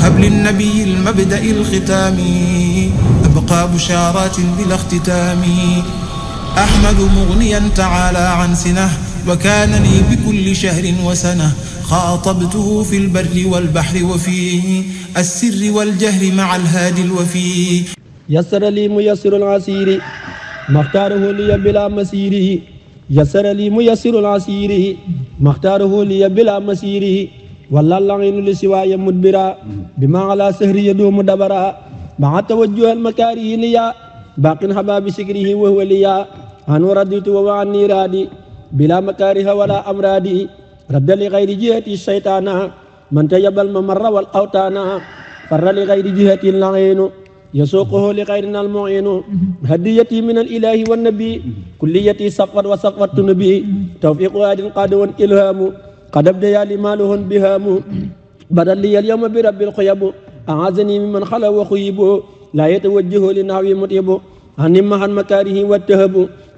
هب للنبي المبدأ الختام أبقى بشارات بلا اختتام أحمد مغنيا تعالى عن سنه وكان لي بكل شهر وسنة خاطبته في البر والبحر وفي السر والجهر مع الهادي الوفي يسر لي ميسر العسير ما اختاره لي بلا مسيره يسر لي ميسر العسير ما اختاره لي بلا مسيره ولا اللعين لسواي مدبرا بما على سهر يدوم دبرا مع توجه المكاره ليا باق حباب سكره وهو ليا أنا رديت وعني رادي بلا مكاره ولا أمرادي رد لغير جهة الشيطان من تيب الممر والأوتان فر لغير جهة اللعين يسوقه لغيرنا المعين هديتي من الإله والنبي كليتي صفت وصفت نبي توفيق هاد قاد والإلهام قد أبدي لماله بهام بدل لي اليوم برب الخيب أعاذني ممن خلا وخيب لا يتوجه لنحوي مطيب أنمها المكاره والتهب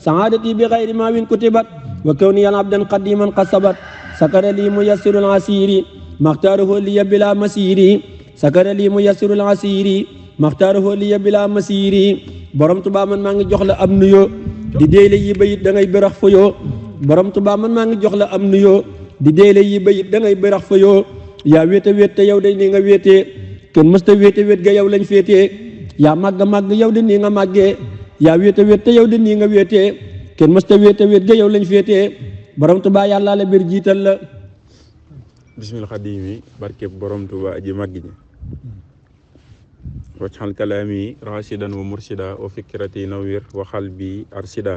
سعادتي بغير ما وين كتبت وكوني العبدا قديما قصبت سكر لي ميسر العسير ما اختاره لي بلا مسير سكر لي ميسر العسير ما اختاره لي بلا مسير borom Tuubaa man maa ngi jox la am nuyoo di déyle yi bayit da ngay bërax fa yoo borom Tuubaa man maa ngi jox la am nuyoo di déyle yi bayit da ngay bërax fa yoo yaa wéete wéet te yow de nii nga wéetee kenn mësta wéete wéet ga yow lañ féetee yaa màgg màgg yow de nii nga màggee yaa wéete wéet te yow de nii nga wéetee kenn mësta wéete wéet ga yow lañ féetee borom Tuubaa yàlla la biir jiital la bismil xadimi barkeb borom Tuubaa aji màgg ji wajxal kalaami rashidan wa murshida wa fikrati nawir wa xalbi arshida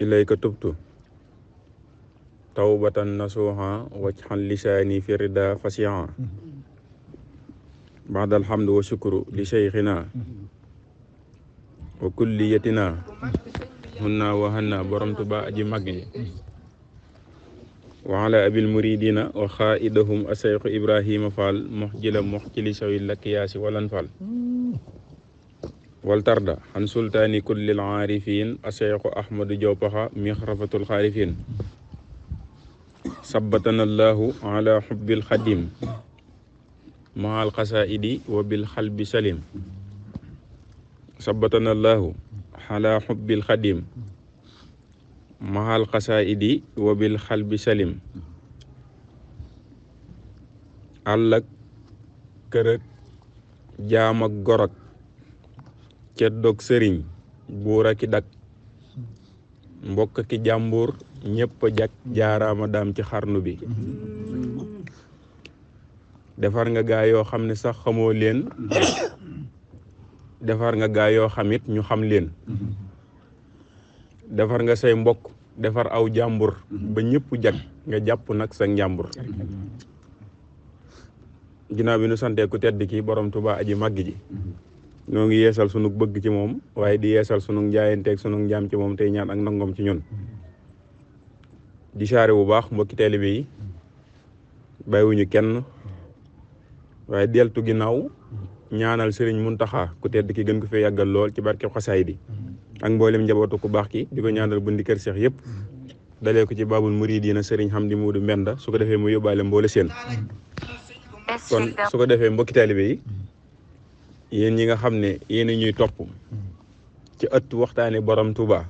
ilayka tubtu tawbatan nasuha wajxal lisaani fi rida fasiha baada alhamdu wa shukru li sheykhina wa kulliyatina hunna wa hanna borom Tuubaa aji màgg ji wa ala abil muridina wa xaaidahum aseyxu ibrahima fall moxjila moxjili sawil lakkiyaasi walan fall wal tarda xan sultaani kullil aarifin aseyxu ahmadu jawpaxa mixrafatul xaarifin sabbatana allahu ala xubbil xadim mahal xasaidi wa bil xalbi salim sabbatana allahu ala xubbil xadim mahal xasaidi wa bil xalbi salim àll ak kër ak jaam ak gorog ceddoog sëriñ buur aki dak mbokk ki jàmbur ñépp a jak jaaraama daam ci xarnu bi defar nga gaa yoo xam ne sax xamoo leen defar nga gaa yoo xamit ñu xam leen defar nga say mbokk defar aw jàmbur ba ñëpp jag nga jàpp nag sa njàmbur ginnaaw bi nu santee ku tedd ki borom Tuubaa aji màgg ji ñoo ngi yeesal sunu bëgg ci moom waaye di yeesal sunu njaayanteeg sunu njaam ci moom tey ñaan ak nangoom ci ñun di saare bu baax mbokki taalibe yi bàyyiwuñu kenn waaye deltu ginnaaw ñaanal sëriñ Muntaxa ku tedd ki gën ko fee yàggal lool ci barkeb xasaay di ak mboolem njabootu ku baax ki di ko ñaanal bundi kër Seex yëpp dalee ko ci baabul muridiina sëriñ Hamdi Muudu Mbenda su ko defee mu yóbbaale mboole seen kon su ko defee mbokki taalibe yi yéen ñi nga xam ne yéen ñuy topp ci ëtt waxtaane borom Tuubaa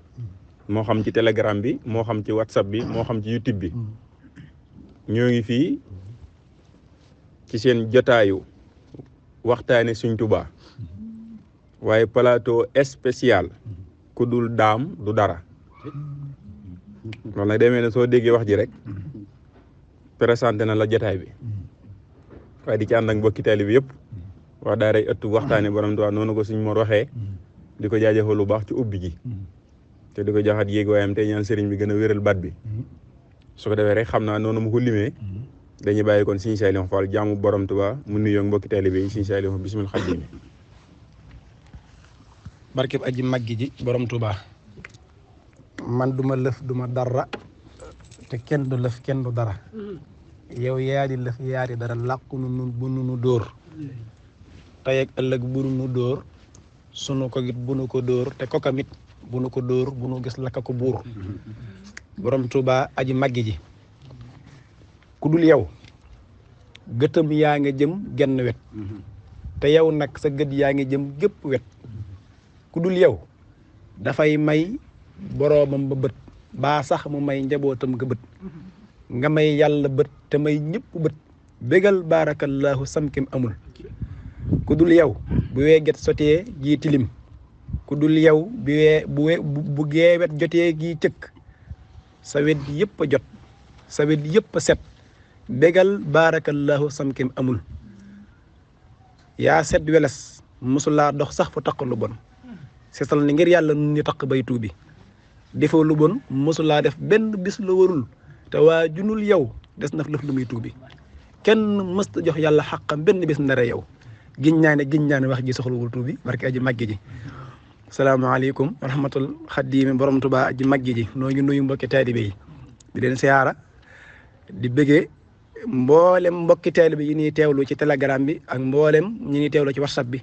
moo xam ci telegram bi moo xam ci whatsapp bi moo xam ci youtube bi ñoo ngi fii ci seen jotaayu waxtaane suñ Tuubaa waaye plateau spécial ku dul daam du dara loolu nag demee ne soo déggee wax ji rek présenté na la jotaay bi waaye di ci ànd ak mbokki taalibe bi yëpp wax daa rey ëttu waxtaane borom Tuubaa noonu ko suñ Mor waxee di ko jaajëfal lu baax ci ubbi gi te di ko jaxat yéeg waayam te ñaan sëriñ bi gën a wéral baat bi su ko defee rek xam naa noonu mu ko limee dañuy bàyyi kon Sëriñ Saalihu Fall jaamu borom Tuubaa mu nuyoo mbokki taalibe yi Sëriñ Saalihu bismil xadimi barkeb aji màggi ji borom Tuubaa man duma lëf duma dara te kenn du lëf kenn du dara yow yaadi lëf yaadi dara làqu nu bu nu dóor tey ak ëllëg bu nu dóor sunu ko git bu nu ko dóor te kokamit bu nu ko dóor bu nu gis lakka ko buur borom Tuubaa aji màggi ji ku dul yow gëtam yaa nga jëm genn wet te yow nag sa gët yaa ngi jëm gépp wet ku dul yow dafay may boroomam ba bët baa sax mu may njabootam nga bët nga may yàlla bët te may ñëpp bët bégal baarakallahu samkim amul ku dul yow bu weeget sotee gii tilim ku dul yow bu geewet jotee gii cëkk sa wet yëpp a jot sa wet yëpp a set bégal baarakallahu samkim amul yaa set weles mosulaa dox sax fu taq lu bon seetal ni ngir yàlla nun ñu taq bay tuubi defoo lu bon mosulaa def benn bis lu warul te waa junul yow des na lëf lu muy tuubi kenn mësta jox yàlla xaqam benn bis ndare yow giñ naa ne wax ji soxlawul tuubi barke aji màggi ji salaamaaleykum wa rahmatul xaddiimi borom Tuubaa aji màggi ji noo ngi nuyu mbokki taalibe yi di leen siyaara di bëggee mboolem mbokki taalibe yi ñuy teewlu ci telegram bi ak mboolem ñi ñuy teewlu ci whatsapp bi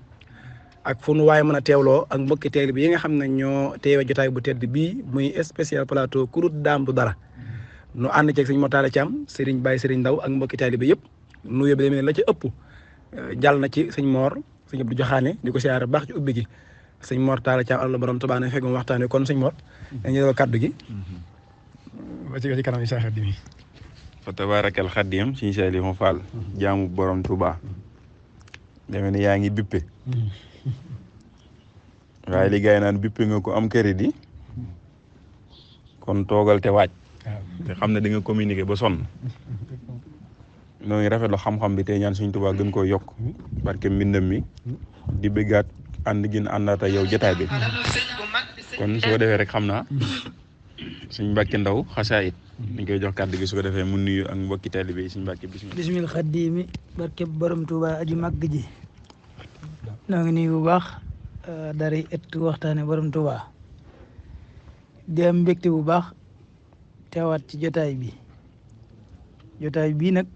ak fu nu waaye mën a teewloo ak mbokki taalibe yi nga xam ne ñoo teewe jotaay bu tedd bii muy spécial plateau kurut daam du dara nu ànd ceeg sëñ Mortalla Thiam Serigne Baye Serigne Ndaw ak mbokki taalibe yëpp nuyoo bi demee la ca ëpp jàll na ci sëñ Mor sëñ Abdou Joxaane di ko siyaara baax ci ubbi gi sëñ Mortalla Thiam Allah borom Tuubaa ne fekk mu waxtaanee kon sëñ Mor dañuy def kaddu gi ba ci kanam incha allah. fa tabaarakal xaddim Sëñ Saalihu Fall jaamu borom Tuubaa deme ne yaa ngi bippe waaye li gaay naan bippe nga ko am crédit kon toogal te waaj te xam ne da nga communiquer ba sonn noo ngi rafetlu xam-xam bi tey ñaan Sëñ Tuubaa gën koo yokk barke mbindam mi di bëggaat ànd gin àndaata yow jotaay bi kon su ko defee rek xam naa Sëñ Mbàkke Ndaw xasaayit dañ koy jox kàddu gi su ko defee mu nuyu ak mbokki taalibe yi Sëñ Mbàkke bismil xaddiimi barke borom Tuubaa aji màgg ji noo ngi nuyu bu baax dara ëtt waxtaane borom Tuubaa di am mbégte bu baax teewaat ci jotaay bii nag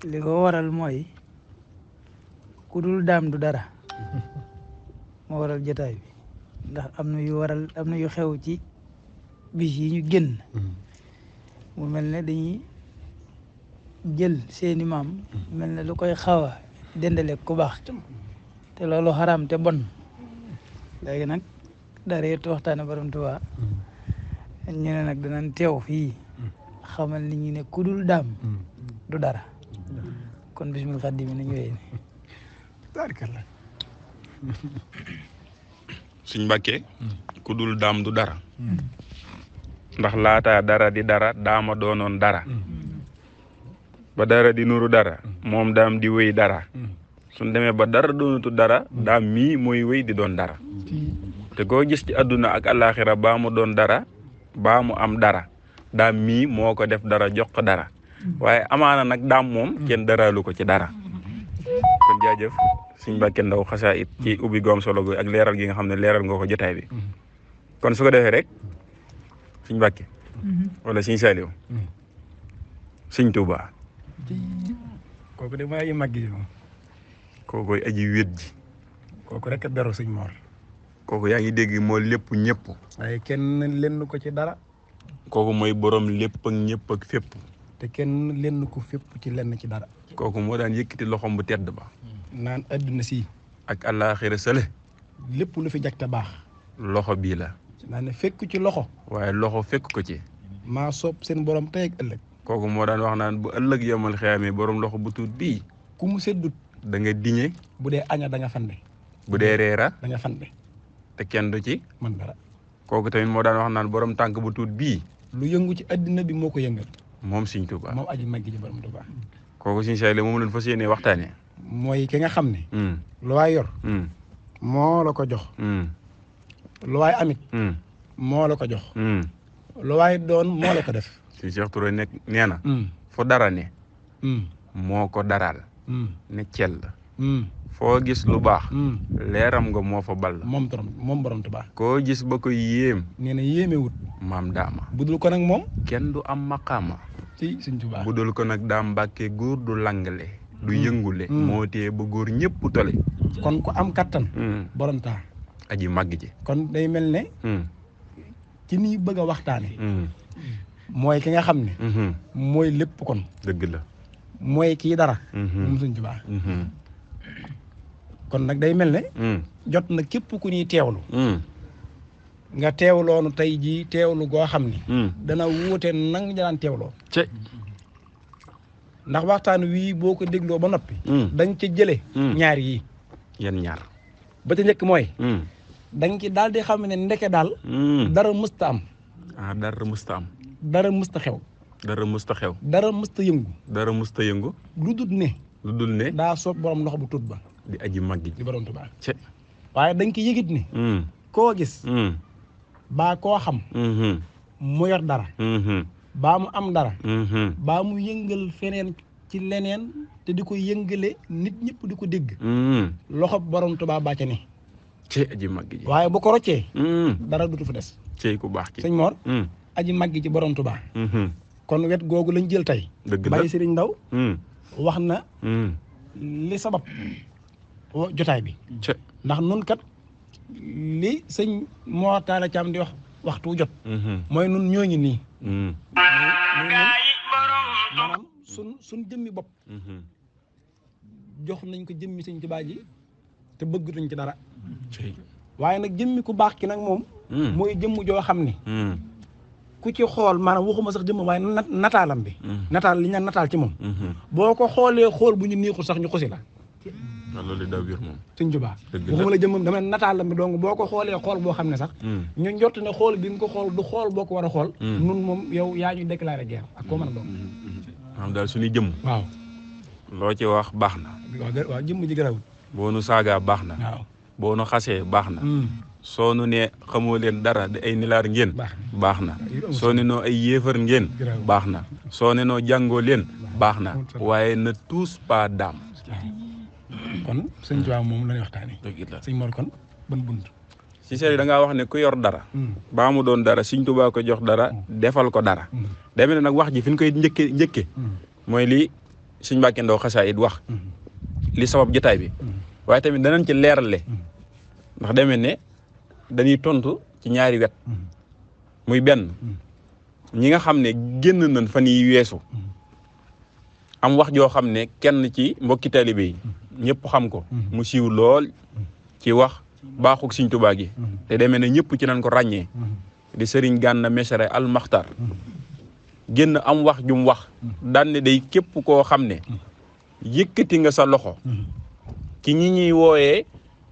li ko waral mooy ku dul daam du dara moo waral jotaay bi ndax am na yu xew ci bis yi ñu génn mu mel ne dañuy jël seeni maam mel ne lu koy xaw a dendale ku baax te loolu xaraam te bon léegi nag dara yett waxtaane borom Tuubaa ñu ne nag danañ teew fii xamal nit ñi ne ku dul daam du dara kon bismil xaddim nañu wéy ne tabarkalla Sëñ Mbàkke ku dul daam du dara ndax laata dara di dara daama doonoon dara ba dara di nuru dara moom daam di wéy dara suñ demee ba dara doonatu dara daam mii mooy wéy di doon dara te koo gis ci àdduna ak àllaaxira baa mu doon dara baa mu am dara daam mii moo ko def dara jox ko dara waaye amaana nag daam moom kenn daraalu ko ci dara kon jaajëf Sëñ Mbàkke Ndaw xasaayit ci ubbi goom solo gi ak leeral gi nga xam ne leeral nga ko jotaay bi kon su ko defee rek Sëñ Mbàkke wala Sëñ Saaliw Sëñ Tuubaa kooku de mooy aji màgg ji moom kookoy aji wét ji kooku rek a beru sëñ Mor kooku yaa ngi dégg moo lépp ñëpp waaye kenn lenn ko ci dara kooku mooy borom lépp ak ñëpp ak fépp te kenn lenn ko fépp ci lenn ci dara kooku moo daan yëkkati loxom bu tedd ba naan adduna si ak àllaaxira sële lépp lu fi jag te baax loxo bii la naa ne fekk ci loxo waaye loxo fekk ko ci maa soob seen borom tey ak ëllëg kooku moo daan wax naan bu ëllëg yomal xiyaamee borom loxo bu tuut bii ku mu seddut da nga diñe bu dee aña da nga fande bu dee reera da nga fande te kenn du ci man dara kooku tamit moo daan wax naan borom tànk bu tuut bii lu yëngu ci addina bi moo ko yëngal moom Sëñ Tuubaa moom aji màgg ji borom Tuubaa kooku Sëñ Saaliw moom lañ fas yéenee waxtaanee mooy ki nga xam ne lu waay yor moo la ko jox lu waay amit moo la ko jox lu waay doon moo la ko def si Cheikh Touré nekk nee na fu dara ne moo ko daral ne cell foo gis lu baax leeram nga moo fa ball moom borom Tuubaa koo gis ba ko yéem nee na yéemewut maam daama budul ko nag moom kenn du am maqaama ci Sëñ Tuubaa budul ko nag daam Mbàkke góor du langale du yëngule moo tee ba góor ñëpp tole kon ku am kattan borom taa aji màgg ji kon day mel ne ci nii bëgg a waxtaane mooy ki nga xam ne mooy lépp kon dëgg la mooy kii dara moom Sëñ Tuubaa kon nag day mel ne jot na képp ku ñuy teewlu nga teewloonu tey jii teewlu goo xam ni dana wuute nang ñu daan teewloo ndax waxtaan wii boo ko dégloo ba noppi dañ ca jële ñaar yii yan ñaar ba ca njëkk mooy dañ ci daal di xam ne ndeke daal dara mësta am dara mësta am dara mësta xew dara mësta xew dara mësta yëngu dara mësta yëngu lu dul ne daa soob borom loxo bu tut ba di aji mag gi di borom Tuubaa waaye dañ ko yëgit ni koo gis baa koo xam mu yor dara baa mu am dara baa mu yëngal feneen ci leneen te di ko yëngale nit ñëpp di ko dégg loxo borom Tuubaa bàcce ne ci aji mag gi waaye bu ko roccee dara dutu fa des ci ku baax ki sëñ Mor aji mag gi ci borom Tuubaa kon wet googu lañ jël tey bàyyi Sëriñ Ndaw wax na li sabab jotaay bi ndax nun kat li sëñ Mor Talla Thiam di wax waxtu jot mooy nun ñoo ngi nii maanaam suñ jëmmi bopp jox nañ ko jëmmi Sëñ Tuubaa ji te bëggatuñ ci dara waaye nag jëmmi ku baax ki nag moom mooy jëmm joo xam ni ku ci xool maanaam waxuma sax jëmm waaye nataalam bi nataal li ñu nataal ci moom boo ko xoolee xool bu ñu neexul sax ñu xusi la loolu daa wér moom Sëñ Tuubaa waxuma la jëmmam dama nataalam bi donc boo ko xoolee xool boo xam ne sax ñu njott ne xool bi nga ko xool du xool boo ko war a xool nun moom yow yaa ñu déclaré guerre ak koo mën a doon maanaam daal suñuy jëmm waaw loo ci wax baax na waaw jëmm ji garawul boo nu saagaa baax na waaw boo nu xasee baax na soo nu ne xamoo leen dara di ay nilaar ngeen baax na soo ne noo ay yéefar ngeen baax na soo ne noo jàngoo leen baax na waaye ne tous pas daam kon Sëñ Tuubaa moom la ñuy waxtaanee Sëñ Mor kon ban bunt si seet da ngaa wax ne ku yor dara baa mu doon dara Sëñ Tuubaa ko jox dara defal ko dara deme ne nag wax ji fi ñu koy njëkke mooy li Sëñ Mbàkke Ndaw xasaayid wax li sabab jotaay bi waaye tamit danañ ci leerale ndax demee ne dañuy tontu ci ñaari wet muy benn ñi nga xam ne génn nañ fan yi weesu am wax joo xam ne kenn ci mbokki taalibe yi ñëpp xam ko mu siiw lool ci wax baaxug Sëñ Tuubaa gi te demee ne ñëpp ci nañ ko ràññee di Sëriñ Gànna Mesere al Maxtar génn am wax jum wax daan ne day képp koo xam ne yëkkati nga sa loxo ci ñi ñuy wooyee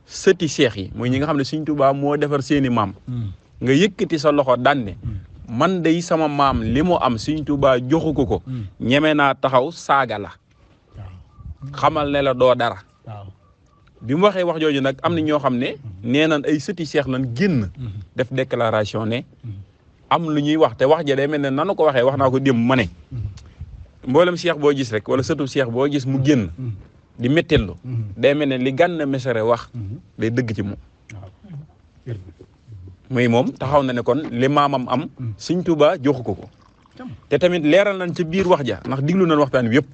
sëti seex yi mooy ñi nga xam ne Sëñ Tuubaa moo defar seeni maam nga yëkkati sa loxo daan ne man day sama maam li mu am Sëñ Tuubaa joxu ko ñeme naa taxaw saaga la xamal ne la doo dara bi mu waxee wax jooju nag am na ñoo xam ne nee nañ ay sëti seex lan génn def déclaration ne am lu ñuy wax te wax ja day mel ne nanu ko waxee wax naa ko démb ma ne mboolem seex boo gis rek wala sëtu seex boo gis mu génn di méttellu day mel ne li Gànna Mesere wax day dëgg ci moom muy moom taxaw na ne kon li maamam am Sëñ Tuubaa joxu ko te tamit leeral nañ ci biir wax ja ndax diglu nañ waxtaan wi yëpp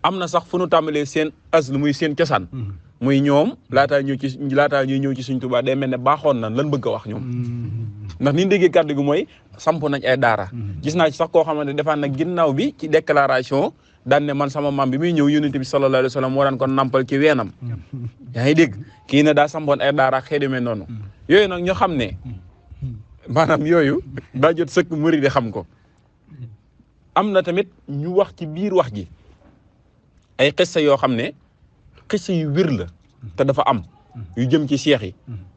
am na sax fu nu tàmbalee seen aslu muy seen cosaan muy ñoom laataa ñuy ñëw ci Sëñ Tuubaa day mel ne baaxoon nañ lan bëgg a wax ñoom ndax ni ñu déggee kàddu gi mooy samp nañ ay daara gis naa ci sax koo xamante defaan na ginnaaw bi ci déclaration daan ne man sama maam bi muy ñëw Yonent bi sallallahu alayhi wa sallam moo daan ko nampal ci weenam yaa ngi dégg kii ne daa sampoon ay daara xëy demee noonu yooyu nag ñu xam ne maanaam yooyu daa jot sëkk murid di xam ko am na tamit ñu wax ci biir wax ji ay xissa yoo xam ne xissa yu wér la te dafa am yu jëm ci seex yi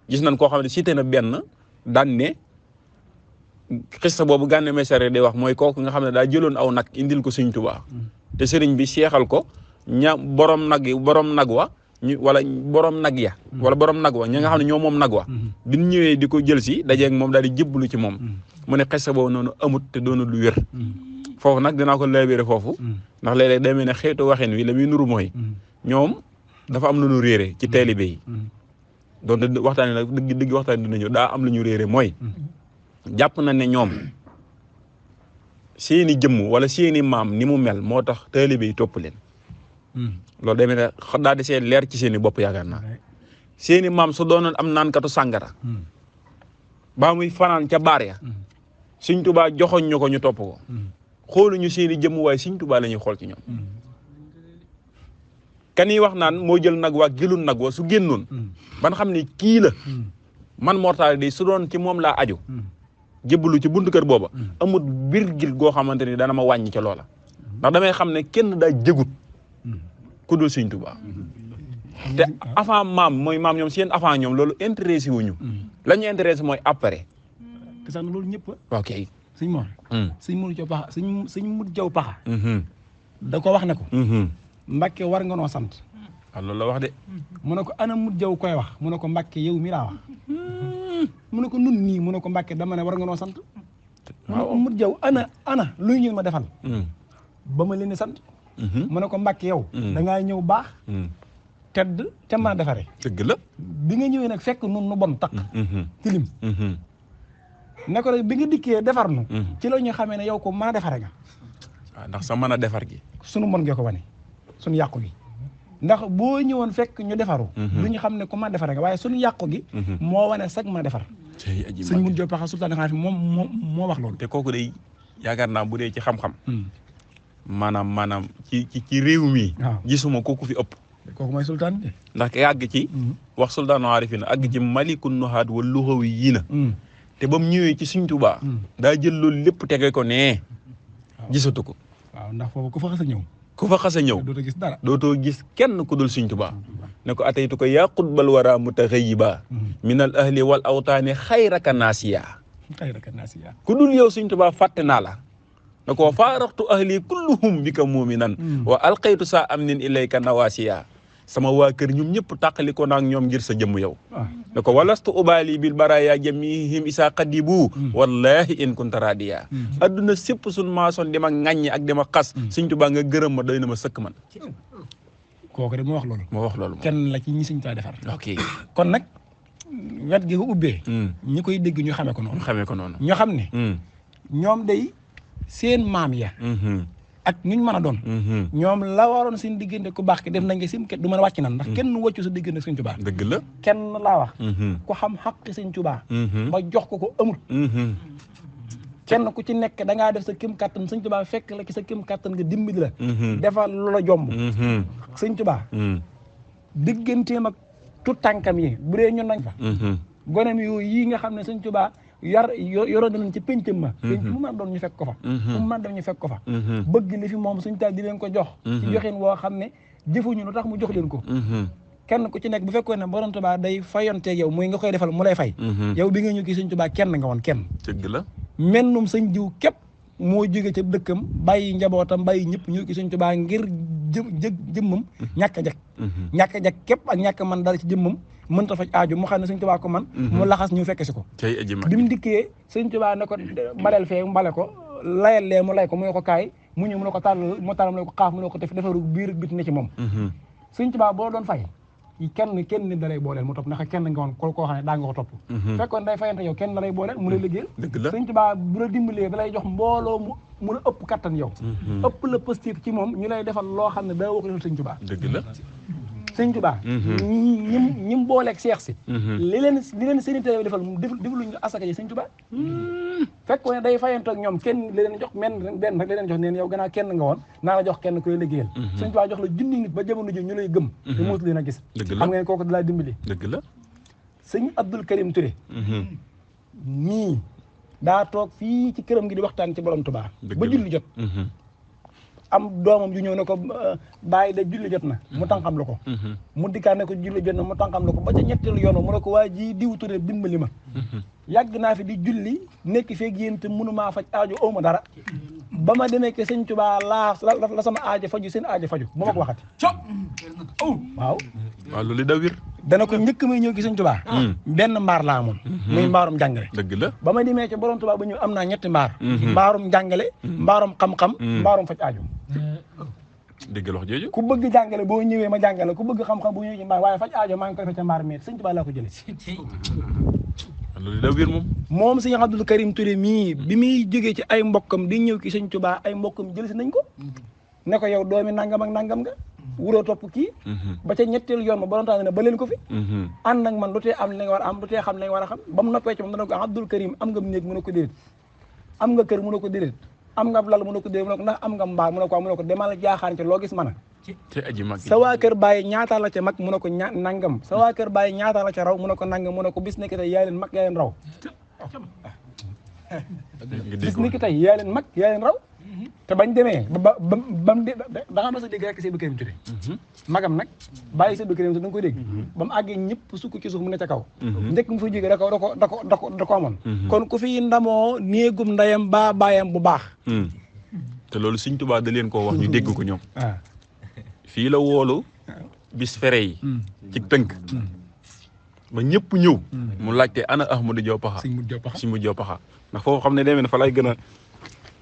gis nañ koo xam ne cité na benn daan ne xissa boobu Gànna Mesere di wax mooy kooku nga xam ne daa jëloon aw nag indil ko Sëñ Tuubaa te sëriñ bi seexal ko borom nag wa wala borom nag ya wala borom nag wa ñi nga xam ne ñoo moom nag wa bi ñu ñëwee di ko jël si dajeeg moom daal di jébbalu ci moom mu ne xissa boobu noonu amut te doonul lu wér foofu nag dinaa ko laabire foofu ndax léeg-léeg day mel ne xeetu waxin wi la muy nuru mooy ñoom dafa am lu ñu réere ci taalibe yi donc waxtaan nag dëgg waxtaan dina ñëw daa am lu ñu réere mooy jàpp na ne ñoom seeni jëmm wala seeni maam ni mu mel moo tax taalibe yi topp leen loolu day mel ne daa di seen leer ci seeni bopp yaakaar naa seeni maam su doonoon am naankatu sàngara baa muy fanaan ca baar ya Sëñ Tuubaa joxoñ ñu ko ñu topp ko xooluñu seeni jëmm waaye Sëñ Tuubaa la ñuy xool ci ñoom kan yi wax naan moo jël nag waa jëlul nag wa su génnoon ban xam ne kii la man mortali day su doon ci moom laa aju jébbalu ci buntu kër booba amul virgule goo xamante ni dana ma wàññi ca loola ndax damay xam ne kenn daa jëgut ku dul Sëñ Tuubaa te avant maam mooy maam ñoom seen avant ñoom loolu intéressé wuñu la ñu intéressé mooy après te sax loolu ñëpp ok sëñ Mor sëñ Modou Jaw Paxa sëñ Modou Jaw Paxa da ko wax ne ko Mbàkke war nga noo sant waaw loolu la wax de mu ne ko ana Modou Jaw koy wax mu ne ko Mbàkke yow mi laa wax mu ne ko nun nii mu ne ko Mbàkke dama ne war nga noo sant mu ne ko Modou Jaw ana luy ngeen ma defal ba ma leen di sant mu ne ko Mbàkke yow da ngaa ñëw baax tedd te mën a defare dëgg la bi nga ñëwee nag fekk nun nu bon takk tilim ne ko rek bi nga dikkee defar nu ci la ñu xamee ne yow ko mën a defare nga waaw ndax sa mën a defar gi sunu mon ngee ko wane sunu yàqu gi ndax boo ñëwoon fekk ñu defaru du ñu xam ne ku mën a defare nga waaye sunu yàqu gi moo wane sag mën a defar sëñ Modou Jaw Paxa sultaan xanaa fi moo wax loolu te kooku day yaakaar naa bu dee ci xam-xam maanaam ci réew mi gisuma kooku fi ëpp kooku mooy sultaan bi ndax ki àgg ci wax sultaanu aarifina àgg ci malikun nuhaat wa luxawi yii na te ba mu ñëwee ci Sëñ Tuubaa daa jël loolu lépp tege ko nee gisatu ko waaw ndax foofu ku fa xas a ñëw ku fa xas a ñëw dootoo gis dara dootoo gis kenn ku dul Sëñ Tuubaa ne ko ataytu ko yaa qutbal wara mutaxayiba min al ahli wal awtaani xayraka naasiya ku dul yow Sëñ Tuubaa fàtte naa la ne ko faaraxtu ahli kulluhum bika muminan wa alqaytu saa am nin ilayka nawaasiya sama waa kër ñoom ñëpp tàqali ko naag ñoom ngir sa jëmm yow ne ko walastu ubaali bil baraya jamihim isa qadibu wallahi in kunta radiya adduna sépp sun maasoon di ma ŋàññi ak di ma xas Sëñ Tuubaa nga gërëm ma doy na ma sëkk man kooku de moo wax loolu moom kenn la ci ñi Sëñ Tuubaa defar ok kon nag wet gi ko ubbee ñi koy dégg ñu xamee ko noonu ñoo xam ne ñoom day seen maam ya ak nuñ mën a doon ñoom la waroon seen diggante ku baax ki def nañ nga sim du mën a wàcc nan ndax kenn wàccu sa diggante Sëñ Tuubaa dëgg la kenn laa wax ku xam xaqi Sëñ Tuubaa ba jox ko amul kenn ku ci nekk da ngaa def sa kim kàttan Sëñ Tuubaa fekk la ci sa kim kàttan nga dimbali la defal lu la jomb Sëñ Tuubaa digganteem ak tout tànkam yi bu dee ñun nañ fa gonem yooyu yii nga xam ne Sëñ Tuubaa yoroon nañ ci péncam ma pénc mu mën a doon ñu fekk ko fa mu mën a doon ñu fekk ko fa bëgg li fi moom Sëñ Tuubaa di leen ko jox ci joxin woo xam ne jëfuñu lu tax mu jox leen ko kenn ku ci nekk bu fekkoon ne Borom Tuubaa day fayonteeg yow muy nga koy defal mu lay fay yow bi nga ñu kii Sëñ Tuubaa kenn nga woon kenn dëgg la mennum sëñ diw képp moo jóge ca dëkkam bàyyi njabootam bàyyi ñëpp ñu ki Sëñ Tuubaa ngir jëmmam ñàkk a jag képp ak ñàkk man dara ci jëmmam mënta faj aaju mu xam ne Sëñ Tuubaa ko man mu laxas ñu fekke si ko bi mu dikkee Sëñ Tuubaa ne ko baleel fee mbale ko layal lee mu lay ko mu ne ko kaay mu ñëw mu ne ko tàllal mu tàllal mu ne ko xaaf mu ne ko def defaru biir bit ne ci moom Sëñ Tuubaa boo doon fay kenn nit da lay booleel mu topp ndax kenn nga woon koo xam ne daa nga ko topp fekkoon day fayante yow kenn da lay booleel mu lay liggéeyal Sëñ Tuubaa bu la dimbalee da lay jox mbooloo mu la ëpp kattan yow ëpp la positif ci moom ñu lay defal loo xam ne daa woo ko defal Sëñ Tuubaa dëgg la Sëñ Tuubaa ñim booleeg seex si li leen seen i télé defal defaluñu asaka ji Sëñ Tuubaa fekkoon ne day fayantoog ñoom kenn li leen jox benn rek li leen jox neen yow gannaaw kenn nga woon naa la jox kenn koy liggéeyal Sëñ Tuubaa jox la junni nit ba jamono ji ñu lay gëm te mootu leen a gis xam ngeen kooku da laa dimbali dëgg la Sëñ Abdul Karim Touré nii daa toog fii ci këram gi di waxtaan ci Borom Tuubaa ba julli jot am doomam ju ñëw ne ko bàyyi de julli jot na mu tànqam la ko mu dikkaat ne ko julli jot na mu tànqam la ko ba ca ñetteelu yoon mu ne ko waa ji diw Touré dimbali ma yàgg naa fi di julli nekk feeg yéen te mënumaa faj aajo aw ma dara ba ma demee ke Sëñ Tuubaa la sama aajo faju seen aajo faju bu ma ko waxati waaw loolu da wir dana ko njëkk may ñëw gi Sëñ Tuubaa benn mbaar laa moom muy mbaarum jàngale dëgg la ba ma demee ci Borom Tuubaa ba ñëw am naa ñetti mbaar mbaarum jàngale mbaarum xam-xam mbaarum faj aajo dëgg la wax jooju ku bëgg jàngale boo ñëwee ma jàngale ku bëgg xam-xam boo ñëwee ci mbaar waaye faj aajo maa ngi koy faj ca mbaar mais Sëñ Tuubaa laa ko jëlee loolu da wir moom Sëñ Abdul Karim Touré mii bi muy jógee ci ay mbokkam di ñëw ki Sëñ Tuubaa ay mbokkam jël si nañ ko ne ko yow doomi nangam ak nangam nga wuroo topp kii ba ca ñetteelu yoon ma Borom Tuubaa ne ba leen ko fi ànd ak man lu tee am li nga war a am lu tee xam li nga war a xam ba mu noppee ci moom dana ko Abdul Karim am nga néeg mu ne ko déedéet am nga kër mu ne ko déedéet am nga lal mu ne ko déedéet mu ne ko ndax am nga mbaar mu ne ko demal jaaxaan ci loo gis mën a te aji mag sa waa kër bàyyi ñaata la ca mag mu ne ko nangam sa waa kër bàyyi ñaata la ca raw mu ne ko nangam mu ne ko bis ni ki tey yaa leen mag yaa leen raw bis ni ki tey yaa leen mag yaa leen raw te bañ demee ba mu da nga mas a dégg rek Seydou Karim Touré magam nag bàyyi Seydou Karim Touré da nga koy dégg ba mu àggee ñëpp sukk ci suuf mu ne ca kaw njëkk mu fa jógee da ko amoon kon ku fi ndamoo néegum ndayam ba bàyyam bu baax te loolu Sëñ Tuubaa da leen koo wax ñu dégg ko ñoom fii la woolu bis fere yi ci tënk ba ñëpp ñëw mu laajte ana Ahmadou Diaw Pakha si mu Diaw Pakha ndax foofu xam ne demee ne fa lay gën a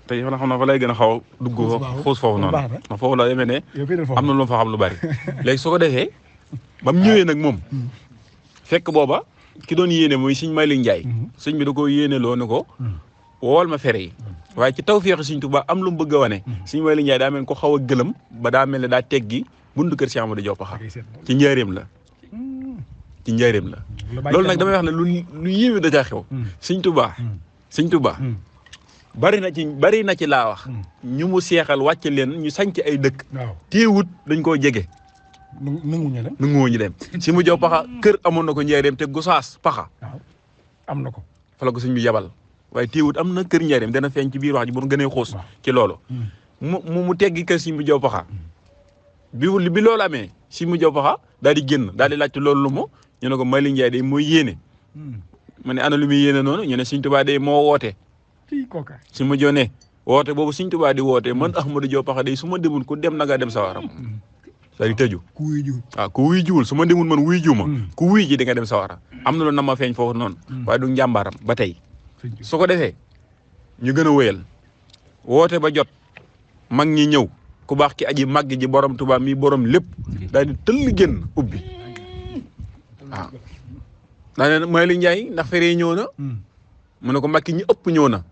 tey fa xam ne fa lay gën a xaw a dugg xuus foofu noonu ndax foofu la demee ne am na lu fa xam lu bari léegi su ko defee ba mu ñëwee nag moom fekk booba ki doon yéene mooy Sëñ Malick Ndiaye sëñ bi da ko yéene loo ne ko wool ma fere yi waaye ci tawfeex Sëñ Tuubaa am lu mu bëgg a wane Sëñ Malick Ndiaye daa mel ko xaw a gëlëm ba daa mel ne daa teggi buntu kër Cheikh Ahmadou Diaw Pakha ci njaareem la loolu nag damay wax ne lu yéeme da caa xew Sëñ Tuubaa bari na ci laa wax ñu mu seexal wàcc leen ñu sanc ay dëkk téewut dañ koo jege nanguwuñu dem si mu Diaw Pakha kër amoon na ko njaareem te Gosaas Pakha am na ko fa la ko sëñ bi yabal waaye téewut am na kër njaareem dana feeñ ci biir wax ji bu gënee xuus ci loolu mu teggi kër si mu Diaw Pakha bi loolu amee si mu Diaw Pakha daal di génn daal di laajte loolu lu mu ñu ne ko Malick Ndiaye day mooy yéene ma ne ana lu muy yéene noonu ñu ne Sëñ Tuubaa day moo woote si mu Diaw ne woote boobu Sëñ Tuubaa di woote man Ahmadou Diaw Pakha day su ma demul ku dem na ngaa dem sawara daal di tëju waaw ku wuy jiwul su ma demul man wuy jiw ma ku wuy ji di nga dem sawara am na lu na ma feeñ foofu noonu waaye du njàmbaaram ba tey su ko defee ñu gën a wéyal woote ba jot mag ñi ñëw ku baax ki aji màgg ji borom Tuubaa mi borom lépp daal di tëll génn ubbi waaw daa ne Malick Ndiaye ndax fere ñëw na mu ne ko Mbàkke ñi ëpp ñëw na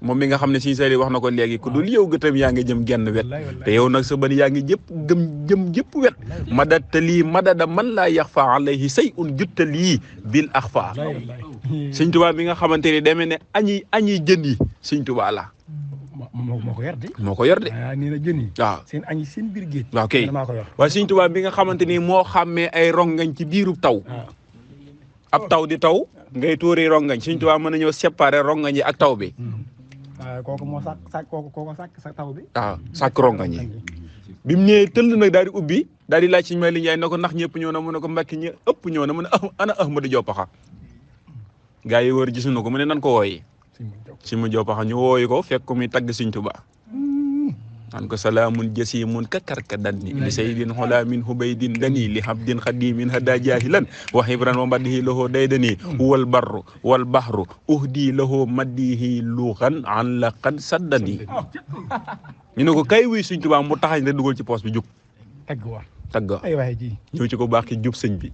moom mi nga xam ne Sëñ Saliou wax na ko léegi ku dul yow gëtam yaa ngi jëm genn wet te yow nag sa ban yaa ngi jëm jëpp wet madata lii madada man laa yaxfa alayhi say un jutta lii bil axfa Sëñ Tuubaa mi nga xamante ni demee ne añi jën yi Sëñ Tuubaa la moo ko yor de nee na jën yi waaw seen añi seen biir géej waaw kay waaye Sëñ Tuubaa bi nga xamante ni moo xàmmee ay rongañ ci biirub taw ab taw di taw ngay tuuri rongañ Sëñ Tuubaa mën na ñëw séparer rongañ yi ak taw bi kooku moo kooku sàkk taw bi waaw sàkk rongañ yi bi mu ñëwee tëll nag daal di ubbi daal di laaj Sëñ Malick Ndiaye na ko ndax ñëpp ñëw na mu ne ko Mbàkke ñi ëpp ñëw na mu ne ana Ahmadou Diaw Pakha gaa yi wër gisuñu ko mu ne nan ko wooyi si mu Diaw Pakha ñu wooyi ko fekk ko muy tagg Sëñ Tuubaa naan ko salaamun jasimun ka karka danni li saydin xolaamin hubaydin dani li habdin xadimin hada jahilan wa hibran wa maddihi lahu daydani wal barru wal bahru uhdi lahu maddihi luxan an laqad saddani ñu ne ko kay wuy Sëñ Tuubaa mu taxañ rek dugal ci poos bi jug tagg ay waay ji ñëw ci ko baax ki jub sëñ bi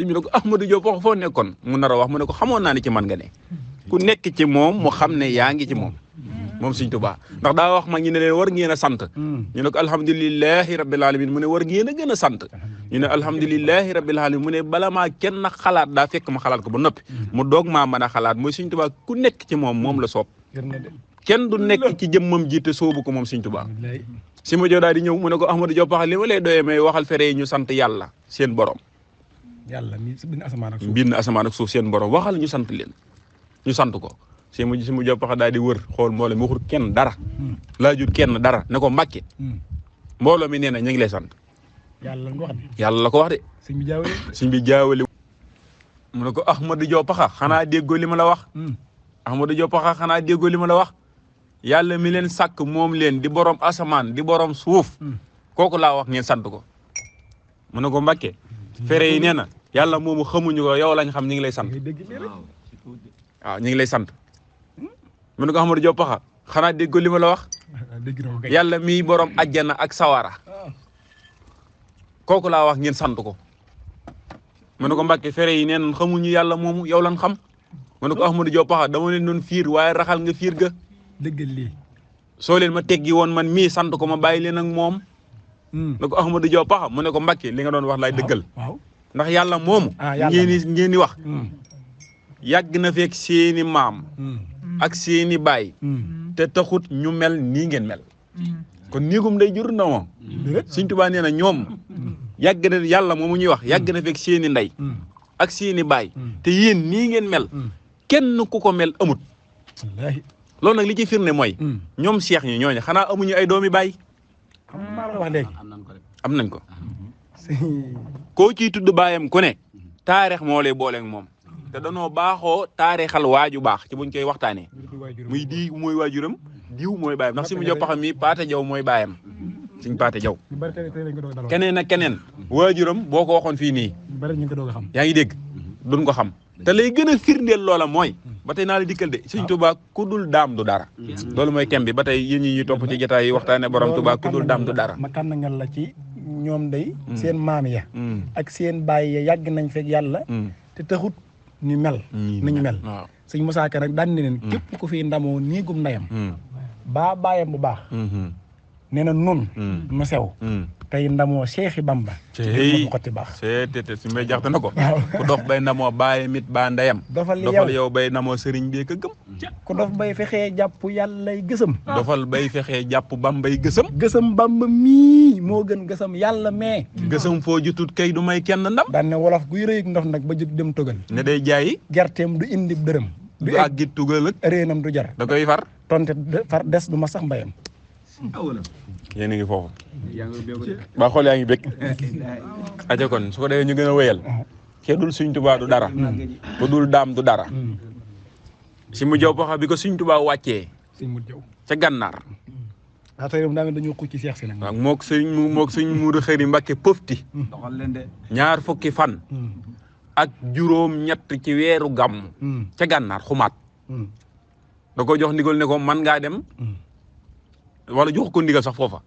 ne ko Ahmadou Diaw Pakha foo nekkoon mu nar a wax mu ne ko xamoon naa ne ci man nga ne ku nekk ci moom mu xam ne yaa ngi ci moom Sëñ Tuubaa ndax daa wax ma ñu ne leen war ngeen a sant ñu ne ko alhamdulilahi rabbil alamin mu ne war ngeen a gën a sant ñu ne alhamdulilahi rabbil alamin mu ne bala maa kenn xalaat daa fekk ma xalaat ko ba noppi mu doog maa mën a xalaat mooy Sëñ Tuubaa ku nekk ci moom la soob kenn du nekk ci jëmmam jiite soobu ko moom Sëñ Tuubaa si ma joo daal di ñëw mu ne ko Ahmadou Diaw Pakha li ma lay doyee may waxal fere yi ñu sant yàlla seen borom yàlla mi bind asamaan ak suuf seen borom waxal ñu sant leen ñu sant ko si mu Diaw Pakha daal di wër xool mbooloo mi waxul kenn dara laajut kenn dara ne ko Mbàkke mbooloo mi nee na ñu ngi lay sant yàlla la ko wax de sëñ bi jaawale mu ne ko Ahmadou Diaw Pakha xanaa déggoo li ma la wax Ahmadou Diaw Pakha xanaa déggoo li ma la wax yàlla mi leen sàkk moom leen di borom asamaan di borom suuf kooku laa wax ngeen sant ko mu ne ko Mbàkke fere yi nee na yàlla moomu xamuñu ko yow lañ xam ñu ngi lay sant waaw ñu ngi lay sant mu ne ko Ahmadou Diaw Pakha xanaa déggoo li ma la wax yàlla mi borom ajjana ak sawara kooku laa wax ngeen sant ko mu ne ko Mbàkke fere yi nee na xamuñu yàlla moomu yow lañ xam mu ne ko Ahmadou Diaw Pakha dama leen doon fiir waaye raxal nga fiir ga dëggal lii soo leen ma teggi woon man mii sant ko ma bàyyi leen ak moom ne ko Ahmadou Diaw Pakha mu ne ko Mbàkke li nga doon wax laay dëggal ndax yàlla moomu ngeen di wax yàgg na fekk seeni maam ak seeni baay te taxut ñu mel nii ngeen mel kon néegum day jur ndamoo Sëñ Tuubaa nee na ñoom yàgg na yàlla moomu ñuy wax yàgg na fekk seeni ndey ak seeni baay te yéen nii ngeen mel kenn ku ko mel amut wallaahi loolu nag li ci firnde mooy ñoom seex ñi ñooñu xanaa amuñu ay doomi baay maa la wax léegi am nañ ko koo ciy tudd baayam ku ne taarix moo lay booleeg moom te danoo baaxoo taarixal waaju baax ci buñ koy waxtaanee muy di mooy waajuram diw mooy baayam ndax si mu joppaxam mi Paate Jaw mooy baayam Sëñ Paate Jaw keneen ak keneen waajuram boo ko waxoon fii nii yaa ngi dégg duñ ko xam te lay gën a firndeel loola mooy ba tey naa la dikkal de Sëñ Tuubaa ku dul daam du dara loolu mooy kem bi ba tey yéen ñi ñuy topp ci jotaay yi waxtaane borom Tuubaa ku dul daam du dara ma kan ngal la ci ñoom day seen maam ya ak seen baay ya yàgg nañ fekk yàlla te taxut ñu mel nañu mel Sëñ Musaa Ka nag daan ne leen képp ku fi ndamoo néegum ndayam baa baayam bu baax nee na nun nu sew tey ndamoo Seexi Bamba ci xotti baax te su may jaxte na ko ku dof bay ndamoo bàyyi mit baa ndeyam dofal yow bay ndamoo sëriñ bi ka gëm ku dof bay fexee jàpp yàllay gësam dofal bay fexee jàpp Bambay gësam gësam Bamba mii moo gën gësam yàlla mee gësam foo jutut kay du may kenn ndam daan ne wolof guy rëyug ndox nag ba jut dem tugal ne day jaayi gerteem du indi dërëm du àggit tugal ak réenam du jar da koy far tonte far des du ma sax mbayam yéen a ngi foofu ba xool yaa ngi bëgg aja kon su ko defee ñu gën a wéyal ke dul Sëñ Tuubaa du dara ku dul daam du dara si mu jaw paxa bi ko Sëñ Tuubaa wàccee ca gànnaar waaw tey moom daa mel dañoo xucc ci seex si nag waaw mook sëñ Muudu Xëri Mbàkke pëfti ñaar fukki fan ak juróom ñett ci weeru gàmm ca gànnaar xumaat da ko jox ndigal ne ko man ngaa dem wala jox ko ndigal sax foofa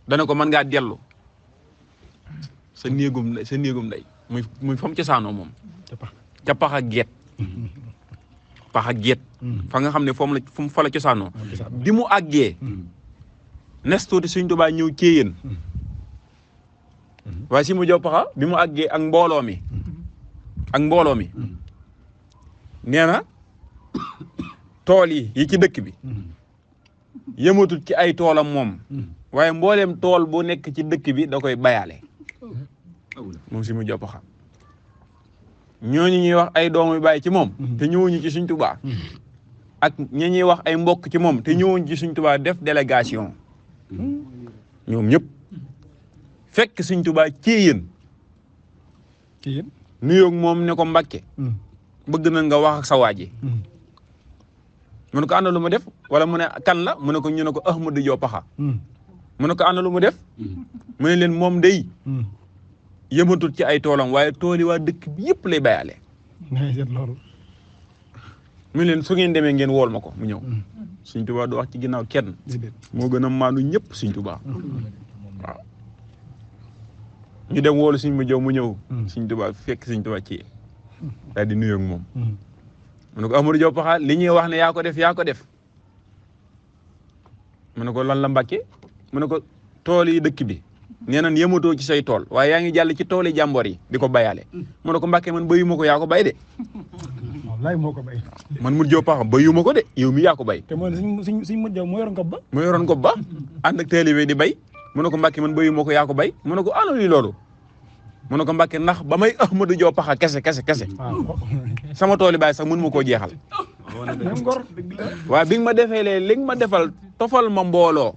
dana ko mën ngaa dellu sa néegum ndey muy fam ci saanoo moom ca pax ak geet fa nga xam ne fu mu fa la cosaanoo bi mu àggee nes tuuti Sëñ Tuubaa ñëw céyeen waaye si mu jow paxa bi mu àggee ak mbooloo mi nee na tool yi ci dëkk bi yëmatut ci ay toolam moom waaye mbooleem tool bu nekk ci dëkk bi da koy bayaale moom si mu jopp xam ñooñu ñuy wax ay doomu bàyyi ci moom te ñëwuñu ci Sëñ Tuubaa ak ñi ñuy wax ay mbokk ci moom te ñëwuñu ci Sëñ Tuubaa def délégation ñoom ñëpp fekk Sëñ Tuubaa ci yéen nuyoog moom ne ko Mbàkke bëgg na nga wax ak sa waa ji mu ne ko ànd lu mu def wala mu ne kan la mu ne ko ñu ne ko Ahmadu Joo Paxa mu ne ko ànd lu mu def mu ne leen moom day yëmatul ci ay toolam waaye tooli waa dëkk bi yëpp lay bayaale loolu mu ne leen su ngeen demee ngeen wool ma ko mu ñëw Sëñ Tuubaa du wax ci ginnaaw kenn moo gën a maandu ñëpp Sëñ Tuubaa waaw ñu dem woolu Sëñ mu jow mu ñëw Sëñ Tuubaa fekk Sëñ Tuubaa ci daal di nuyoog moom mu ne ko Ahmadou Diop Paxa li ñuy wax ne yaa ko def mu ne ko lan la Mbàkke mu ne ko tool yi dëkk bi nee nañ yematoo ci say tool waaye yaa ngi jàll ci tool yi jàmboor yi di ko bayaale mu ne ko Mbàkke man bayuma ko yaa ko bay de wallaay moo ko bay man Modou Diop Paxa bayuma ko de yow mi yaa ko bay te mooy suñ Modou Diop moo yoroon ko ba ànd ak taalibe di bay mu ne ko Mbàkke man bayuma ko yaa ko bay mu ne ko ana li loolu mu ne ko Mbàkke ndax ba may Ahmadou Diop Paxa kese sama tool yi baay sax mënu ma koo jeexal waaye bi nga ma defee li nga ma defal tofal ma mbooloo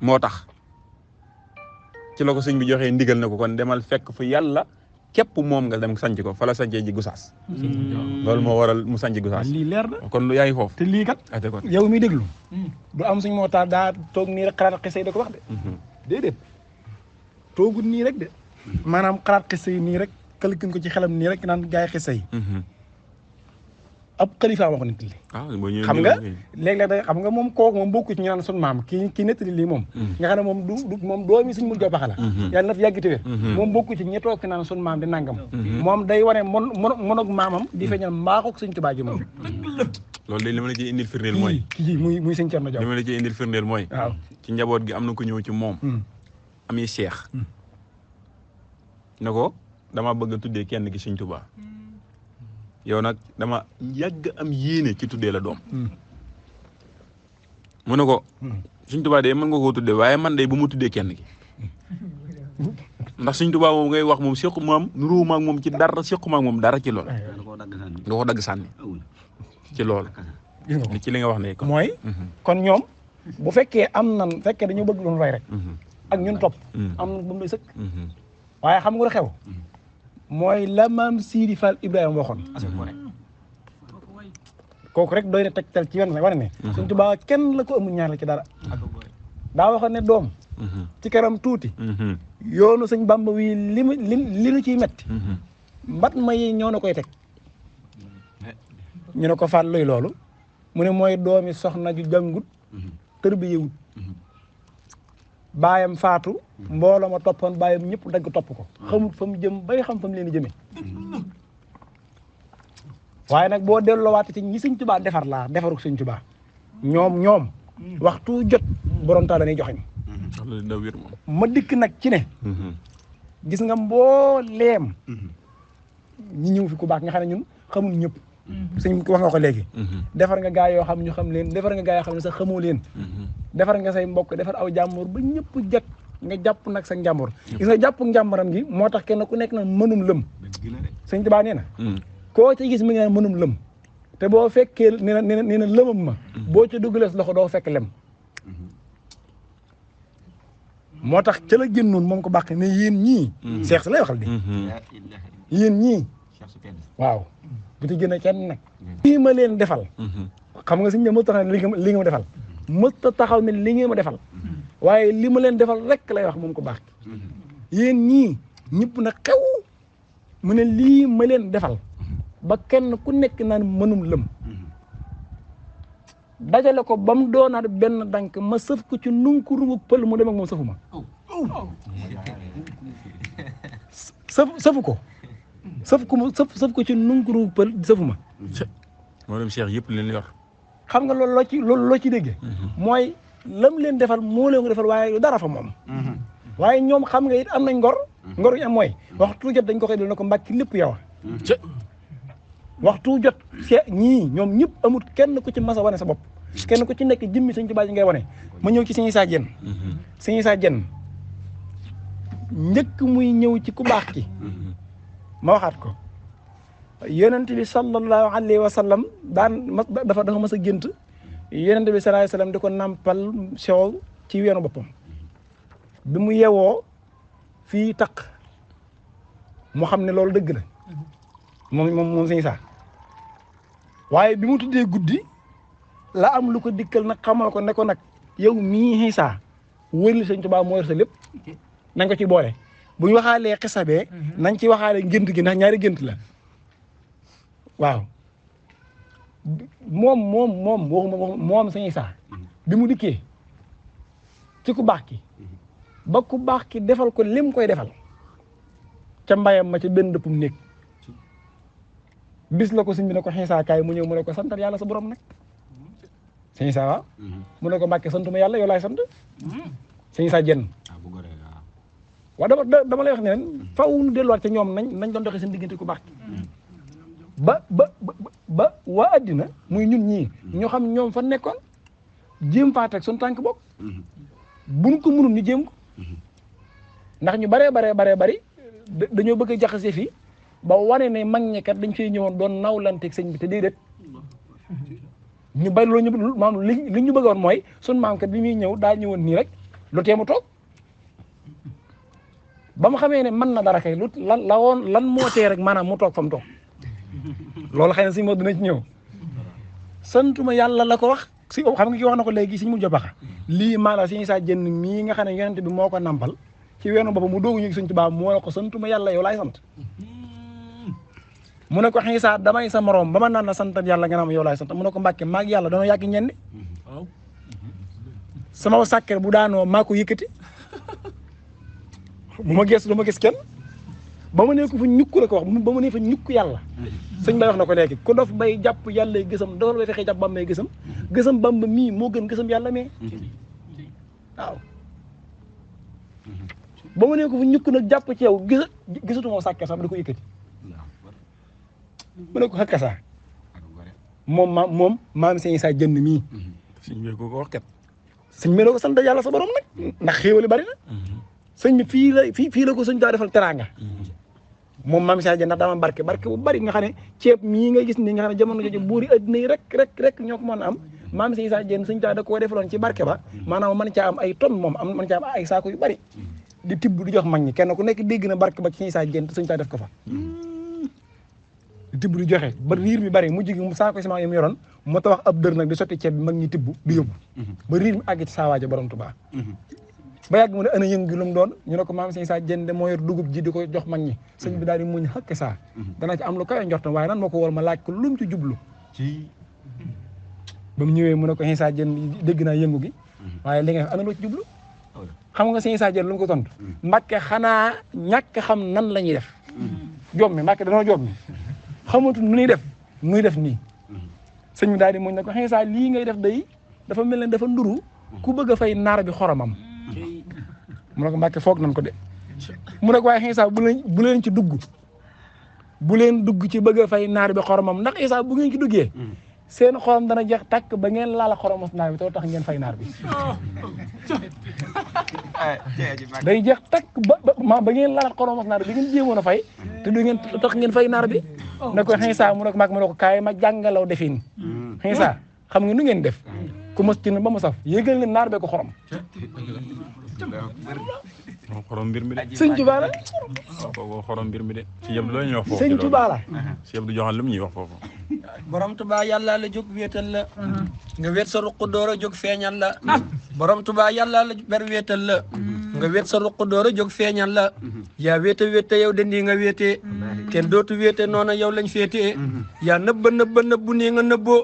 moo tax ci la ko sëñ bi joxee ndigal na ko kon demal fekk fu yàlla képp moom nga dem sanc ko fa la sancee ji Gusaas loolu moo waral mu sanc Gusaas lii leer na kon yaa ngi foofu te lii kat yow mi déglu du am suñ moo tax daa toog nii rek xalaat xese yi da ko wax de déedéet toogul nii rek de maanaam xalaat xese yi nii rek kalkin ko ci xelam nii rek naan gaay xese yi ab xalifa ma ko nettali xam nga léeg-léeg da xam nga moom kooku moom bokku ci ñu naan sun maam kii nettali lii moom nga xam ne moom du moom doomi Sëñ Modou Diop Paxa la yàlla na fi yàgg te wér moom bokku ci ñi toog ci naan sun maam di nangam moom day wane monog maamam di feeñal mbaaxook Sëñ Tuubaa ji moom loolu de li ma la ciy indil firndeel mooy kii muy Sëñ Cerno Diop li ma la ciy indil firndeel mooy waaw ci njaboot gi am na ko ñëw ci moom ami Cheikh ne ko dama bëgg a tuddee kenn ki Sëñ Tuubaa yow nag dama yàgg am yéene ci tuddee la doom mu ne ko Sëñ Tuubaa de mën nga koo tuddee waaye man de bu mu tuddee kenn ki ndax Sëñ Tuubaa moom ngay wax moom séqu maam nuróowuma ak moom ci dara séquma ak moom dara ci loolu nga ko dagg sànni ci loolu ni ci li nga wax ne kon mooy kon ñoom bu fekkee am nan fekkee dañoo bëgg lu ñu roy rek ak ñun topp am na ba mu lay sëkk waaye xam nga lu xew mooy la maam Sidi Fall Ibrahima waxoon kooku rek doy na tegtal ci yoon wane ne Sëñ Tuubaa kenn la ko amul ñaar la ci dara daa waxoon ne doom ci kanam tuuti yoonu Sëñ Bamba wi li nu ciy metti mbat ma yi ñoo na koy teg ñu ne ko faat luy loolu mu ne mooy doomi soxna ju jàngut tër bi yëwut baayam faatu mbooloo ma toppoon baayam ñëpp dagg topp ko xamut fa mu jëm bay xam fa mu leen di jëmee waaye nag boo delloowaate ci ñi Sëñ Tuubaa defar laa defaruk Sëñ Tuubaa ñoom waxtu jot borom taal dañuy joxeñ ma dikk nag ci ne gis nga mbooleem ñi ñëw fi ku baax nga xam ne ñun xamul ñëpp sëñ wax nga ko léegi defar nga gaa yoo xam ñu xam leen defar nga gaa yoo xam ne sax xamoo leen defar nga say mbokk defar aw jàmbur ba ñëpp jag nga jàpp nag sa njàmbur gis nga jàpp njàmbaram gi moo tax kenn ku nekk na mënum lëm Sëñ Tuubaa nee na koo ci gis mi ngi naan mënum lëm te boo fekkee nee na lëmam ma boo ci dugalees loxo doo fekk lem moo tax ca la génnoon moom ko bàq ne yéen ñii seex si lay waxal di yéen ñii waaw bu ci gën a kenn nag lii ma leen defal xam nga suñ ne mës taxaw ne li nga ma defal mës taxaw ne li ngeen ma defal waaye li ma leen defal rek lay wax moom ko baax yéen ñii ñëpp na xew mu ne lii ma leen defal ba kenn ku nekk naan mënum lëm dajale ko ba mu doonaat benn dank ma sëf ko ci nunku rubu pël mu dem ak moom sëfuma sëfu ko sëf ko ci nunku rubu pël sëfuma moo dem Cheikh yëpp leen yor xam nga loolu loo ci déggee mooy lam leen defal moo leen ko defal waaye dara fa moom waaye ñoom xam nga it am nañ ngor yu am mooy waxtu jot dañ ko xëy na ko mbàkki lépp yow waxtu jot ñii ñoom ñëpp amul kenn ku ci mas a wane sa bopp kenn ku ci nekk jëmmi Sëñ Tuubaa ji ngay wane ma ñëw ci Sëñ Isaa Jeen Sëñ Isaa Jeen njëkk muy ñëw ci ku baax ki ma waxaat ko yonent bi sallallahu alayhi wa sallam dafa mas a gént yonent bi sallallahu alayhi wa sallam di ko nàmpal soow ci weenu boppam bi mu yewoo fii taq mu xam ne loolu dëgg la moom Sëñ Isaa waaye bi mu tuddee guddi la am lu ko dikkal nag xamal ko ne ko nag yow mii Isaa wërli Sëñ Tuubaa moo yor sa lépp nañ ko ci boole bu ñu waxaalee xisabee nañ ci waxaale gént gi ndax ñaari gént la waaw moom Sëñ Isaa bi mu dikkee ci ku baax ki ba ku baax ki defal ko lim koy defal ca mbayam ma ca benn dëppum néeg bis la ko sëñ bi ne ko Isaa kaay mu ñëw mu ne ko santal yàlla sa borom nag Sëñ Isaa waaw mu ne ko Mbàkke santuma yàlla yow laay sant Sëñ Isaa Jeen waaw dama lay wax ne leen faaw ñu delluwaat ca ñoom nañ doon doxee seen diggante ku baax ba waa addina muy ñun ñii ñoo xam ñoom fa nekkoon jéem faa teg suñu tànk bokk buñ ko mënul ñu jéem ko ndax ñu baree bari dañoo bëgg a jaxase fii ba wane ne mag ñi kat dañ fay ñëwoon doon nawlanteeg sëñ bi te déedéet ñu bari loolu ñu maam li ñu bëggoon mooy sun maam kat bi muy ñëw daa ñëwoon nii rek lu teemu toog ba mu xamee ne mën na dara kay lan moo tee rek maanaam mu toog fa mu toog loolu xëy na si moo dina ci ñëw santuma yàlla la ko wax si xam nga ki wax na ko léegi siñ mu jobaxa lii maanaam Sëñ Isaa Jeen mii nga xam ne yonent bi moo ko nampal ci weenu boppam mu doogu ñu Sëñ Tuubaa moo la ko santuma yàlla yow laay sant mu ne ko Isaa damay sa morom ba ma naan na santal yàlla nga naan yow laay sant mu ne ko Mbàkke maag yàlla danoo yàgg ñenn sama sàkket bu daanoo maa ko yëkkati bu ma gis du ma gis kenn ba ma ne ko fa ñukk la ko wax ba ma ne fa ñukk yàlla sëñ bay wax na ko léegi ku dof bay jàpp yàlla gësam dool bay fexee jàpp bambay gësam bamba mii moo gën gësam yàlla mee waaw ba ma ne ko fa ñukk nag jàpp ci yow gisatu moo sàkket sax da ko yëkkati mu ne ko xakka saa moom maam Sëñ Isaa Jeen mii sëñ bi ko wax kat sëñ bi la ko sant yàlla sa borom nag ndax xéewali bari na sëñ bi fii la ko sëñ daa defal teraanga moom maam Issa Diène ndax daa am barke bu bari nga xam ne ceeb mii nga gis ni nga xam ne jamono jooju buuri addina yi rek ñoo ko mën a am maam Issa Diène sëñ daa da koo defaloon ci barke ba maanaam mën caa am ay tonnes moom mën caa am ay saako yu bari di tibb di jox mag ñi kenn ku nekk dégg na barke ba ci Issa Diène te sëñ daa def ko fa di tibb di joxe ba riir mi bari mujj gi mu saako ciment yi mu yoroon moo tax wax ab dër nag di sotti ceeb bi mag ñi tibb di yóbbu ba riir mi àgg ci saa waajo borom Tuubaa ba yàgg mu ne ana yëngu gi lu mu doon ñu ne ko maam Issa Diène de moo yor dugub ji di ko jox mag ñi sëñ bi daal di muñ xëkk saa dana ci am lu kawe njortam waaye nan moo ko war ma laaj ko lu mu ci jublu ba mu ñëwee mu ne ko Issa Diène dégg naa yëngu gi waaye li nga def ana loo ci jublu xam nga Issa Diène lu mu ko tontu Mbàkke xanaa ñàkk xam nan la ñuy def joom mi Mbàkke danoo joom mi xamatu nu ñuy def nii sëñ bi daal di muñ ne ko Issa lii ngay def day dafa mel ne dafa nduru ku bëgg a fay naar bi xoromam mu ne ko Mbàkke foog nañ ko de mu ne ko waaye Issa bu leen ci dugg bu leen dugg ci bëgg a fay naar bi xoromam ndax Issa bu ngeen ci duggee seen xorom dana jeex takk ba ngeen laala xoromos naar bi too tax ngeen fay naar bi day jeex takk ba ngeen laala xoromos naar bi ngeen jéemoon a fay te du ngeen tax ngeen fay naar bi ne ko Issa mu ne ko Mbàkke mu ne ko kaay ma jàngalaw defin Issa xam nga nu ngeen def ku mos ci ne ba mu saf yéegal leen naar bee ko xorom xorom mbir mi de sëñ Tuubaa la xorom mbir mi de ci yëpp loolu ñuy wax foofu sëñ Tuubaa la ci yëpp du joxal lu mu ñuy wax foofu borom Tuubaa yàlla la jóg wéetal la nga wéet sa ruq door a jóg feeñal la borom Tuubaa yàlla la ber wéetal la nga wéet sa ruq door a jóg feeñal la yaa wéete yow dandi nga wéete kenn dootu wéete noona yow lañ féetee yaa nëbbu nii nga nëbboo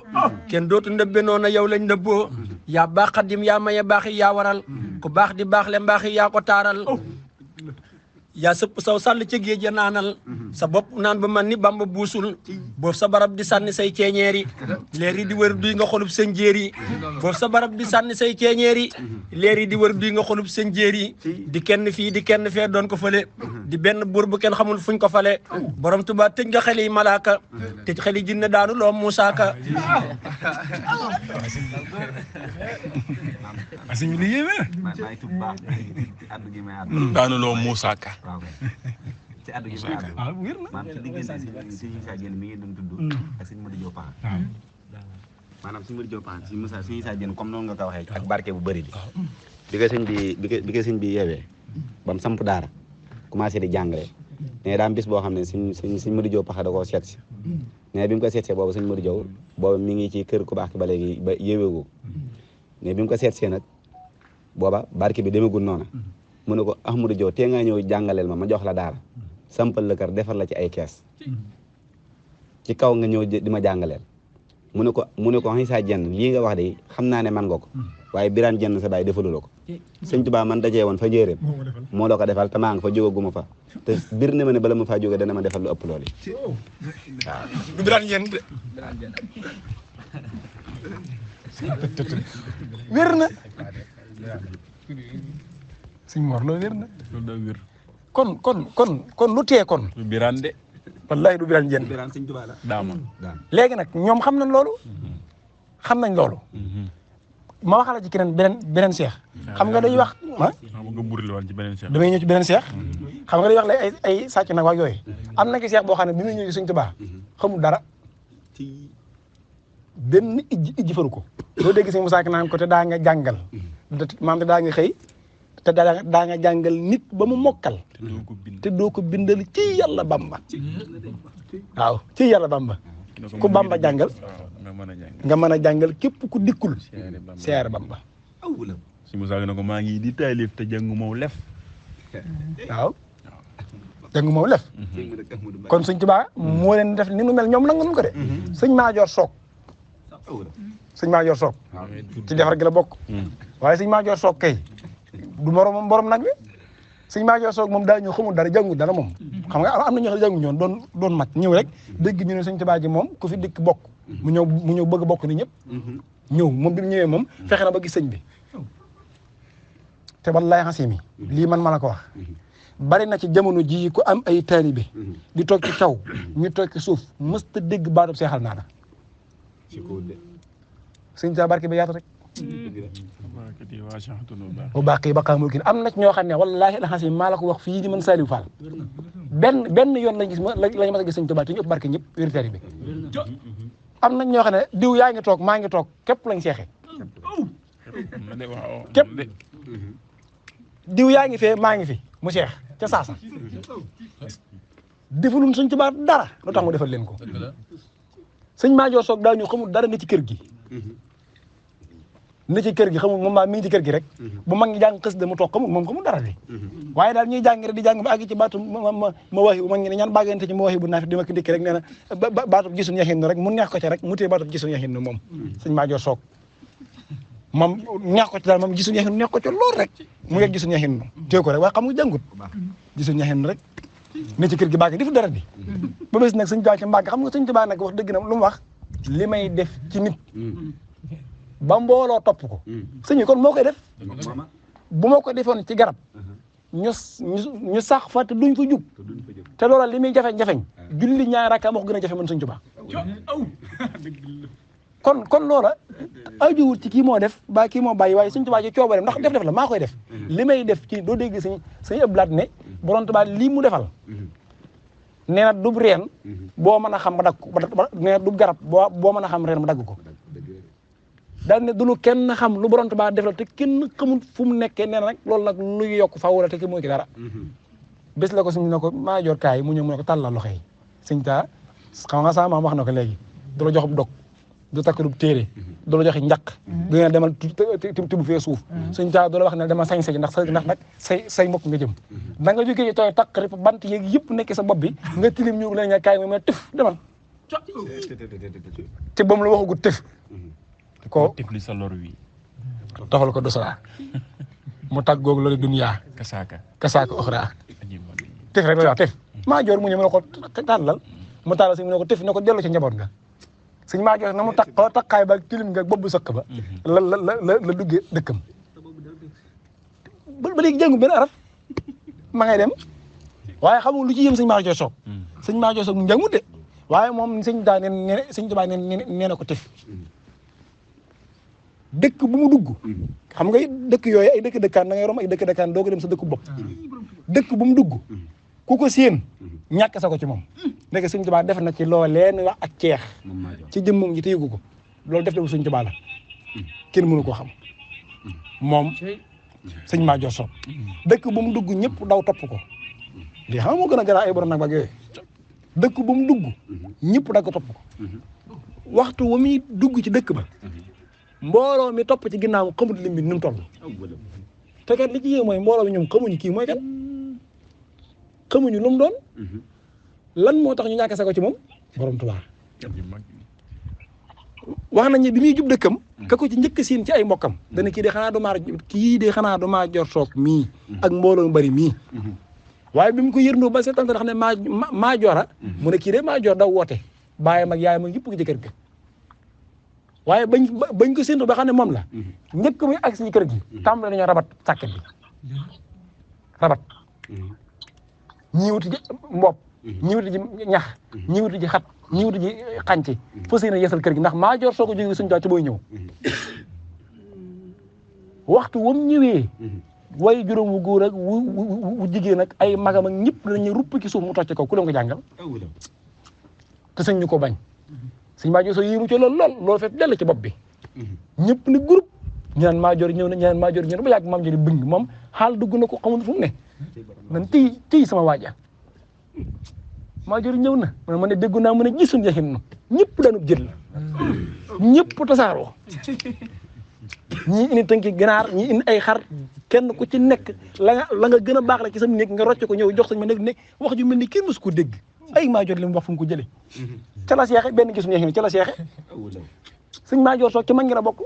kenn dootu nëbbe noona yow lañ nëbboo yaa baax xadim yaa maye baax yi yaa waral ku baax di baax le mbaax yi yaa ko taaral yaa sëpp saw sàll ca géej ya naanal sa bopp naan ba man ni Bamba buusul boofu sa barab di sànni say ceeñeeri leer yi di wër duy nga xolub seen jéeri boofu sa barab di sànni say ceeñeeri leer yi di wër duy nga xolub seen jéeri di kenn fii di kenn fee doon ko fële di benn buur bu kenn xamul fuñ ko fale borom Tuubaa tëj nga xel yi malaaka tëj xel yi jinne daanu loo Muusaa Ka sëñ bi yéeme daanu loo Muusaa Ka ci addu gi ma addu wér na maanaam ci diggante sëñ Issa Diène mi ngi doon tudd ak sëñ Modou Diop maanaam sëñ Modou Diop sëñ Issa Diène comme noonu nga ko waxee ak barke bu bëri bi ko sëñ bi yeewee ba mu samp daara commencé di jàngale mais daa am bis boo xam ne sëñ Modou Diop da koo seet si mais bi mu ko seet see boobu sëñ Modou Diop boobu mi ngi ci kër ku baax ki ba léegi ba yeeweegu mais bi mu ko seet see nag booba barke bi demagul noona mu ne ko Ahmadou Diop tee nga ñëw jàngaleel ma jox la daara sampal la kër defar la ci ay kees ci kaw nga ñëw di ma jàngaleel mu ne ko Issa Diène lii nga wax de xam naa ne man nga ko waaye Birane Diène sa baay defalu la ko sëñ Tuubaa man dajee woon fa njéeréem moo la ko defal te maa nga fa jógaguma fa te bir na ma ne bala ma faa jóge dana ma defal lu ëpp loolu waaw du Birane Diène de wér na sëñ Mor loolu wér na loolu daa wér kon lu tee kon du Birane de wallahi du Birane Diène Birane sëñ Tuubaa la daama léegi nag ñoom xam nañ loolu ma waxala ci keneen beneen seex xam nga dañuy wax xam nga buril woon ci beneen seex damay ñëw ci beneen seex xam nga dañuy wax la ay sàcc nag waa yooyu am na ki seex boo xam ne bi muy ñëw ci sëñ Tuubaa xamul dara benn ijji faru ko doo dégg sëñ Musaa Ka naan ko te daa nga jàngal maam te daa nga xëy te daa nga jàngal nit ba mu mokkal te doo ko bindal ci yàlla Bamba waaw ci yàlla Bamba ku Bamba jàngal nga mën a jàngal képp ku dikkul seer Bamba si Musaa Ka ne ko maa ngi di taalif te jàngu maw lef waaw jàngu maw lef kon sëñ Tuubaa moo leen def ni nu mel ñoom nangu nu ko de sëñ Maajoor Soog ci defar gi la bokk waaye sëñ Maajoor Soog kay du borom nag bi sëñ Maajoor Soog moom daa ñëw xamul dara jàngu dara moom xam nga am na ñoo xam ne jàngu ñoon doon mag ñëw rek dégg ñu ne sëñ Tuubaa ji moom ku fi dikk bokk mu ñëw bëgg bokk ni ñëpp ñëw moom bi mu ñëwee moom fexe na ba gis sëñ bi te wallaahi xasimi lii man ma la ko wax bari na ci jamono ji ku am ay taalibe di toog ci kaw ñu toog ci suuf mësta dégg baatub seexal naa la sëñ Tuubaa barke bi yaatu rek bu baqi baqaa mulkin am na ci ñoo xam ne wallaahi la xasim maa la ko wax fii di man Saliou Fall benn yoon lañ gis lañ mas a gis sëñ Tuubaa te ñu ëpp barke ñëpp wéritaire bi am nañ ñoo xam ne diw yaa ngi toog maa ngi toog képp lañ seexe képp diw yaa ngi fee maa ngi fi mu seex ca saasa defalun sëñ Tuubaa dara lu tax mu defal leen ko sëñ Maajoor Soog daa ñu xamul dara ne ci kër gi ne ci kër gi xamul moom maa mi ngi ci kër gi rek bu mag ñi jàng xës de mu toog xamul dara li waaye daal ñuy jàng rek di jàng ba àgg ci baatu ma waxi bu mag ñi ne ñaan bàggante ci ma waxi bu naaf di ma ko ndikki rek nee na baatu gisuñ yaxin rek mu neex ko ci rek mu téye baatu gisuñ yaxin moom sëñ Maajoor Soog moom neex ko ci daal moom gisuñ yaxin neex ko ci lool rek mu yegg gisuñ yaxin téye ko rek waaye xam nga jàngut gisuñ yaxin rek ne ci kër gi bàgg defu dara di ba bés nag sëñ Tuubaa ci mbàgg xam nga sëñ Tuubaa nag wax dëgg na lu mu wax li may def ci nit ba mbooloo topp ko sëñ bi kon moo koy def bu ma ko defoon ci garab ñu sax fa te duñ ko jub te loola li muy jafeñ-jafeñ julli ñaari rakka moo ko gën a jafe man sëñ Tuubaa kon loola ajuwul ci kii moo def ba kii moo bàyyi waaye sëñ Tuubaa ci coobareem ndax def la maa koy def li may def ci doo dégg sëñ ëblaat ne borom Tuubaa lii mu defal nee na dub reen boo mën a xam ba dagg ko nee na dub garab boo mën a xam reen ba dagg ko daal ne du lu kenn xam lu borom Tuubaa def la te kenn xamul fu mu nekkee nee na nag loolu nag luy yokk faaw la te ki mooy ki dara bés la ko suñ ne ko Maajoor kaay mu ñëw mu ne ko tàllal loxo yi sëñ taa xam nga sama maam wax na ko léegi du la jox dog du takk du téere du la joxe njaq du ne demal tibb fee suuf sëñ taa du la wax ne dama sañ ndax nag say mbokk nga jëm da nga jógee tooy takk rip bant yeeg yëpp nekk sa bopp bi nga tilim ñu leen nga kaay mu ne tëf demal te ba mu la waxagu tëf ko tifli sa lor wi tofal ko dosala mu tàggoog loolu duniyaa kasaaka oxra tëf rek la wax tëf Maajoor mu ñëw mu ne ko tàllal mu tàllal si mu ne ko tëf ne ko dellu ci njaboot nga sëñ Maajoor na mu takkaay ba tilim nga bopp bu sëkk ba la duggee dëkkam ba léegi jàngu benn araf ma ngay dem waaye xamul lu ci yëm sëñ Maajoor Soog sëñ Maajoor Soog mu njàngut de waaye moom sëñ daa ne sëñ Tuubaa nee na ko tëf dëkk bu mu dugg xam nga dëkk yooyu ay dëkk dëkkaan da ngay rom ay dëkk dëkkaan doo ko dem sa dëkk bopp dëkk bu mu dugg ku ko séen ñàkk sa ko ci moom nekk sëñ Tuubaa def na ci looleen wax ak ceex ci jëmmam ji téyegu ko loolu def defu sëñ Tuubaa la kenn mënu koo xam moom sëñ Maajoor Soog dëkk bu mu dugg ñëpp daw topp ko lii xam nga moo gën a gara ay borom nag ba yooyu dëkk bu mu dugg ñëpp da ko topp ko waxtu wa muy dugg ci dëkk ba mbooloo mi topp ci ginnaaw xamut lim bi nu mu toll te kat li ci yéeme mooy mbooloo mi ñoom xamuñu kii mooy kat xamuñu lu mu doon lan moo tax ñu ñàkk sa ko ci moom borom Tuubaa wax nañ ne bi muy jub dëkkam ka ko ci njëkk siin ci ay mbokkam dana kii de xanaa du Maajoor Soog mii ak mbooloo mu bari mii waaye bi mu ko yërndoo ba seetaan xam ne Maajoora mu ne kii de Maajoor daw woote baayam ak yaayam ak yëpp ngi ci kër ga waaye bañ ko séntu ba xam ne moom la njëkk muy agsi ci kër gi tàmbale nañoo rabat sàkket bi rabat ñii wuti ji mbopp ñii wuti ji ñax ñii wuti ji xat ñii wuti ji xànc fas yéene yeesal kër gi ndax Maajoor Soog ko jóge suñu ci booy ñëw waxtu wam ñëwee way juróom wu góor ak wu jigéen ak ay magam ak ñëpp dañuy rupp ci suuf mu tocc kaw ku leen ko jàngal te sëñ ñu ko bañ sëñ Maajoor Soog yéemu ci loolu fekk dell ci bopp bi ñëpp ni groupe ñu naan Maajoor ñëw na ñu naan Maajoor ñëw na ba yàgg maam jori bëng moom xaal dugg na ko xamul fu mu ne nan tii sama waaja Maajoor ñëw na ma ne déggu naa mu ne gisuñ yaxin na ñëpp daanu jël ñëpp tasaaroo ñii indi tënki ganaar ñii indi ay xar kenn ku ci nekk la nga gën a baax la ci sam néeg nga rocc ko ñëw jox sañ ma nekk wax ju mel ni kenn mësu ko dégg ay Maajoor li mu wax fu mu ko jëlee ca la seexe benn gisuñu yaxin ca la seexe sëñ Maajoor Soog ci mag ngi la bokk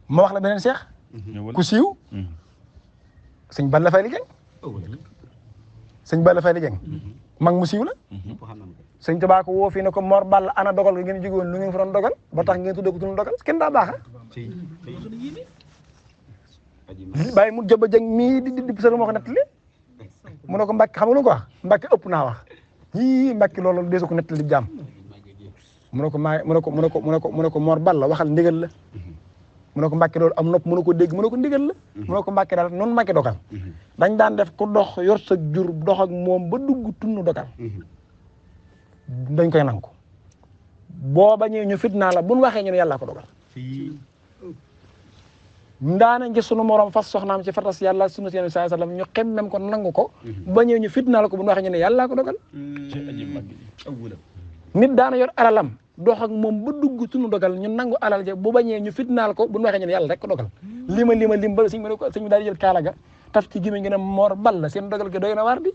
ma wax la beneen seex ku siiw sëñ Balla Fay li jeng sëñ Balla Fay li jeng mag mu siiw la sëñ Tuubaa ko woo fii ne ko Mor Balla ana dogal nga ngeen jóge woon lu ngeen fa doon dogal ba tax ngeen tuddee ko tudd dogal kenn daa baaxa bàyyi mu jëba jeng mii di sël moo ko nettali mu ne ko Mbàkke xam nga lu ko wax Mbàkke ëpp naa wax yii Mbàkke loolu deesu ko nettali di jàmm mu ne ko Mor Balla waxal ndigal la mu ne ko Mbàkke loolu am nopp mu ne ko dégg mu ne ko ndigal la mu ne ko Mbàkke daal noonu Mbàkke dogal dañ daan def ku dox yor sa jur dox ak moom ba dugg tunnu dogal dañ koy nangu boo bañee ñu fitnaa la buñ waxee ñu ne yàllaa ko dogal ndaanañ ci sunu morom fas soxnaam ci fatas yàlla sunu seen sallallahu alayhi wasallam ñu xemmem ko nangu ko bañee ñu fitnaa la ko buñ waxee ñu ne yàllaa ko dogal nit daana yor alalam dox ak moom ba dugg tunu dogal ñu nangu alal ja bu bañee ñu fitnaal ko bu ñu waxee ñu ne yàlla rek ko dogal lim ba sëñ bi daal di jël kaala ga taf ci gémmiñ gi ne Mor Balla seen dogal gi doy na waar di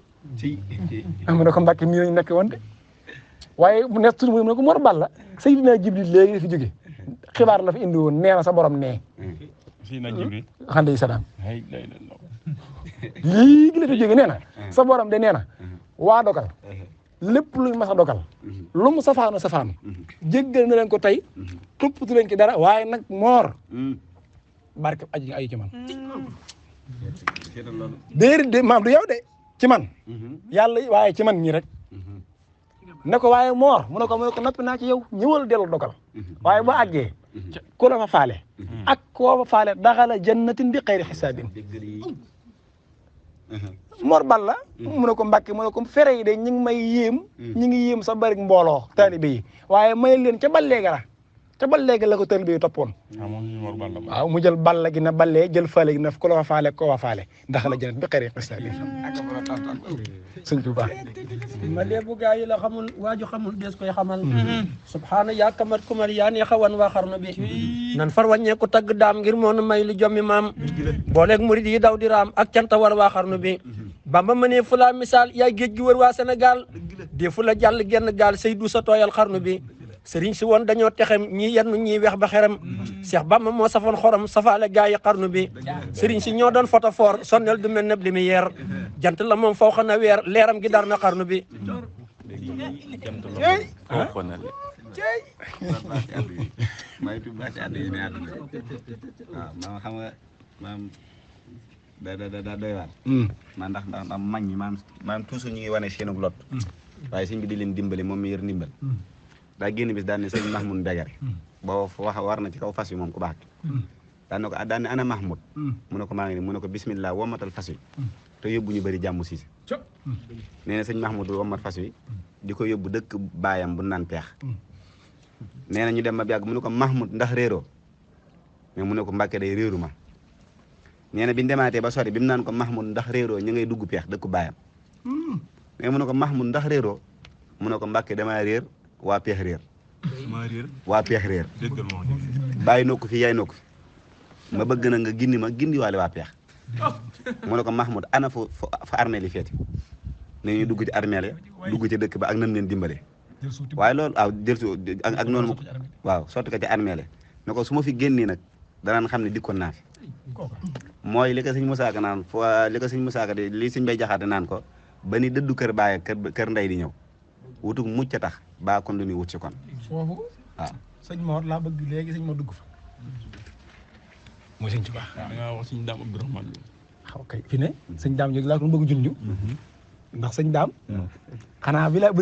am na ko Mbàkke nii lañ nekk woon de waaye bu nekk tuuti mu ne ko Mor Balla Seydina Jibril léegi fi jóge xibaar la fi indi woon nee na sa borom nee Seydina Jibril alayhi salaam léegi la fi jóge nee na sa borom de nee na waa dogal lépp luñ mas a dogal lu mu safaanu jéggal na leen ko tey toppatu leen ci dara waaye nag Mor barke aji nga ay ci man déedéet maam du yow de ci man yàlla waaye ci man ñi rek ne ko waaye Mor mu ne ko noppi naa ci yow ñëwal dellu dogal waaye bu àggee ku la fa faale ak koo fa faale daxala jannatin bi xayri xisaabin Mor Balla mu ne ko Mbàkke mu ne ko fere yi de ñi ngi may yéem ñi ngi yéem sa bari mbooloo taalibe yi waaye may leen ca balleega la ko taalibe yi toppoon waaw mu jël balla gi na ballee jël faale gi na ku la fa faale koo fa faale ndax la jënet bi xëri xista bi sëñ Tuubaa ma leebu gaa yi la xamul waaju xamul des koy xamal subhaana yaa kamat kumal yaa ne xawan waa xarnu bi nan far wàññee ko tagg daam ngir moonu may lu jommi maam booleeg murid yi daw di raam ak canta war waa xarnu bi Bamba ma ne fu laa misaal yaay géej gi wër waa Sénégal dee fu la jàll genn gaal say du sa tooyal xarnu bi sëriñ si woon dañoo texem ñii yenn ñii weex ba xeram Cheikh Bamba moo safoon xorom safaale gaa yi xarnu bi sëriñ si ñoo doon photophore sonnel du mel ne lumière jant la moom faw xana weer leeram gi dar na xarnu bi da doy waar man ndax mag ñi maanaam toujours ñu ngi wane seenug lot waaye sëñ bi di leen dimbali moom mi yor ndimbal daa génn bis daan ne sëñ Mahmoud Mbegere boo wax war na ci kaw fas wi moom ku baax daan ne ko daan ne ana Mahmoud mu ne ko maa ngi ni mu ne ko bismillah womatal fas wi te yóbbu ñu bëri jàmm siise nee na sëñ Mahmoud womat fas wi di ko yóbbu dëkk baayam bu naan peex nee na ñu dem ba yàgg mu ne ko Mahmoud ndax réeroo mais mu ne ko Mbàkke day réeru ma nee na bi ñu demaatee ba sori bi mu naan ko Mahmoud ndax réeroo ñu ngay dugg peex dëkku baayam mais mu ne ko Mahmoud ndax réeroo mu ne ko Mbàkke damaa réer waa peex réer waa peex réer bàyyi noo ko fi yaay noo ko fi ma bëgg na nga gindi ma gindi waale waa peex mu ne ko Mahmoud ana fa armée li feeti ne ñu dugg ci armée ya dugg ci dëkk ba ak nan leen dimbale waaye loolu waaw jël su ak noonu waaw sotti ko ci armée la ne ko su ma fi génnee nag danaan xam ne dikkoon naa fi mooy li ko sëñ Musaa Ka naan li ko sëñ Musaa Ka de li sëñ Bay Jaxate naan ko ba ni dëddu kër baay kër ndey di ñëw wutuk mucc tax baa kon du ni wut si kon foofu waaw sëñ Mor laa bëgg léegi sëñ Mor dugg fa mooy sëñ Tuubaa da nga wax sëñ Daam Abdourahmane xaw kay fi ne sëñ Daam jógi laa ko bëgg junju ndax sëñ Daam xanaa bi la bu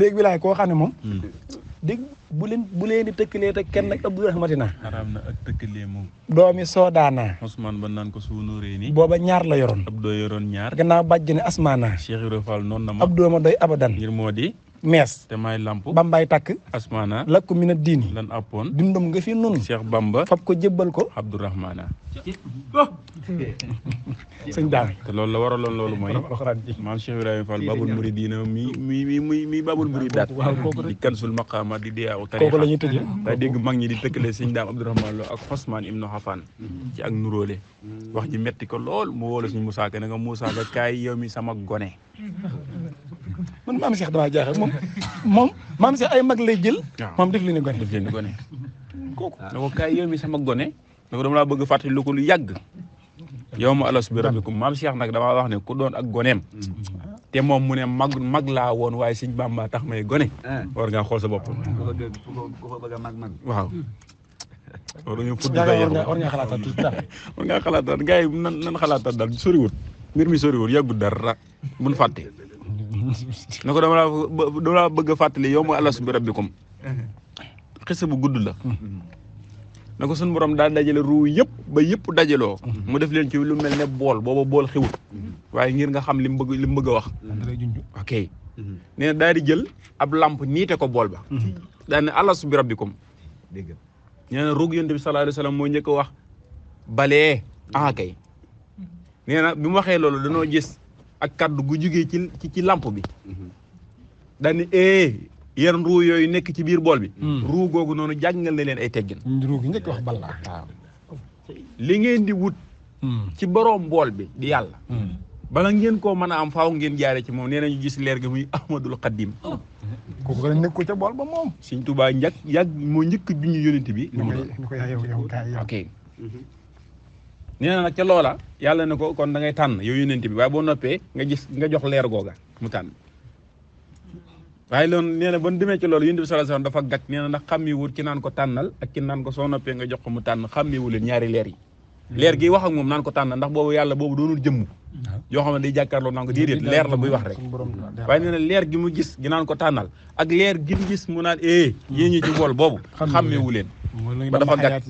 dee wilaay koo xam ne moom dégg bu leen di tëkkalee te kenn nag Abdourahmatina xaraam na ak tëkkalee moom doomi Soodaana Ousmane ba naan ko suunu réy ni booba ñaar la yoroon Abdou yoroon ñaar gannaaw bàjj ne Asmaana Cheikh Ibrahima Fall noonu na ma Abdou ma doy abadan ngir moo di mees te may lamp bambay takk Asmaana lakku mina diini lan appoon dundam nga fi nun Cheikh Bamba fab ko jébbal ko Abdourahmana sëñ Daam te loolu la waraloon loolu mooy maam Cheikh Ibrahima Fall babul muridina mi babul muridaat di kansul maqaama di diyaaw tarixa kooku la ñuy tëjee daa dégg mag ñi di tëkkale sëñ Daam Abdourahmane Lo ak Xosmaan ibnu Xafaan ci ak nuróole wax ji metti ko lool mu wóolu suñ Musaa Ka ne nga Musaa Ka kaay yow mi sama gone man maam Cheikh damaa jaaxal moom maam Cheikh ay mag lay jël moom def li ni gone def leen gone kooku ne ko kaay yow mi sama gone ne ko dama laa bëgg fàttali lu ko lu yàgg yow ma alas bi rabbikum maam Cheikh nag damaa wax ne ku doon ak goneem te moom mu ne mag laa woon waaye sëñ Bamba tax may gone war ngaa xool sa bopp ku fa bëgg a mag waaw war nga fudd war nga xalaatal tuuti daal war ngaa xalaatal gars yi nan xalaatal daal soriwul mbir mi soriwul yàggul dara mun fàtte ne ko dama laa bëgg a fàttali yow ma alas bi rabbikum xisa bu gudd la na ko suñu borom daal dajale ruu yëpp ba yëpp dajaloo mu def leen ci lu mel ne bool booba bool xewut waaye ngir nga xam li mu bëgg a wax ok nee na daal di jël ab lamp niite ko bool ba daal ne alastu bi rabbikum dégg nee na ruug yonent bi sallallahu alayhi wa sallam moo njëkk a wax balee kay nee na bi mu waxee loolu danoo gis ak kaddu gu jugee ci lamp bi daal ne yéen ruu yooyu nekk ci biir bool bi ruu googu noonu jàngal na leen ay teggin ruu gi njëkk wax balla waaw li ngeen di wut ci boroom bool bi di yàlla bala ngeen koo mën a am faaw ngeen jaare ci moom nee nañu gis leer ga muy Ahmadul Xadim kooku la nekkul ca bool ba moom Sëñ Tuubaa moo njëkk junñu yonent bi ñu ko yow ok nee na nag ca loola yàlla ne ko kon da ngay tànn yow yonent bi waaye boo noppee nga jox leer googa mu tànn waaye loolu nee na ba demee ci loolu yonent bi sallallahu alayhi wasallam dafa gàtt nee na ndax xàmmiwul ki naan ko tànnal ak ki naan ko soo noppee nga jox ko mu tànn xàmmiwul leen ñaari leer yi leer gi wax ak moom naan ko tànn ndax boobu yàlla boobu doonul jëmm yoo xam ne day jàkkaarloo naan ko déedéet leer la buy wax rek waaye nee na leer gi mu gis gi naan ko tànnal ak leer gi mu gis mu naan yéen ñi ci bool boobu xàmmiwu leen ba dafa gàtt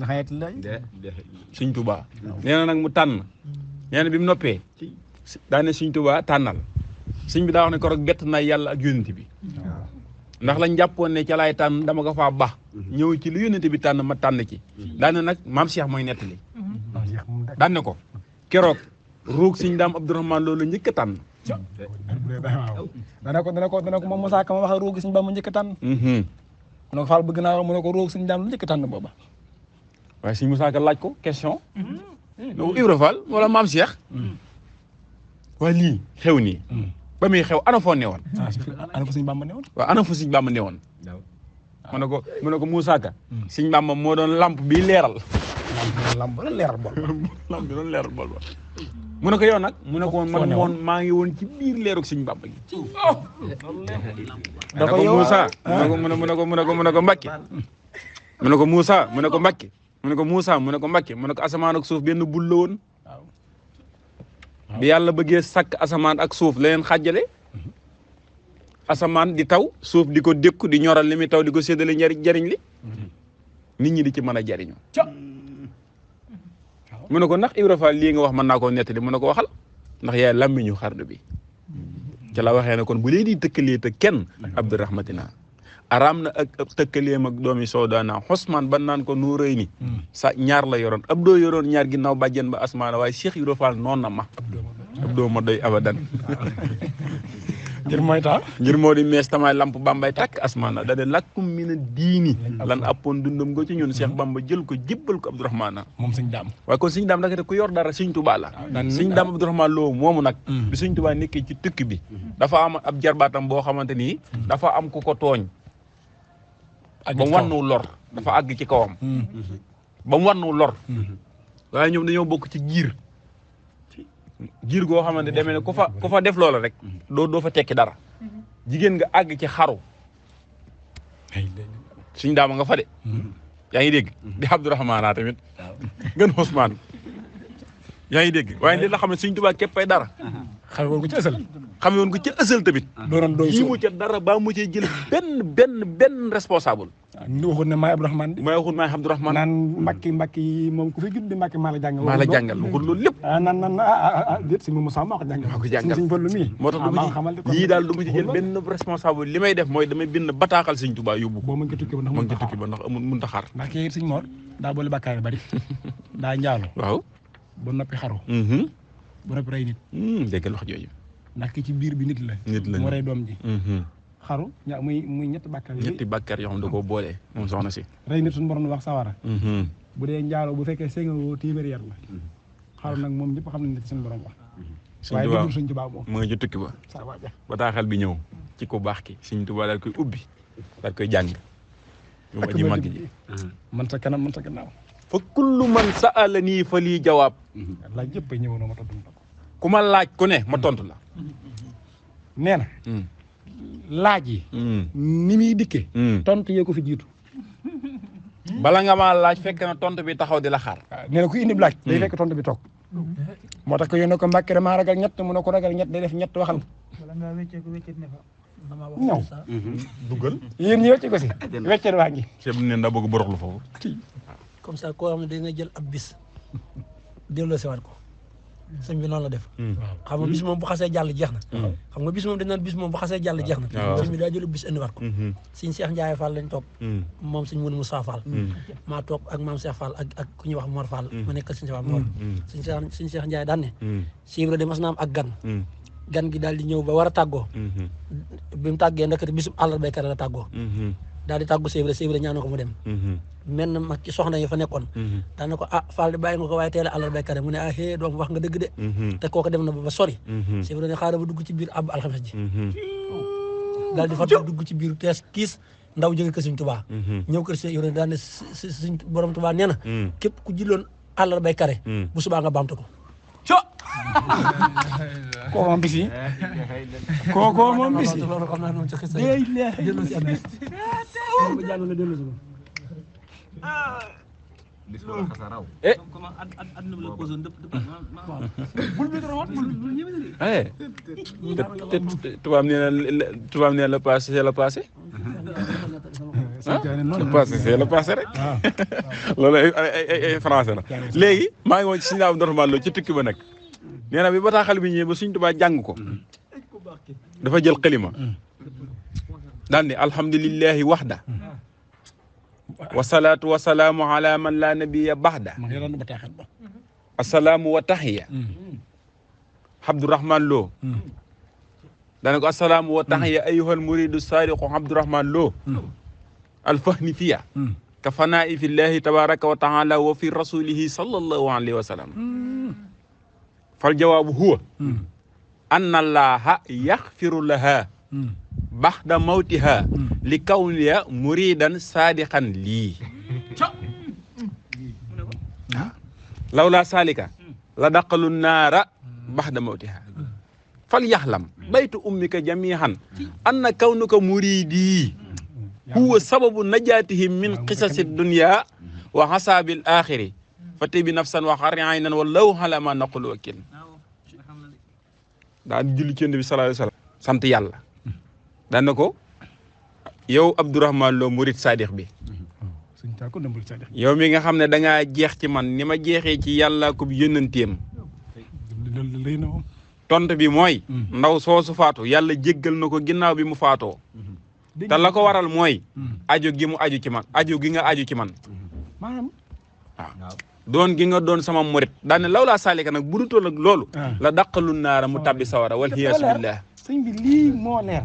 Sëñ Tuubaa nee na nag mu tànn nee na bi mu noppee daa ne Sëñ Tuubaa tànnal sëñ bi daa wax ne ko rek bett na yàlla ak yónent bi ndax lañ jàppoon ne ca laay tànn dama ko faa baax ñëw ci lu yónent bi tànn ma tànn ci daan ne nag maam Cheikh mooy nettali daan ne ko keroog ruug sëñ Daam Abdourahmane loolu njëkk a tànn dana ko moom Moussa Ka ma wax ruug sëñ Bamba njëkk a tànn mu ne ko Fall bëgg naa wax mu ne ko ruug sëñ Daam lu njëkk a tànn booba waaye sëñ Moussa Ka laaj ko question loolu Ibra Fall wala maam Cheikh waaye lii xew nii ba muy xew ana foo ne woon ana ko sëñ Bamba ne woon waaw ana fa sëñ Bamba ne woon mu ne ko Moussa Ka sëñ Bamba moo doon lamp bi leeral lamp la leeral bool lamp bi doon leeral bool ba mu ne ko yow nag mu ne ko man maa ngi woon ci biir leerug sëñ Bamba gi da ko Moussa mu ne ko Mbàkke mu ne ko Moussa mu ne ko Mbàkke mu ne ko Moussa mu ne ko Mbàkke mu ne ko asamaan ak suuf benn bul la woon bi yàlla bëggee sàkk asamaan ak suuf la leen xàjjale asamaan di taw suuf di ko dékku di ñoral li muy taw di ko séddale jariñ li nit ñi di ci mën a jariñu mu ne ko ndax Ibra Fall lii nga wax mën naa koo nettali mu ne ko waxal ndax yaay làmmiñu xarnu bi ca la waxee ne kon bu leen di tëkkalee te kenn Abdourahmatina araam na ak tëkkaleem ak doomi Soodaana Xosmaan ban naan ko nuu rëy ni sa ñaar la yoroon ab doo yoroon ñaar ginnaaw bàjjen ba asmaana waaye Cheikh Ibra Fall noon na ma ab doo ma doy abadan ngir moo di mees tamaay lamp bambay takk asmaana da de lakkum mi na diini lan appoon dundam go ci ñun Cheikh Bamba jël ko jébbal ko Abdourahmana moom sëñ Daam waaye kon sëñ Daam naka te ku yor dara sëñ Tuubaa la sëñ Daam Abdourahmane Lo moomu nag bi sëñ Tuubaa nekkee ci tukki bi dafa am ab jarbaatam boo xamante nii dafa am ku ko tooñ ba mu wannu lor dafa àgg ci kawam ba mu wannu lor waaye ñoom dañoo bokk ci giir goo xamante demee ne ku fa def loola rek doo fa tekki dara jigéen nga àgg ci xaru suñ daama nga fa de yaa ngi dégg di Abdourahmane tamit gën Ousmane yaa ngi dégg waaye li la xam ne Sëñ Tuubaa képp ay dara xame woon ko ci ësal tamit doon doy yi mu ca dara ba mu cee jël benn responsable ñu waxoon ne maay Abdourahmane di maay Abdourahmane naan mbakki moom ku fi judd di mbakki maa la jàngal waxul loolu lépp naan déet si Moussa maa ko jàngal Sëñ Fallu mii moo tax lii daal du ma ci jël benn responsable li may def mooy damay bind bataaxal Sëñ Tuubaa yóbbu ko boo mën ko tukki ba ndax mun ta xaar ndax kii Sëñ Mor daa boole bàkkaar yu bari daa njaalo waaw ba noppi xaru ba noppi rey nit déggal wax jooju ndax ki ci biir bi nit la moo rey doom ji xaru muy ñetti bàkkaar yoo xam da koo boole moom soxna si rey nit suñu borom wax sawara bu dee njaalo bu fekkee sénga woo téeméeri yar la xaru nag moom ñëpp xam nañ ne suñu borom wax waaye dégul Sëñ Tuubaa moom mu nga ci tukki ba bataaxal bi ñëw ci ko baax ki Sëñ Tuubaa daal koy ubbi daal koy jàng ñu aji màgg ji man sa kanam man sa gannaaw fa kullu man sa'alanii fa lii jawaab laaj yëpp ñëw na ma tontu la ku ma laaj ku ne ma tontu la nee na laaj yi ni muy dikkee tontu yee ko fi jiitu bala nga maa laaj fekk na tontu bi taxaw di la xaar nee na ku indi laaj day fekk tontu bi toog moo tax ko yónnee ko Mbàkke damaa ragal ñett mu ne ko ragal ñett day def ñett waxal bala ngaa weccee ko weccet ne fa ñëw dugal yéen ñi wecce ko si weccet waa ngi ceeb ne ndaa bëgg boroxlu foofu comme ça koo xam ne da nga jël ab bis delloo siwaat ko sëñ bi noonu la def xam nga bis moom bu xasee jàll jeex na xam nga bis moom dañ naan bis moom bu xasee jàll jeex na sëñ bi daa jël bis indiwaat ko sëñ Cheikh Ndiaye Fall lañ toog moom sëñ Mourou Moussa Fall maa toog ak maam Cheikh Fall ak ku ñuy wax Mor Fall ma nekkal sëñ Cheikh Fall Mor sëñ Cheikh Ndiaye daan ne Cheikh Ibra de mas naa am ak gan gi daal di ñëw ba war a tàggoo bi mu tàggee ndekete bisub àllarba kare la tàggoo daal di tàggu Cheikh Ibra ñaan ko mu dem menn mag ci soxna yi fa nekkoon daana ko Fall de bàyyi nga ko waaye teel a àllarba kare mu ne hee doom wax nga dëgg de te kooku dem na ba sori Cheikh Ibra ne xaaral ba dugg ci biir ab alxames ji daal di fa dugg ci biir tees kiis ndaw jóge kër Sëñ Tuubaa ñëw kër Cheikh Ibra daal ne Sëñ borom Tuubaa nee na képp ku julloon àllarba kare bu subaa nga baamtu ko koo moom bisi koo moom bisi loolu xam naa noonu ci xis dellu si ab bis ba jàll nga dellu si ko bis bu la xasa raw tubaab nee na le passé c'est le passé le passé c'est le passé rek loolu ay français la léegi maa ngi woon ci Sëñ Abdou Rahmane Lo ci tukki ba nag nee na bi bataaxal bi ñëwee ba Sëñ Tuubaa jàng ko dafa jël xalima daal ni alhamdulillahi waxda wasalaatu wasalaamu ala man la nabiya baxda asalaamu wa taxiya Abdourahmane Lo daane ko asalaamu wa taxiya ayyuhal muridu sadiqu Abdourahmane Lo alfahni fiya ka fanaa'i fillahi tabaraka wa taala wa fi rasulihi sallallahu alayhi wa sallam fal jawaabu huwa anna allaha yaxfiru laha baxda mawtiha li kawniya muridan sadiqan lii lawla salika la daqalu naara baxda mawtiha fal yaxlam baytu ummika jamihan anna kawnuka muridi huwa sababu najatihim min qisasi dunya wa hasabil axiri fati bi nafsan wa xarri aynan wallahu ala ma naqulu wakil daan julli ci Yonent bi sallallahu alayhi wa sallam sant yàlla daan na ko yow Abdourahmane Lo murid sadiq bi yow mi nga xam ne da ngaa jeex ci man ni ma jeexee ci yàlla ko yónnanteem tont bi mooy ndaw soosu faatu yàlla jéggal na ko ginnaaw bi mu faatoo te la ko waral mooy aju gi mu aju ci man aju gi nga aju ci man maanaam waaw doon gi nga doon sama murid daane law laa saalika nag bu dutoon ak loolu la daqalu naara mu tabbi sawara wal hiyaasu billah sëñ bi lii moo leer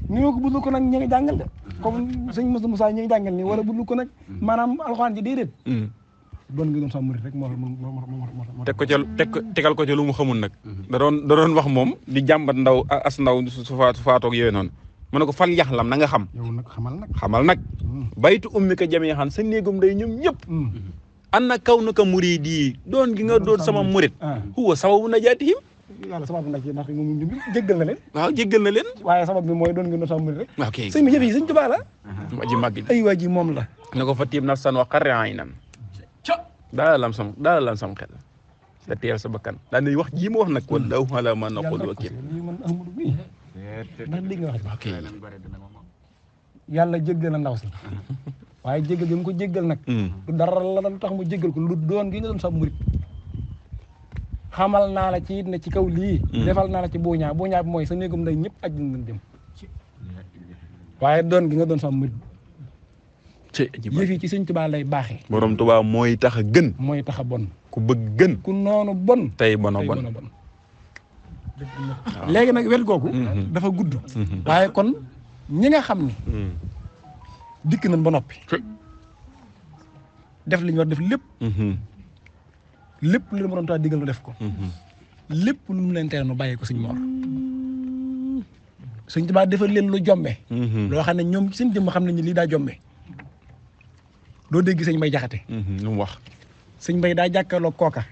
ni ma ko budul ko nag ñi ngi jàngal de comme sëñ Moussa ñi ngi jàngal nii wala budul ko nag maanaam alxuraan ji déedéet doon nga doon sama murid rek moo tegal ko ca lu mu xamul nag da doon wax moom di jàmbat ndaw as ndaw su faatoog yooyu noonu mu ne ko fal yaxlam na nga xam yow nag xamal nag baytu ummika jami xan sa néegum day ñoom ñëpp an na kaw naka murid yi doon gi nga doon sama murid huwa sababu najaatihim yàlla sabab nag ndax moom jéggal na leen waaw jéggal na leen waaye sabab bi mooy doon nga doon sama murid rek ok sëñ bi jëf yi Sëñ Tuubaa la waa ji màgg ay waa ji moom la ne ko fa tiib nafsan wa qarri aynan daala lam sam xel da teel sa bakkan daa ne wax jii ma wax nag wallahu ala ma naqulu wakil man Ahmadu bi ndax dégg nga wax ok yàlla jéggal na ndaw si waaye jéggal gi mu ko jéggal nag du dara la tax mu jéggal ko lu doon gi nga doon sa murid xamal naa la ci it ne ci kaw lii defal naa la ci buuñaa bi mooy sa néegum nday ñëpp aj nañ dem waaye doon gi nga doon sa murid yëf yi ci Sëñ Tuubaa lay baaxee borom Tuubaa mooy tax a gën mooy tax a bon ku bëgg gën ku noonu bon tey bono bon léegi nag wet googu dafa gudd waaye kon ñi nga xam ni dikk nañ ba noppi def li ñu war def lépp lépp lu leen borom Tuubaa digal nu def ko lépp lu mu leen tere nu bàyyi ko Sëñ Mor Sëñ Tuubaa defal leen lu jombe loo xam ne ñoom seen jëmm xam nañu lii daa jombe doo dégg Sëñ Mbay Jaxate lu mu wax Sëñ Mbay daa jàkkaarloo kooka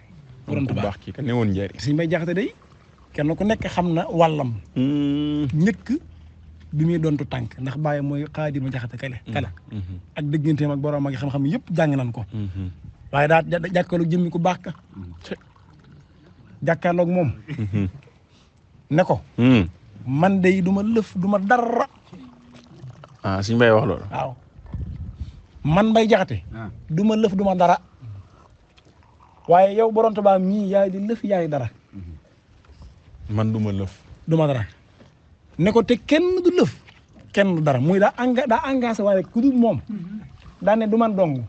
borom Tuubaa baax kii ka ne woon njëriñ Sëñ Mbay Jaxate day kenn ku nekk xam na wàllam ñëkk bi muy doontu tànk ndax bàyyi mooy Xaadima Jaxate kala ak dëgganteem ak borom ak xam-xam yëpp jàng nañ ko waaye daa jàkkaarloog jëmmi ku baax ka jàkkaarloog moom ne ko man day du ma lëf du ma dara Sëñ Mbay wax loolu waaw man Mbay Jaxate du ma lëf du ma dara waaye yow borom Tuubaa mii yaay di lëf yaay dara man du ma lëf du ma dara ne ko te kenn du lëf kenn du dara muy daa engagé waaye ku dul moom daa ne du man dong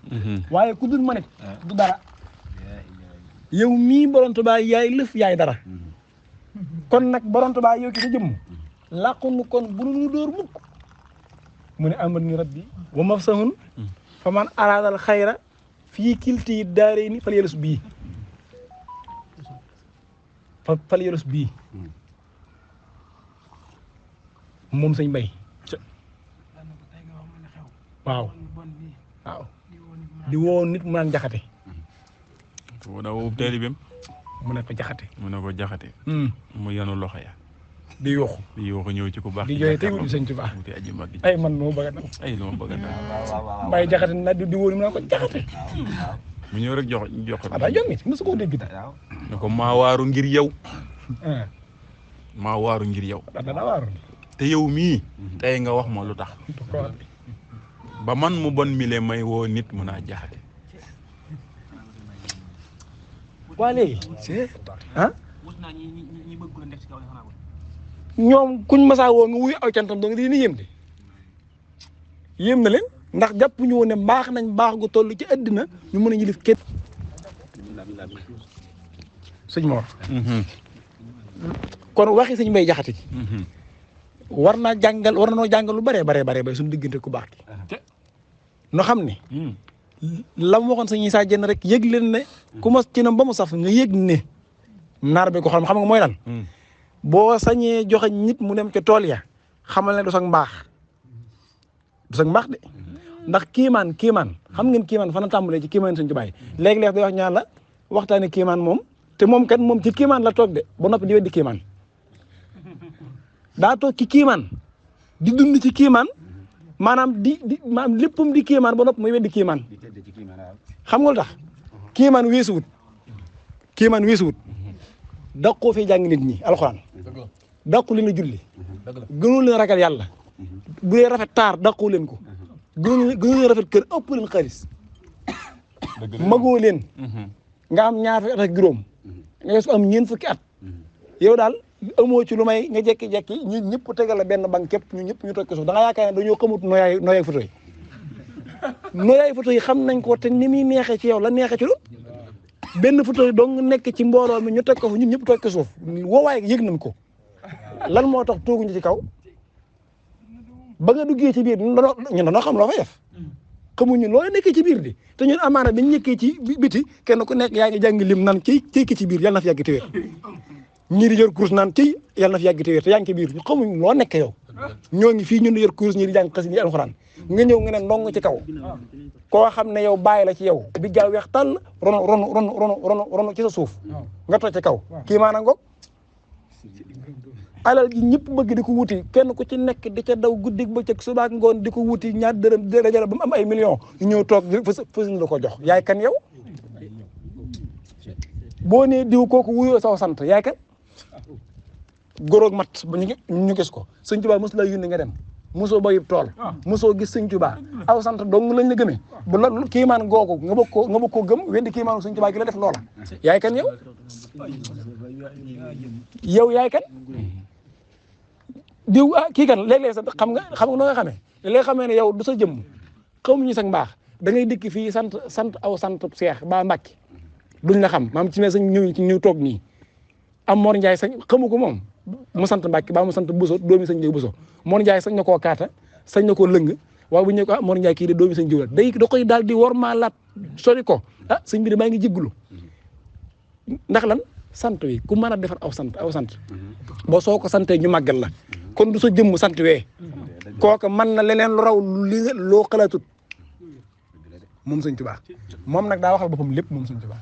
waaye ku dul ma nekk du dara yow mii borom Tuubaa yaay lëf yaay dara kon nag borom Tuubaa yow ki sa jëmm làqu nu kon bu nu dóor mukk mu ne amat ni rabbi wa mafsahun fa man araadal xayra fii kilti daare ni fal yelus bii fal yelus bii moom sëñ Mbay waaw di woo nit mu naan Jaxate daa woo taalibeem mu ne ko Jaxate mu ne ko Jaxate mu yanu loxo ya di yuuxu ñëw ci ku baax di jooy tey wuti sëñ Tuubaa wuti aji mag ji ay man lu ma bëgg a daw ay lu ma bëgg a daw Mbay Jaxate na di wóor mu naan ko Jaxate mu ñëw rek jox ko daa jommi mosu ko dégg ne ko maa waaru ngir yow maa waaru ngir yow daa waaru te yow mii tey nga wax ma lu tax ba man mu bon mile may woo nit mun a Jaxate waa léegi ñoom kuñ masaa woo nga wuy aw cantam dong di ni yéem de yéem na leen ndax jàpp ñu woon ne mbaax nañ baax gu toll ci àddina ñu mën a yilif kenn sëñ Mor kon waxi sëñ Mbay Jaxate war na noo jàngal lu bare suñu diggante ku baax ki no xam ne la mu waxoon sëñ Isaa Jeen rek yëg leen ne ku mos ci nam ba mu saf nga yëg ne naar bi ko xam nga mooy lan boo sañee joxe nit mu dem ca tool ya xamal ne du sax mbaax de ndax kiimaan xam ngeen kiimaan fan la tàmbalee ci kiimaan sëñ Tuubaa léegi-léeg day wax ñaan la waxtaane kiimaan moom te moom kat moom ci kiimaan la toog de ba noppi di weddi kiimaan daa toog ci kiimaan di dund ci kiimaan maanaam maanaam léppam di kiimaan ba noppi muy weddi kiimaan xam nga lu tax kiimaan weesuwut daqoo fi jàng nit ñi alxuraan daqu leen a julli gënul leen ragal yàlla bu dee rafet taar daqoo leen ko gënul leen rafet kër ëpp leen xaalis magoo leen nga am ñaar fukki at ak juróom nga am ñeent fukki at yow daal amoo ci lu may nga jekki-jekki ñi ñëpp tegal la benn banque képp ñu ñëpp ñu toog ko suuf da nga yaakaar ne dañoo xamut nooyaay photo yi nooyaay photo yi xam nañ ko te ni muy neexee ci yow la neexee ci lu benn photo yi dong nekk ci mbooloo mi ñu teg ko fu ñun ñëpp toog ko suuf woowaay yëg nañ ko lan moo tax tooguñu ci kaw ba nga duggee ci biir ñun dañoo xam loo fay def xamuñu loo nekkee ci biir di te ñun amaana biñ nekkee ci biti kenn ku nekk yaa ngi jàng lim naan ci ki ci biir yàlla na fi yàgg te wér ñii di yor course naan ci yàlla na fi yàgg te wér te yaa ngi ci biir ñu xamuñ loo nekk yow ñoo ngi fii ñun di yor course ñii di jàng xas ni alxuraan nga ñëw nga ne ndong ci kaw koo xam ne yow bàyyi la ci yow bi jaaw weex tàll ronu ci sa suuf nga toj ci kaw kii maanaam ngoog alal ji ñëpp bëgg di ko wuti kenn ku ci nekk di ca daw guddi bëccëg suba ak ngoon di ko wuti ñaar dërëm dajale ba mu am ay millions ñëw toog fas la ko jox yaay kan yow boo nee diw kooku wuyoo saw sant yaay kan góor ak mat ba ñu gis ko sëñ Tuubaa mos la yónni nga dem mosoo bayib tool mosoo gis sëñ Tuubaa aw sant dong lañ la gëmee bu la kiimaan googu nga bëgg koo gëm weddi kiimaanu sëñ Tuubaa gi la def loola yaay kan yow yaay kan diw kii kan léeg-léeg sax xam nga noo nga xamee léeg xamee ne yow du sa jëmm xamuñu sax mbaax da ngay dikk fii sant aw sant Seex ba Mbàkke duñ la xam maam ci ne sañ ñëw toog nii am Mor Ndiaye sañ xamu ko moom mu sant Mbàkke ba mu sant Buso doomi sañ Jiw Buso Mor Ndiaye sañ na koo kaata sañ na koo lëng waaye bu ñu ne ko Mor Ndiaye kii de doomi sañ Jiw la da koy daal di war maa laat sori ko sëñ bi de maa ngi jéggulu ndax lan sant wi ku mën a defar aw sant boo soo ko santee ñu màggal la kon du sa jëmm sant wee kooka mën na leneen lu raw loo xalaatut moom sëñ Tuubaa moom nag daa waxal boppam lépp moom sëñ Tuubaa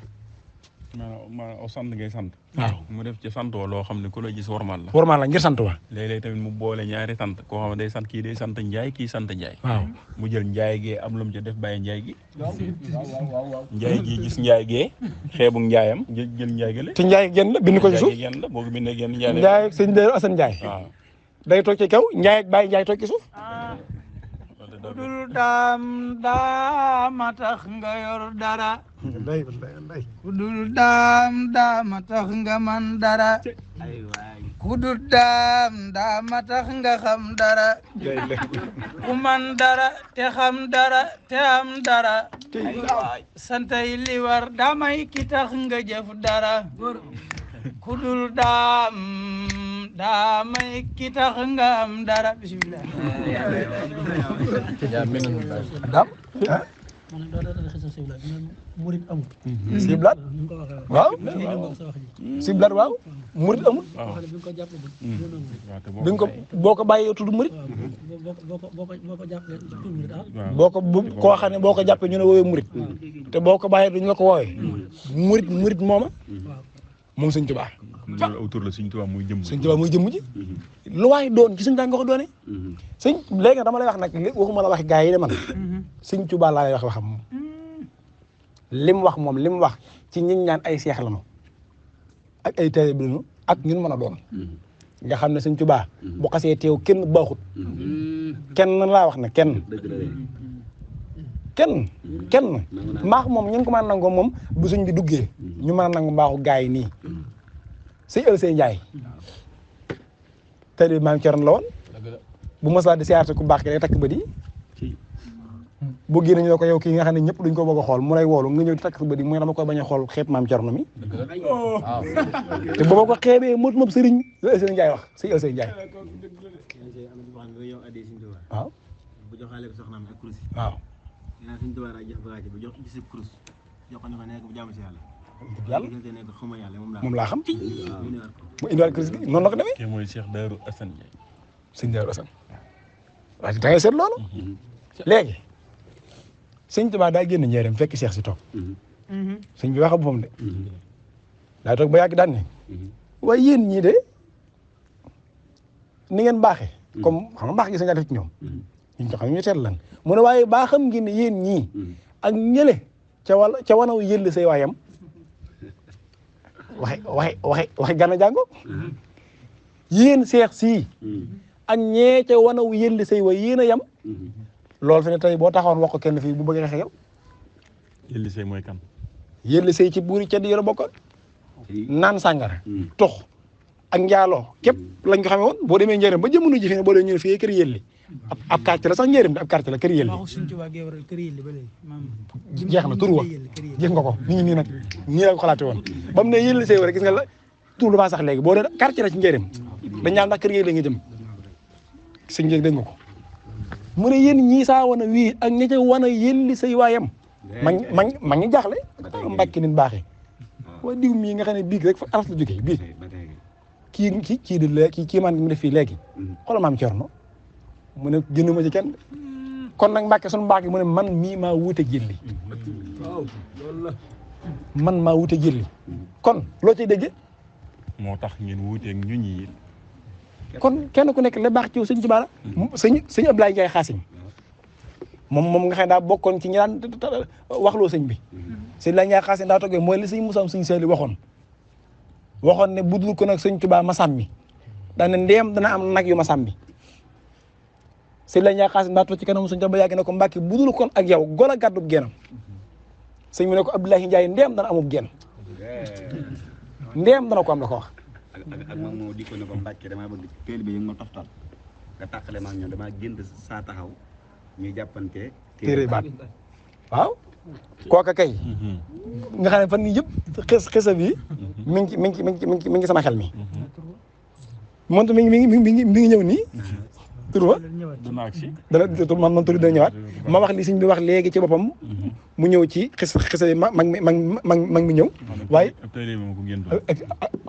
maanaam aw sant ngay sant waaw mu def ci sant woo loo xam ne ku la gis warmal la ngir sant wa léeg-léeg tamit mu boole ñaari sant koo xam ne day sant kii day sant Njaay kii sant Njaay waaw mu jël Njaay gee am lu mu ci def bàyyi Njaay gi Njaay gi gis Njaay gee xeebu Njaayam jël Njaay gi la te Njaay genn la bind ko ci suuf genn la boo ko bindee genn Njaay sëñ Daaru Asan Njaay waaw day toog ci kaw Njaay ak Baye Njaay toog ci suuf kudul daama tax nga yor dara kudul daama tax nga man dara kudul daama tax nga xam dara ku man dara te xam dara te am dara santay li war damay ki tax nga jëf dara kudul daamay ki tax nga am dara bismillah daam siblaat waaw siblaat waaw murit amul bi nga ko boo ko bàyyee tudd murit boo ko koo xam ne boo ko jàppee ñu ne woowee murit te boo ko bàyyee duñu la ko woowee murit mooma moom Sëñ Tuubaa autour la Sëñ Tuubaa muy jëm Sëñ Tuubaa muy jëmm ji lu waay doon ci Sëñ Tuubaa nga ko doone sëñ léegi dama lay wax nag waxuma la wax gaa yi de man Sëñ Tuubaa laa lay wax waxam moom lim wax moom lim wax ci ñi ñaan ay seex lañu ak ay taalibe lañu ak ñun mën a doon nga xam ne Sëñ Tuubaa bu xasee teew kenn baaxut kenn laa wax ne kenn mbaax moom ñu ngi ko mën a nangoo moom bu suñ bi duggee ñu mën a nangu mbaaxu gaa yi nii sëñ Ëlsey Njaay taalibe Maam Cerno la woon bu mosaa di siyaarte ku baax ki day takk bët yi boo génne ñu ne ko yow kii nga xam ne ñëpp duñ ko bëgg a xool mu lay woolu nga ñëw di takk sa bët yi mooy dama koy bañ a xool xeeb Maam Cerno mi te booba ko xeebee mot moom sëriñ la Ëlsey Njaay wax sëñ Ëlsey Njaay waaw waaw yàlla moom laa xam mu indiwaat kurus gi noonu la ko demee. kii mooy Cheikh Darou Assane Ndiaye. sëñ Darou Assane waaw da ngay seet loolu. léegi sëñ Tuubaa daa génn njëriñ fekk Cheikh si toog. sëñ bi wax ak boppam de. daa toog ba yàgg daan ne. waaye yéen ñii de ni ngeen baaxee. comme xam nga baax gi sëñ daa def ci ñoom. ñu ko xam ñu seet lan mu ne waaye baa xam ngeen ne yéen ñii ak ñële ca wanaw yëll say waayam. waxe gana jàngo yéen seex sii ak ñee ca wanaw yëlli say way yéen a yem loolu fi ne tey boo taxawoon wax ko kenn fii bu bëggee xeexal yëlli say mooy kan yëlli say ci buuri ca di yore bokkoon naan sàngara tux ak njaaloo képp lañ ko xamee woon boo demee njëriñ ba jamono ji fi ne boo demee ñu ne fii kër yëlli ab quartier la sax njëriñ ab quartier la kër yëlli jeex na tur wa gis nga ko mi ngi nii nag nii la ko xalaate woon ba mu ne yëlli say war gis nga la tur dafa sax léegi boo dee quartier la ci njëriñ dañ ñaan ndax kër yëlli nga jëm sëñ njëg dégg nga ko mu ne yéen ñii saa wan a wii ak ñi ca wan a yëlli say waayam ma ngi jaaxle mbàkki nit baaxee waaye diw mii nga xam ne biig rek fa aras la jógee biig kii di léegi kii man mu def fii léegi xoolal Maam Cerno mu ne gënuma ci kenn kon nag Mbàkke sunu mbaax gi mu ne man mii maa wuute jëlli man maa wuute jëlli kon loo ciy déggee moo tax ngeen wuuteeg ñu ñi kon kenn ku nekk la baax ci yow sëñ Tuubaa la sëñ Ablaye Ndiaye Xaasim moom nga xam ne daa bokkoon ci ñi daan waxloo sëñ bi sëñ Ablaye Ndiaye Xaasim daa toggee mooy li sëñ Musaa sëñ Saali waxoon ne budul ko nag sëñ Tuubaa ma sàmmi daa ne ndeem dana am nag yu ma sàmmi sëñ Ablaye Ndiaye Xaasim daa toog ci kanam sëñ Tuubaa ba yàgg ne ko Mbàkke budul kon ak yow gol a gàddub geenam sëñ mu ne ko Abdoulaye Ndiaye ndeem dana amub geen ndeem dana ko am la ko wax ak moom moo di ko ne ko Mbàkke damaa bëgg teel bi yëngu ma toftal nga tàqale ma ak ñoom damaa gént saa taxaw ñuy jàppante téere baat waaw kooka kay nga xam ne fan yii yëpp xisa bi mi ngi sama xel mi moom mi ngi ñëw nii tur ba man tur dina ñëwaat ma wax li sëñ bi wax léegi ci boppam mu ñëw ci xisa bi mag mi ñëw waaye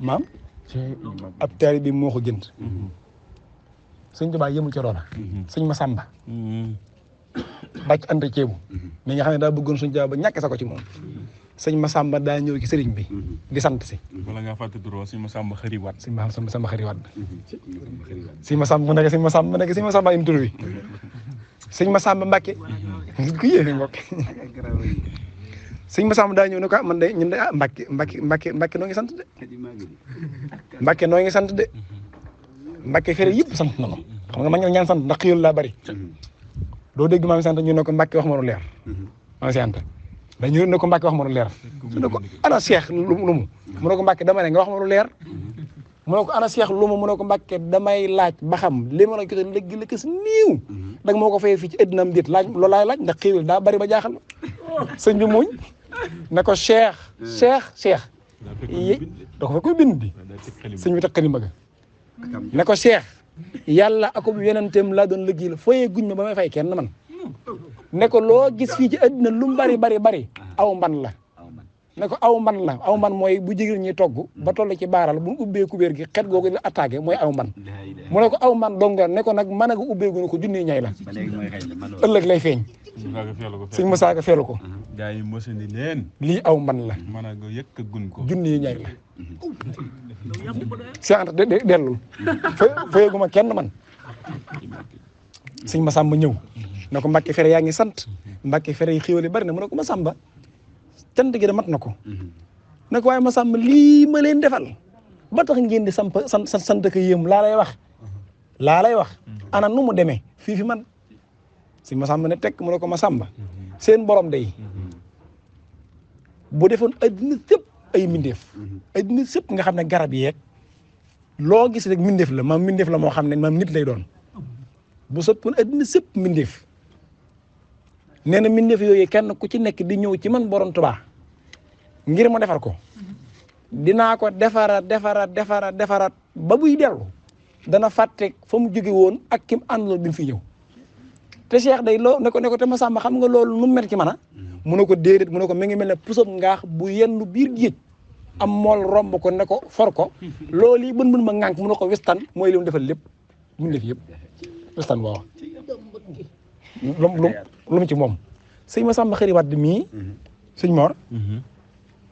maam ab taalibe bi moo ko jënd sëñ Tuubaa yëmul ci roona sëñ Masamba bàcc anta ceebu mi nga xam ne daa bëggoon suñu Tuubaa ba ñàkk sa ko ci moom sëñ Masamba daa ñëw ci sëriñ bi di sant si wala nga fàtte tur sëñ Masamba xëri waat sëñ Masamba xëri waat sëñ Masamba mu nekk sëñ Masamba im tur bi sëñ Masamba Mbàkke ku yéene mbokk sëñ Masamba daa ñëw ne ko man de ñun de Mbàkke noo ngi sant de Mbàkke noo ngi sant de Mbàkke fere yëpp sant na ma xam nga ma ñëw ñaan sant ndax xiyul laa bari doo dégg maam sant ñu ne ko Mbàkke wax ma lu leer maam sant dañu ne ko Mbàkke wax ma lu leer su ne ko ana Cheikh lu mu mu ne ko Mbàkke dama ne nga wax ma lu leer mu ne ko ana Cheikh lu mu ne ko Mbàkke damay laaj ba xam li ma la joxe léegi la kës niiw da nga moo ko fay fii ci addinaam déet laaj loolu laay laaj ndax xéewal daa bari ba jaaxal sëñ bi muñ ne ko Cheikh da ko fa koy bind bi sëñ bi takkali mbaga ne ko Cheikh yàlla akub yonenteem laa doon liggéey la fooyee guñ ma ba may fay kenn man ne ko loo gis fii ci addina lu mu bari aw mban la ne ko aw mban mooy bu jigéen ñi togg ba toll ci baaral bu ubbee kubéer gi xet googu la attaqué mooy aw mban mu ne ko aw mban dong ne ko nag mën a nga ubbeegu ne ko junni ñay la ëllëg lay feeñ sëñ Moussa Ka feelu ko gaa yi mosandi leen lii aw mban la mën a nga yëkk gun ko junni ñay la si ant dellul fayeegu ma kenn man sëñ Massamba ñëw ne ko Mbàkke fere yaa ngi sant Mbàkke fere yi xéwali bari na mu ne ko Massamba cant gi de mat na ko ne ko waaye Massamba lii ma leen defal ba tax ngeen di sant ko yéem laa lay wax ana nu mu demee fii fi man sëñ Massamba ne tekk mu ne ko Massamba seen borom day bu defoon addina sëpp ay mindeef addina sëpp nga xam ne garab yeeg loo gis rek mindeef la maam mindeef la moo xam ne maam nit lay doon bu sëppoon addina sëpp mindeef nee na mindeef yooyu kenn ku ci nekk di ñëw ci man borom Tuubaa ngir mu defar ko dinaa ko defaraat ba buy dellu dana fàtte fa mu jóge woon ak kim àndaloon bi mu fi ñëw te Cheikh day loo ne ko te Massamba xam nga loolu nu mel ci man a mu ne ko déedéet mu ne ko mi ngi mel ne pusob ngaax bu yenn biir géej am mool romb ko ne ko for ko loolu yi bën ma ŋànk mu ne ko wistan mooy li mu defal lépp mu def yëpp wistan waaw lu mu ci moom sëñ Massamba Xëri Wadd mii sëñ Mor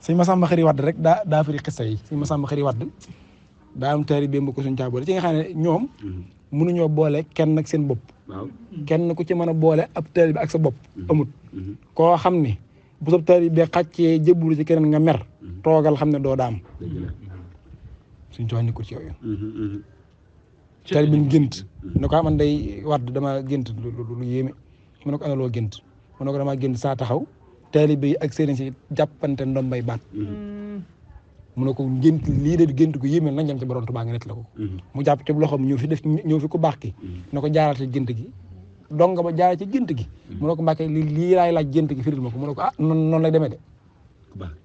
sëñ Massamba Xëri Wadd rek daa firi xissa yi sëñ Massamba Xëri Wadd daa am taari bémb ko suñ caa boole ci nga xam ne ñoom mënuñoo boole kenn ak seen bopp kenn ku ci mën a boole ab taari bi ak sa bopp amut koo xam ne bu sa taari bi xàccee jëbbulu ci keneen nga mer toogal xam ne doo daam suñ coo nekkul ci yooyu taari bi gént ne ko man day Wadd dama gént lu yéeme mu ne ko ana loo gént mu ne ko dama gént saa taxaw taalibe yi ak sëriñ si jàppante ndombay baat mu ne ko gént lii de gént gu yéeme nañ jëm ci borom Tuubaa nga net la ko mu jàpp ci loxoom ñëw fi ku baax ki ne ko jaaral ci gént gi dong ba jaaral ci gént gi mu ne ko Mbàkke lii laay laaj gént gi firil ma ko mu ne ko ah noonu lay demee de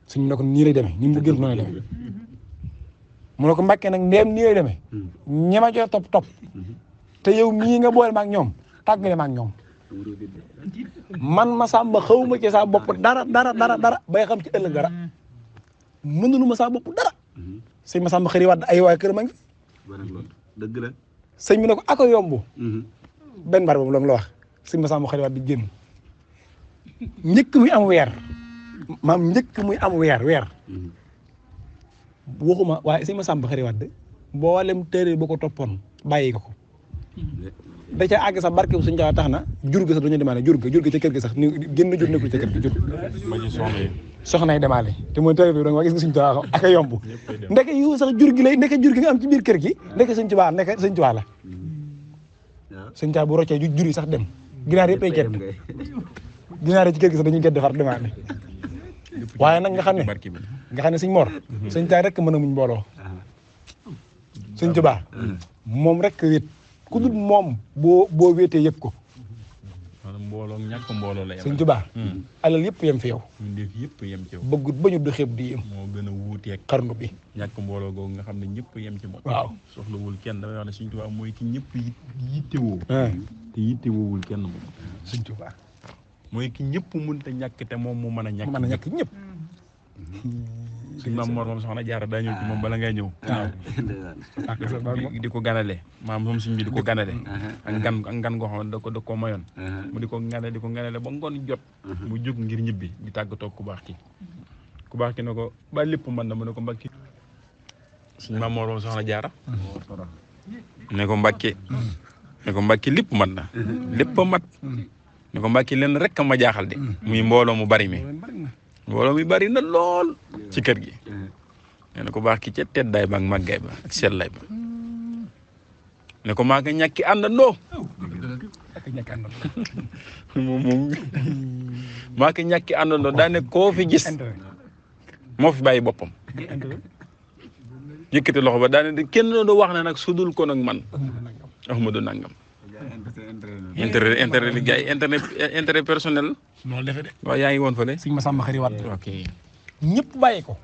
suñu ne ko nii lay demee ni mu gént noonu lay demee mu ne ko Mbàkke nag ndeem nii lay demee ñi ma jox topp te yow mii nga boole ma ak ñoom tàggale ma ak ñoom man Massamba xawma ci saa bopp dara bay xam ci ëllëg dara mënulu ma saa bopp dara sëñ Massamba Xëri Wadd ay waay kër ma ngi dëgg la sëñ bi ne ko ako yomb benn bar boobu la wax sëñ Massamba Xëri Wadd di génn njëkk muy am weer waxuma waaye sëñ Massamba Xëri Wadd mboolem téere ba ko toppoon bàyyi ko da ca àgg sax barke bu suñu jaaw tax na jur gi sax dañu demaale jur gi ca kër gi sax ni génn jur nekkul ca kër gi jur soxna yi demaale te mooy tërë bi da nga gis nga suñu Tuubaa ak a yomb ndeke yu sax jur gi nga am ci biir kër gi ndeke suñu Tuubaa la suñu Tuubaa bu roccee jur yi sax dem ginaar yëpp ay gedd ginaar yi ci kër gi sax dañuy gedd far demaale waaye nag nga xam ne suñ Mor suñu Tuubaa rek mën a muñ mbooloo suñu Tuubaa moom rek wét ku dul moom boo wéetee yëg ko mbooloo ñàkk mbooloo la Sëñ Tuubaa alal yëpp yem fi yow def yëpp yem ci yow bëggut ba ñu du xeeb di yem moo gën a wuuteeg xarnu bi ñàkk mbooloo googu nga xam ne ñëpp yem ci moom waaw soxlawul kenn damay wax ne Sëñ Tuubaa mooy ki ñëpp yittewoo te yittewoowul kenn moom Sëñ Tuubaa mooy ki ñëpp mënta ñàkk te moom mu mën a ñàkk ñëpp suñ maam Mor moom soxna Jaara daa ñëw ci moom bala ngay ñëw di ko ganale maam moom suñ bi di ko ganale ak ngan goo xam ne da ko mayoon mu di ko ganale ba ngoon jot mu jóg ngir ñibbi di tàggatoo ku baax ki ne ko ba lépp mën na mu ne ko Mbàkke suñ maam Mor moom soxna Jaara ne ko Mbàkke lépp mën na lépp mat ne ko Mbàkke leen rek ma jaaxal de muy mbooloo mu bari mi mbooloo mi bari na lool ci kër gi nee na ko baax ki ca teddaay ba ak màggaay ba ak sellaay ba ne ko maa ngi ñàkki àndandoo ñàkk àndandoo moom maa ki ñàkki àndandoo daa ne koo fi gis moo fi bàyyi boppam yëkkati loxo ba daa ne kenn doon wax ne nag sudul ko nag man Ahmadou nangam intérêt li gars yi intérêt personnel loolu defe de waaw yaa ngi woon fële sëñ Massamba Xëri Wade ok ñëpp bàyyi ko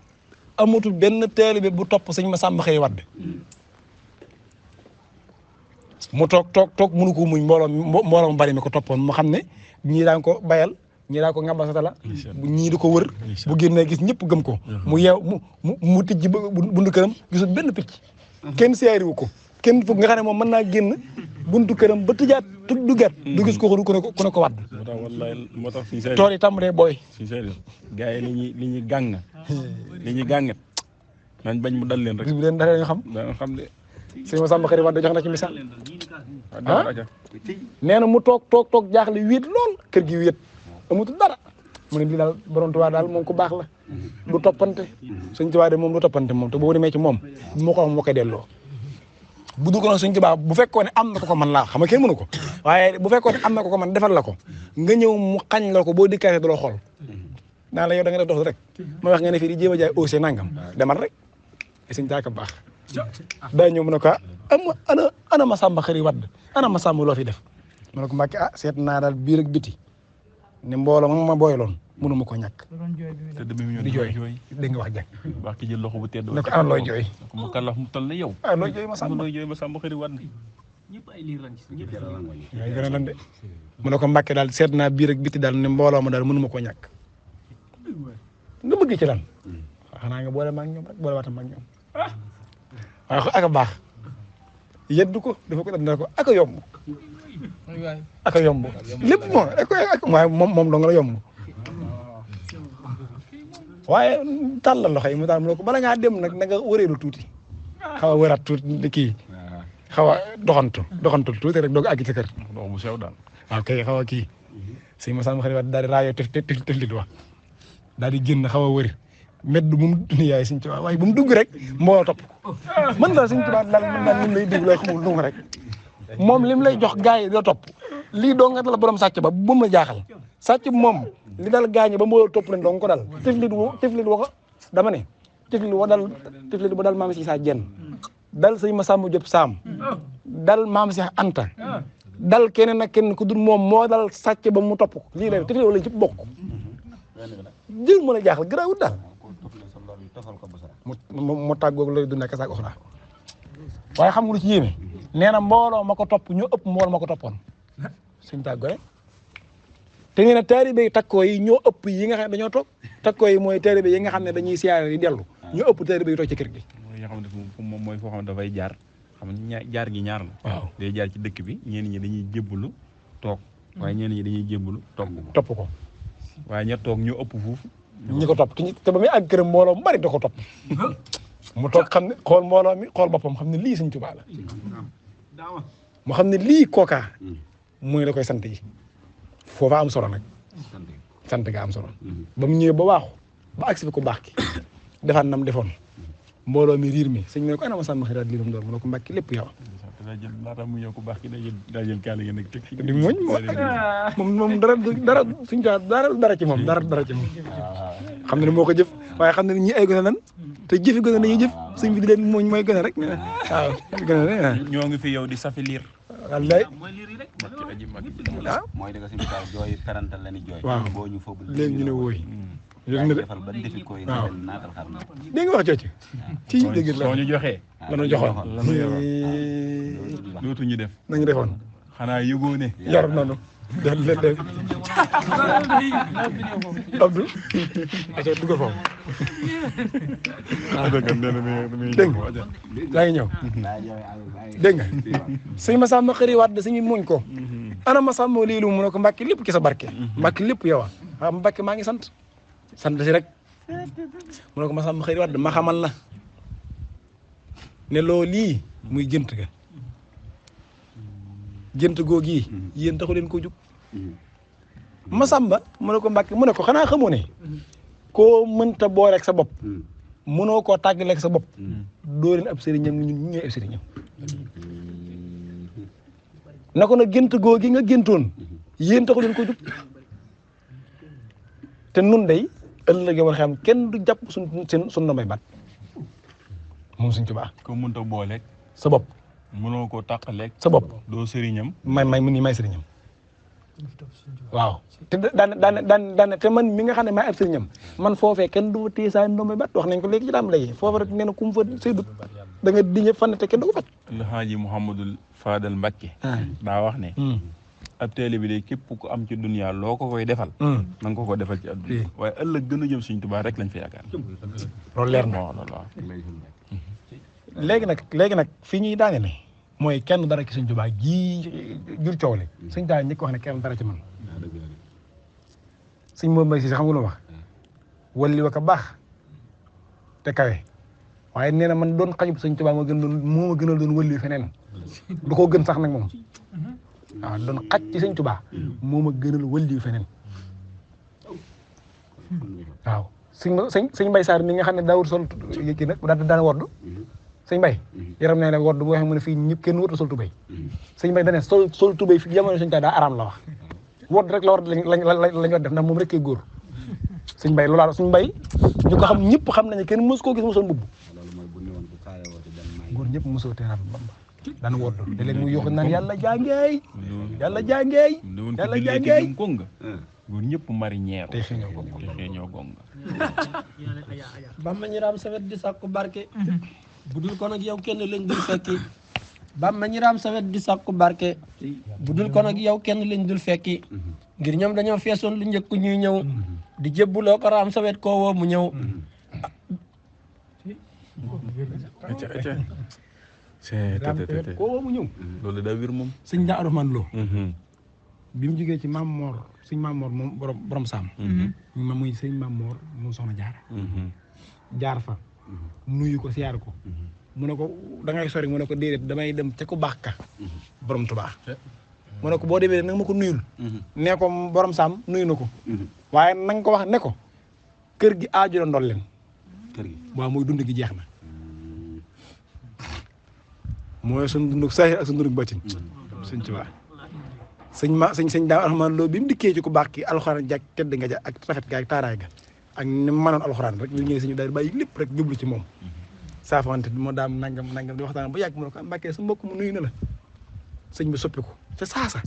amatul benn taalibe bu topp sëñ Massamba Xëri Wade mu toog mënu ko muñ mbooloo mu bari mi ko toppoon mu xam ne ñii daan ko bayal ñii daan ko ngamba satala ñii di ko wër bu génnee gis ñëpp gëm ko mu yeew mu tijji buntu këram gisul benn picc kenn seeriwu ko kenn foog nga xam ne moom mën naa génn buntu këram ba tëjaat duggaat du gis ko ku ne ko wadd moo tax wallaay moo tax suñu sey tool yi tàmbalee booy suñu sey gars yi li ñuy gàngat nañ bañ mu dal leen rek bis bu leen dalee nga xam danga xam de sëñ Massamba Xëri Wade jox na ci misaal nee na mu toog jaaxle wéet lool kër gi wéet amatul dara mu ne lii daal borom Tuubaa daal moom ku baax la du toppante sëñ Tuubaa de moom du toppante moom te boo demee ci moom moo ko am moo koy delloo bu dugg na sëñ Tuubaa bu fekkoon ne am na ko man laa xam nga kenn mënu ko waaye bu fekkoon ne am na ko man defal la ko nga ñëw mu xañ la ko boo dikkaatee du la xool naa la yow da nga def dox rek ma wax nga ne fii di jéem a jaay aussi nangam demal rek sëñ Tuubaa baax daa ñëw mu ne ko ana Massamba Xëri Wade ana Massamba loo fi def mu ne ko Mbàkke seet naa daal biir ak biti ne mbooloo ma booyaloon mënu ma ko ñàkk di jooy dégg nga wax jàng wax ki jël loxo bu tedd ne ko ana looy jooy mu kàllax mu toll ne yow looy jooy Massamba Xëri Wade waaye gën a lan de mu ne ko Mbàkke daal seet naa biir ak biti daal ne mbooloo ma daal mënu ma ko ñàkk nga bëgg ci lan xanaa nga boole maag ñoom rek boole waatam maag ñoom waaye aka baax yeddu ko dafa ko def ko aka yomb aka yomb lépp moom waaye moom dong la yomb waaye tàllal loxo yi mu daal mu ne ko bala ngaa dem nag na nga wëreelu tuuti xaw a wëraat tuuti kii xaw a doxantu tuuti rek doog a àgg ci kër dox bu sew daal waaw kay xaw a kii sëñ Massamba Xëri Wade daal di raayoo teflit wax daal di génn xaw a wëri mbedd bu mu yaay sëñ Tuubaa waaye bu mu dugg rek mbooloo topp mën daal sëñ Tuubaa daal mën daal lim lay dégg lay xamul dugg rek moom lim lay jox gars yi doo topp lii doo nga dal borom sàcc ba bu ma jaaxal sàcc moom li dal gaañi ba mbooloo topp leen doo nga ko dal tiflit wa ko dama ne tiflit ba dal maam si saa jenn dal sëñ Massamba Diop Sam dal maam si Anta dal keneen ak keneen ku dul moom moo dal sàcc ba mu topp ko lii lay tiflit wala ci bokk jël mën a jaaxal garaawut daal mu tàggoog lay du nekk saak oxra waaye xam nga lu ci yéeme nee na mbooloo ma ko topp ñoo ëpp mbooloo ma ko toppoon suñ tàggoo rek te nee na taalibe yi takkoo yi ñoo ëpp yi nga xam ne dañoo toog takkoo yi mooy taalibe yi nga xam ne dañuy siyaare yi dellu ñoo ëpp taalibe yi toog ci kër gi yoo xam ne moom mooy foo xam ne dafay jaar xam nga jaar gi ñaar la waaw day jaar ci dëkk bi ñenn ñi dañuy jébbalu toog waaye ñenn ñi dañuy jébbalu topp ko waaye ña toog ñoo ëpp fuufu ñi ko topp te ba muy àgg këram mbooloo mu bari da ko topp mu toog xam ne xool mbooloo mi xool boppam xam ne lii Sëñ Tuubaa la mu xam ne lii kookaa mooy la koy sant yi foofa am solo nag sant ga am solo ba mu ñëwee ba waaxu ba agsi fi ko baax ki defaat nam defoon mbooloo mi riir mi sëñ mi ne ko ana Massamba Xëri Wade lii mu doon mu ne ko Mbàkke lépp yow daa jël laata mu ñëw ko baax ki daa jël kaala gi nag teg di mooñ moom dara Sëñ Tuubaa dara ci moom dara ci moom xam ne moo ko jëf waaye xam ne ñi ay gën a lan te jëfi gën a dañuy jëf sëñ bi di leen mooñ mooy gën a rek waaw gën a ñoo ngi fi yow di safi liir wallaay mooy da nga si misaal jooy parental la ni jooy waaw boo ñu foofu léegi ñu ne wooy yaa ngi defal ba defi ko yi waaw naatal xar na dégg nga wax cooci ci dégg la soo ñu joxee lanu joxoon lanu yoroon dootuñu def nañu defoon xanaa yëgoo ne yor nanu def Abdou aca duggal foofu dégg nga yaa ngi ñëw dégg nga sëñ Massamba Xëri Wade sëñ muñ ko ana Massamba lii lu mu ne ko Mbàkke lépp ci sa barke Mbàkke lépp yow waaw Mbàkke maa ngi sant si rek mu ne ko Massamba Xëri Wade ma xamal la ne loo lii muy gént ga gént googi yéen taxu leen ko jug Massamba mu ne ko Mbàkke mu ne ko xanaa xamoo ne koo mënta booleeg sa bopp mënoo koo tàggaleeg sa bopp doo leen ab sëriñam ñun ñooy ab sëriñam na ko nag gént googi nga géntoon yéen taxu leen ko jub te nun day ëllëg war xam kenn du jàpp suñ na may bat moom Sëñ Tuubaa ko mënta booleeg sa bopp mënoo koo tàqaleeg sa bopp doo sëriñam may mu ni may sëriñam waaw te daan te man mi nga xam ne maay ab sëriñam man foofee kenn du téye saa ndombay bat wax nañ ko léegi ci daam lay foofu rek nee na ku mu fa séydut da nga di ñëpp fan te kenn du ko fat El Hadji Mouhamadul Fadal Mbacké daa wax ne ab teele bi de képp ku am ci dunya loo ko koy defal na nga ko defal ci adduna waaye ëllëg gën a jëm Sëñ Tuubaa rek lañ fa yaakaar loolu leer na waaw léegi nag fii ñuy daane ne mooy kenn dara ci Sëñ Tuubaa gii jur coow li Sëñ Tuubaa ñi ko wax ne kenn dara ci man Sëñ moom may si xam nga lu wax walli wa ka baax te kawe waaye nee na man doon xajub Sëñ Tuubaa moo ma gënal doon walli feneen du ko gën sax nag moom waaw doon xaj ci Sëñ Tuubaa moo ma gënal walli feneen waaw sëñ Mbay Saar mi nga xam ne daawul sol kii nag daan woddu sëñ Mbay yaram nee na woddu boo xam ne fii ñëpp kenn warut a sol tubéy sëñ Mbay dane sol tubéy fi jamono Sëñ Tuubaa daa araam la wax wodd rek la war lañ war def ndax moom rek kay góor sëñ Mbay loolaa suñ Mbay ñu ko xam ñëpp xam nañu kenn mos koo gis mosoon mbubb góor ñëpp mosoo teeraat Bamba daan wodd te léegi muy yokk naan yàlla jàngeey yàlla jàngeey yàlla jàngeey gonga góor ñëpp marinière tey xëy ñoo gonga Bamba ñi raam sawet di sàkku barke bu dul kon ak yow kenn lañ dul fekki Bamba ñi raam sawet di sàkku barke bu dul kon ak yow kenn lañ dul fekki ngir ñoom dañoo feesoon lu njëkk ñuy ñëw di jébbuloo ko raam sawet koo woo mu ñëw koo woo mu ñëw loolu daa wir moom sëñ daa Rahmaan Lo bi mu jógee ci Maam Moor sëñ Maam Moor moom borom saam ma muy sëñ Maam Moor moom soxna Jaara jaar fa nuyu ko siyaar ko mu ne ko da ngay sori mu ne ko déedéet damay dem ca ku baax ka borom Tuubaa mu ne ko boo demee nag ma ko nuyul nee ko borom saam nuyu na ko waaye na nga ko wax ne ko kër gi aaju la ndol leen kër gi waaw mooy dund gi jeex na mooy suñ dundug saahir ak suñ dundug baatin sëñ Tuubaa sëñ daa Rahmaan Lo bi mu dikkee ci ku baax ki alxuraan jàkk tedd nga ja ak rafet ga ak taaraay ga ak ni mu mënoon alxuraan rek ñu ñëwee suñu daal bàyyi lépp rek jublu ci moom saafante moo daam nangam di waxtaan ba yàgg mu ne ko Mbàkke sa mbokk mu nuyu na la sëñ bi soppiku ca saasa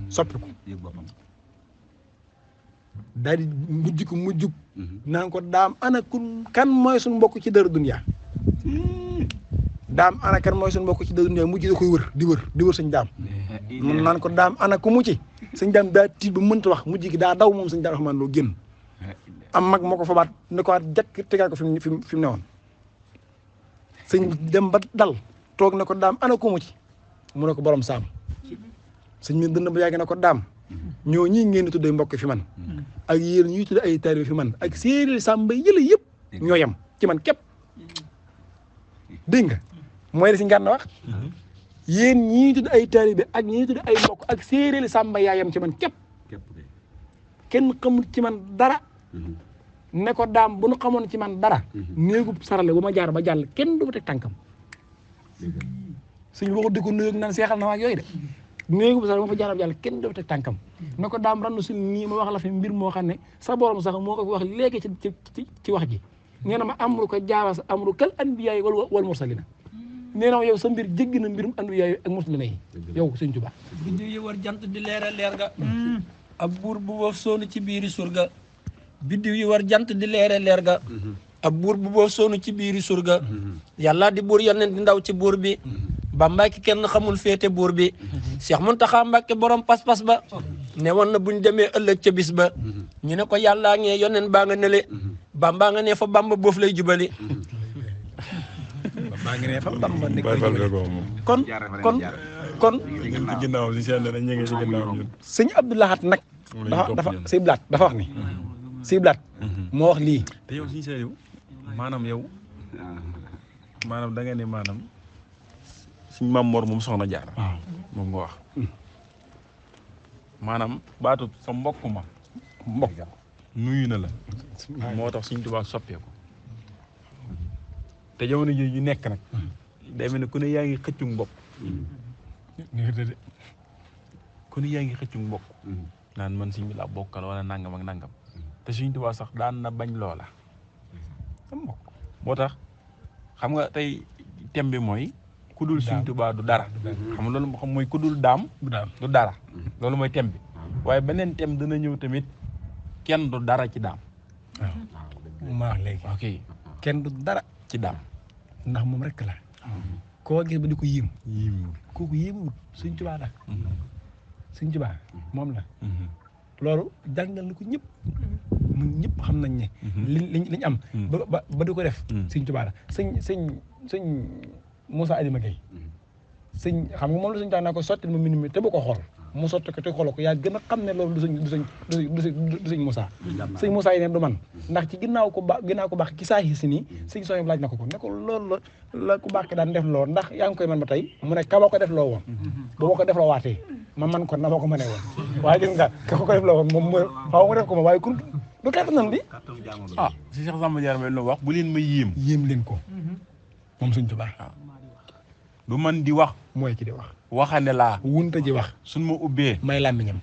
soppiku daal di mujjug naan ko daam ana kan mooy suñu mbokk ci dara dunya daam ana kan mooy suñu mbokk ci dara dunya mujj da koy wër di wër sëñ daam mun naan ko daam ana ku mu ci sëñ daam daa tiit ba mënta wax mujj gi daa daw moom sëñ daa Rahmaan Lo génn am mag moo ko fabaat ne ko jakk tegaat ko fi mu newoon sëñ dem ba dal toog ne ko daam ana ku mu ci mu ne ko borom saam sëñ mi dënd ba yàgg ne ko daam ñoo ñii ngeen di tuddee mbokk fi man ak yéen ñuy tuddee ay taalibe fi man ak séeréer sàmba yële yëpp ñoo yem ci man képp dégg nga mooy la si ngaan na wax yéen ñii tuddee ay taalibe ak ñii tuddee ay mbokk ak séeréer sàmba yaa yem ci man képp kenn xamul ci man dara ne ko daam bu nu xamoon ci man dara néegub sarale bu ma jaar ba jàll kenn du ma teg tànkam suñ waxu di ko nuyu naan seexal na waag yooyu de néegub sarale bu ma fa jaar ba jàll kenn du ma teg tànkam ne ko daam randu sul nii ma wax la fi mbir moo xam ne sa borom sax moo ko fi wax léegi ci wax ji nee na ma amru ko jaawasa amru kal anbiyaa yi wal mursalina nee na yow sa mbir jéggi na mbirum anbiyaa yi ak mursalina yi yow Sëñ Tuubaa biddiw yi war jant di leera leer ga ab buur bu boof soonu ci biiri surga biddiw yi war jant di leere leer ga ab buur bu boof soonu ci biiri surga yàlla di buur yonent di ndaw ci buur bi Bamba ki kenn xamul féete buur bi Cheikh Mountakha Mbacké borom pas-pas ba ne woon na buñ demee ëllëg ca bis ba ñu ne ko yàllaa ngee yonent baa nga nele Bamba nga ne fa Bamba boof lay jubali baa ngi ne fa Bamba nekk kon ginnaaw si seen dana ñënge si ginnaaw ñun sëñ Abdou Lahad nag sëñ Blaat dafa wax ni sëñ Blaat moo wax lii te yow suñu see yow maanaam da nga ne maanaam suñ Maam Mor moom soxna Jaara moom nga wax maanaam baatu sa mbokk nuyu na la moo tax Sëñ Tuubaa soppeeku te jamono ji ñu nekk nag day mel ne ku ne yaa ngi xëccu mbokk kon yaa ngi xëccu mbokk naan man Sëñ bi laa bokkal wala nangam ak nangam te Sëñ Tuubaa sax daan na bañ loola am mbokk moo tax xam nga tey thème bi mooy ku dul Sëñ Tuubaa du dara xam nga loolu xam mooy ku dul daam du dara loolu mooy thème bi waaye beneen thème dana ñëw tamit kenn du dara ci daam waaw ma wax léegi ok kenn du dara ci daam ndax moom rek la koo gis ba di ko yéem kooku yéemul Sëñ Tuubaa la Sëñ Tuubaa moom la loolu jàngal na ko ñëpp mun ñëpp xam nañ ne liñ am ba di ko def Sëñ Tuubaa la sëñ Moussa Adima Gueye sëñ xam nga moom la Sëñ Tuubaa naa ko sotti ma mbind mi te bu ko xool mu sotti ko te xooloo ko yaa gën a xam ne loolu du sëñ Moussa sëñ Moussa yi ne du man ndax ci ginnaaw ko baax ki saa si nii sëñ sooy laaj na ko ne ko loolu la ku baax ki daan def loo ndax yaa ngi koy man ba tey mu ne ka ma ko def loo woon ba ma ko def loo waatee ma man kon na ma ko mënee woon waaye gis nga ka ko def loo woon moom faaw mu def ko ma waaye kun du kattanam bi si Cheikh Samba Diarra Mbaye lu wax bu leen ma yéem leen ko moom Sëñ Tuubaa du man di wax mooy ki di wax waxane laa wunta ji wax suñ ma ubbee may làmmiñam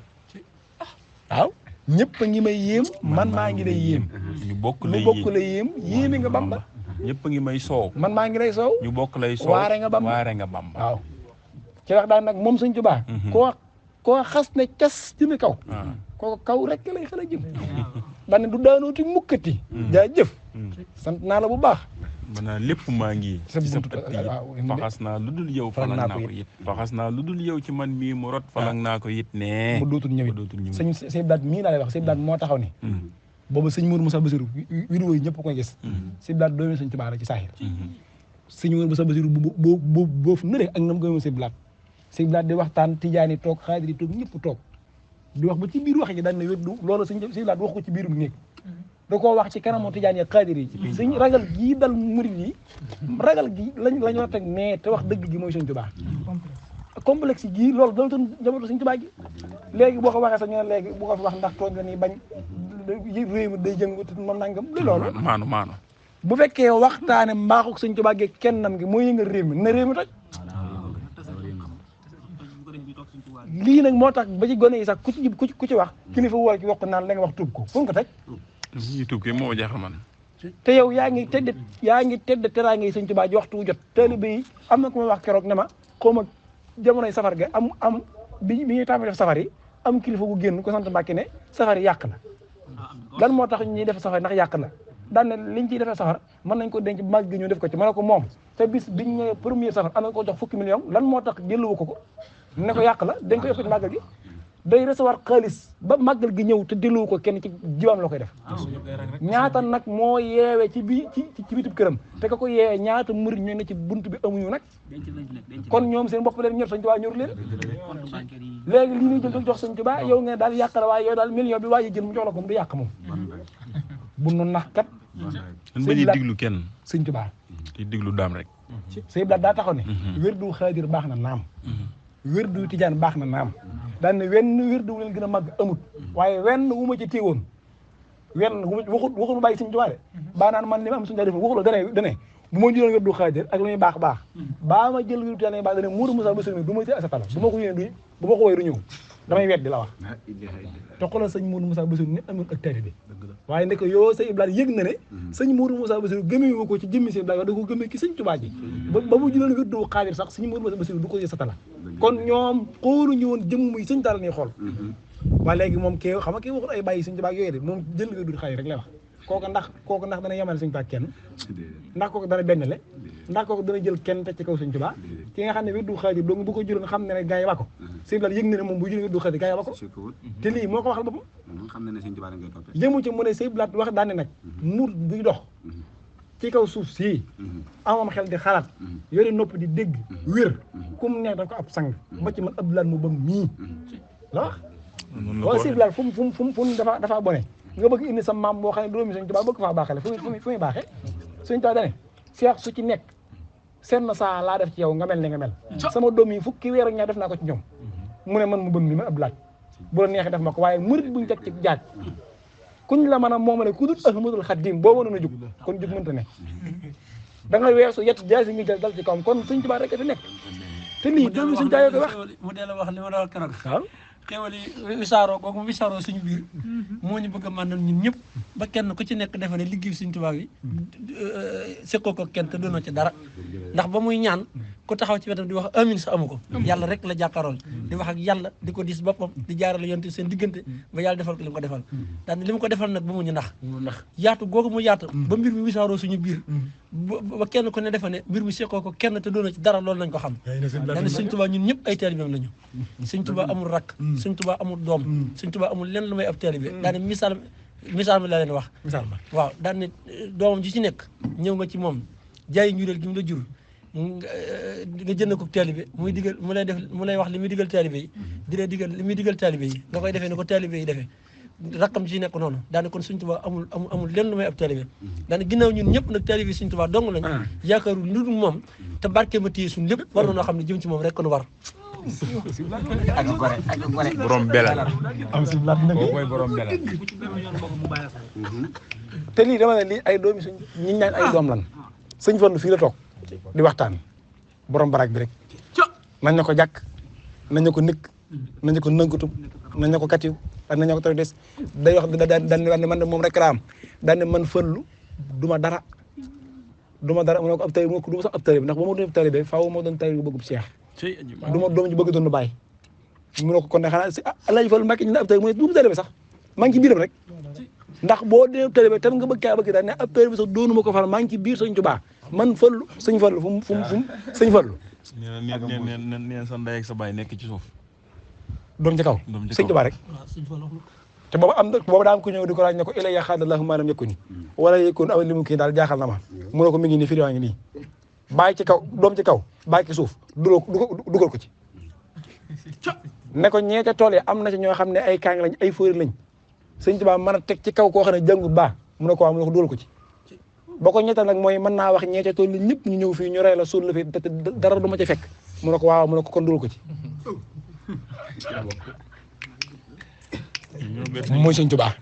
waaw ñëpp a ngi may yéem man maa ngi lay yéem ñu bokk la yéem yéemi nga Bamba ñëpp a ngi may soow man maa ngi lay soow ñu bokk lay soow waare nga Bamba waaw ci wax daan nag moom Sëñ Tuubaa koo xas ne cas jëme kaw koo kaw rek lay xala jëm daan ne du daanooti mukkati jaa jëf sant naa la bu baax maanaam lépp maa ngi ci sa ëtt yi faxas naa lu dul yow falang naa ko it faxas naa lu dul yow ci man mii mu rot falang naa ko it ne mu dootul ñëwit sëñ Blaat mii laa lay wax sëñ Blaat moo taxaw ne boobu sëñ Mourou Moussa Bassirou vidéo yi ñëpp koy gis sëñ Blaat doomi Sëñ Tuubaa la ci saaxir sëñ Mourou Moussa Bassirou boofu nële ak nam gëmoo sëñ Blaat di waxtaan tijaani toog xaadir yi toog ñëpp toog di wax ba ci biir wax ji daan ne wér du loolu sëñ Blaat wax ko ci biirum néeg da koo wax ci kanamu tijaan yi xaadir yi suñ ragal gii dal murid yi ragal gi lañ war a teg mais te wax dëgg gi mooy Sëñ Tuubaa complexe gii loolu dal toon jamatu Sëñ Tuubaa gi léegi boo ko waxee sax ñu ne léegi bu ko fi wax ndax tooñ la nii bañ réew mi day jëngu te moom nangam li loolu maanu bu fekkee waxtaane mbaaxuk Sëñ Tuubaa gi kennam gi mooy yëngal réew mi na réew mi toj lii nag moo tax ba ci gone yi sax ku ci wax kilifa woo ci wax naan la nga wax tuub ko fu nga ko teg YouTube kay moo jaaxal man te yow yaa ngi tedd teraa ngay Sëñ Tuubaa ji waxtu jot taalibe yi am na ku ma wax keroog ne ma xaw ma jamonoy safar ga am bi ñuy tàmbali def safar yi am kilifa gu génn ko sant Mbàkke ne safar yi yàq na lan moo tax ñuy def safar ndax yàq na daan ne liñ ciy defee safar mën nañ ko denc màgg gi ñu def ko ci ma ne ko moom te bis biñ ñëwee premier safar am na ko jox 10 millions lan moo tax jëluwu ko ne ko yàq la dañ ko yëpp ci màggal gi day recevoir xaalis ba màggal gi ñëw te delluwu ko kenn ci jiwaam la koy def ñaata nag moo yeewee ci bitib këram te ka ko yeewee ñaata murid ñoo ne ci bunt bi amuñu nag kon ñoom seen bopp leen ñor Sëñ Tuubaa ñor leen léegi lii ñuy jël jox Sëñ Tuubaa yow ngeen daal yàq la waaye yow daal million bi waaye jël mu jox la ko mu du yàq moom bu nu nax kat ba ñuy diglu kenn Sëñ Tuubaa di diglu daam rek Sëñ Blaat daa taxaw ne wérdu xaadir baax na naam wérdu tijaan baax na naam daan ne wenn wérdu wu leen gën a màgg amut waaye wenn wu ma ci téewoon wenn waxul ma bàyyi Sëñ Tuubaa de baa naan man li ma am suñu daa def waxul dane bu ma jëloon wérdu xaadir ak lu muy baax baa ma jël wérdu tijaan baax dane Mourou Moussa Bassirou du ma ci asatala bu ma ko yéene bu ma ko woy du ñëw damay weddi la wax te xoolal sëñ Mourou Moussa Bassirou ni amoon ak taalibe waaye ndek yoo Sëñ Blaat yëg na ne sëñ Mourou Moussa Bassirou gëmee wu ko ci jëmmi Sëñ Blaat da ko gëmee ki Sëñ Tuubaa ji ba mu jëloon wérdu xaadir sax sëñ Mourou Moussa Bassirou du ko satala kon ñoom xooluñu woon jëmm muy Sëñ Tuubaa la ñuy xool waaye léegi moom kii xam nga kii waxul ay bàyyi Sëñ Tuubaa yooyu de moom jël wérdu xaadir rek lay wax kooku ndax dana yemale Sëñ Tuubaa kenn ndax kooku dana benn le ndax kooku dana jël kenn te ci kaw Sëñ Tuubaa ki nga xam ne wérdu xaadir donc bu ko jëloon xam ne ne gaa yi ba ko Sëñ Blaat yëg na ne moom bu jëloon wérdu xaadir gaa yi ba ko te lii moo ko waxal boppam yëmu ci mu ne Sëñ Blaat wax daane nag mur buy dox ci kaw suuf sii amam xel di xalaat yore nopp di dégg wér kum neex daf ko ab sang ba ci man Abdoulaye mu bam mii la wax wala Sëñ Blaat fu mu dafa bone nga bëgg indi sa maam boo xam ne doomi Sëñ Tuubaa bëgg faa baaxale fu muy baaxee Sëñ Tuubaa dane seex su ci nekk seen saa laa def ci yow nga mel ni nga mel sama doom yi fukki weer ak ñaar def naa ko ci ñoom mu ne man mu bëm mi ma Abdoulaye bu la neexee def ma ko waaye murid buñu teg ci jaaj kuñ la mën a moomale ku dul Ahmadul Xaadim boo mënoon a jug kon jug mënta ne da nga weesu yett jaay si ngi dal ci kawam kon Sëñ Tuubaa rek fi nekk te lii doomi suñu jaayoo ko wax mu dee la wax li ma la wax keroog waaw xéwal yi wisaaroo googu mu wisaaroo suñu biir moo ñu bëgg a màndal ñun ñëpp ba kenn ku ci nekk defe ne liggéey suñu tubaab yi seqoo ko kenn te doonoo ci dara ndax ba muy ñaan ku taxaw ci wetam di wax amin sa amu ko yàlla rek la jàkkaarool di wax ak yàlla di ko dis boppam di jaarale yonte seen diggante ba yàlla defal ko li mu ko defal daal li mu ko defal nag ba mu ñu ndax yaatu googu mu yaatu ba mbir mi wisaaroo suñu biir ba kenn ku ne defe ne mbir mi seqoo ko kenn te doonoo ci dara loolu nañ ko xam daane suñ tubaab ñun ñëpp ay taalibeem lañu suñ tubaab amul rakk suñ tubaab amul doom suñ tubaab amul lenn lu may ab taalibe daane misaal mi la leen wax waaw daan ne doomam ji ci nekk ñëw nga ci moom jaayi njuréel gi mu la jur nga jënd ko taalibe muy digal mu lay wax li muy digal taalibe yi di lay digal li muy digal taalibe yi nga koy defee ne ko taalibe yi defee rakkam ci nekk noonu daane kon suñ tubaab amul lenn lu may ab taalibe daane ginnaaw ñun ñëpp nag taalibe suñ tubaab dong lañ yaakaaru lu dul moom te barke ma téye suñ lépp war na noo xam ne jëm ci moom rek nu war ak gore borom belal kooku mooy borom belal te lii dama ne lii ay doomi suñ ñi ñaan ay doom lan sëñ Fallu fii la toog di waxtaan borom barak bi rek nañ na ko jàkk nañ na ko nëkk nañ na ko nënkutum nañ na ko katiw ak nañ na ko taw des day wax daan ne man moom rek laa am daan ne man Fallu duma dara mu ne ko ab tari mu ne ko du ma sax ab tari bi ndax ba ma doon ab tari bi faaw moo doon tari bu bëggub Cheikh du ma doom ji bëgg doon bàyyi mu ne ko kon ne xanaa si Alaaji Fallu Mbàkke ñu ne ab tari mu ne du mu tari bi sax maa ngi ci biiram rek ndax boo dee ab tari bi tam nga bëgg kaa bëgg daal ne ab tari bi sax doonu ma ko fal maa ngi ci biir Sëñ Tuubaa man Fallu Sëñ Fallu fu mu Sëñ Fallu neen sa ndey ak sa baay nekk ci suuf doom ci kaw Sëñ Tuubaa rek te booba daa am ku ñëw di ko laaj ne ko ila yaxaadallahu maa lam yakuni wala yakun aw li mu kii daal jaaxal na ma mu ne ko mi ngi nii fii waa ngi nii bàyyi ci kaw doom ci kaw bàyyi ci suuf dugal ko ci ne ko ñeete tool yi am na ci ñoo xam ne ay kaang lañ ay fóori lañ Sëñ Tuubaa mën a teg ci kaw koo xam ne jàngut baax mu ne ko waaw mu ne ko dugal ko ci ba ko ñeete nag mooy mën naa wax ñeete tool yi ñëpp ñu ñëw fii ñu rey la suul la fi te dara du ma ci fekk mu ne ko waaw mu ne ko kon dugal ko ci mooy Sëñ Tuubaa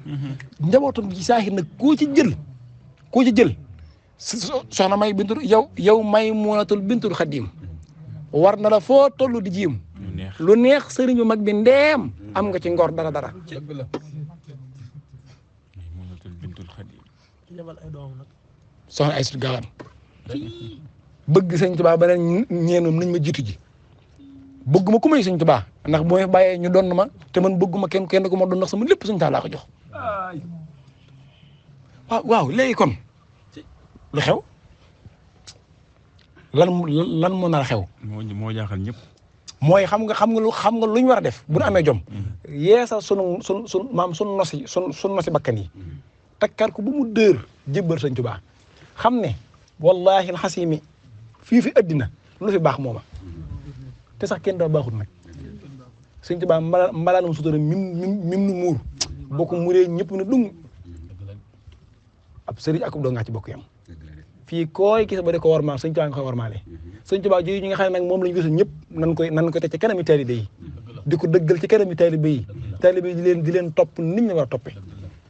njabootam ci saaxir nag koo ci jël soxna may bintul yow may muunatul bintul xadim war na la foo toll di jiim lu neex sëriñ bu mag bi ndeem am nga ci ngor dara soxna ay sut gaawaan bëgg Sëñ Tuubaa ba ne ñeenum nañ ma jiitu ji bëgguma ku may Sëñ Tuubaa ndax bu may bàyyee ñu doon ma te man bëgguma kenn ku ma doon ndax sama lépp Sëñ Tuubaa laa ko jox waaw léegi kon lu xew lan moo nar a xew moo jaaxal ñëpp mooy xam nga lu ñu war a def bu ñu amee jom yeesal sunu nosi bakkan yi takkar ko bu mu dër jébbal Sëñ Tuubaa xam ne wallahi alxasimi fii fi addina lu fi baax mooma te sax kenn daa baaxut nag Sëñ Tuubaa mbalaanam sutura mim nu muur boo ko muree ñëpp ne dung ab sëriñ akub doo ngaa ci bokk yam fii kooy gis ba di ko warmaal Sëñ Tuubaa nga koy warmaale Sëñ Tuubaa jooju ñi nga xam ne nag moom lañu gis ñëpp nan ko teg ci kanami taalibe yi di ko dëggal ci kanami taalibe yi di leen topp nit ñi war a toppe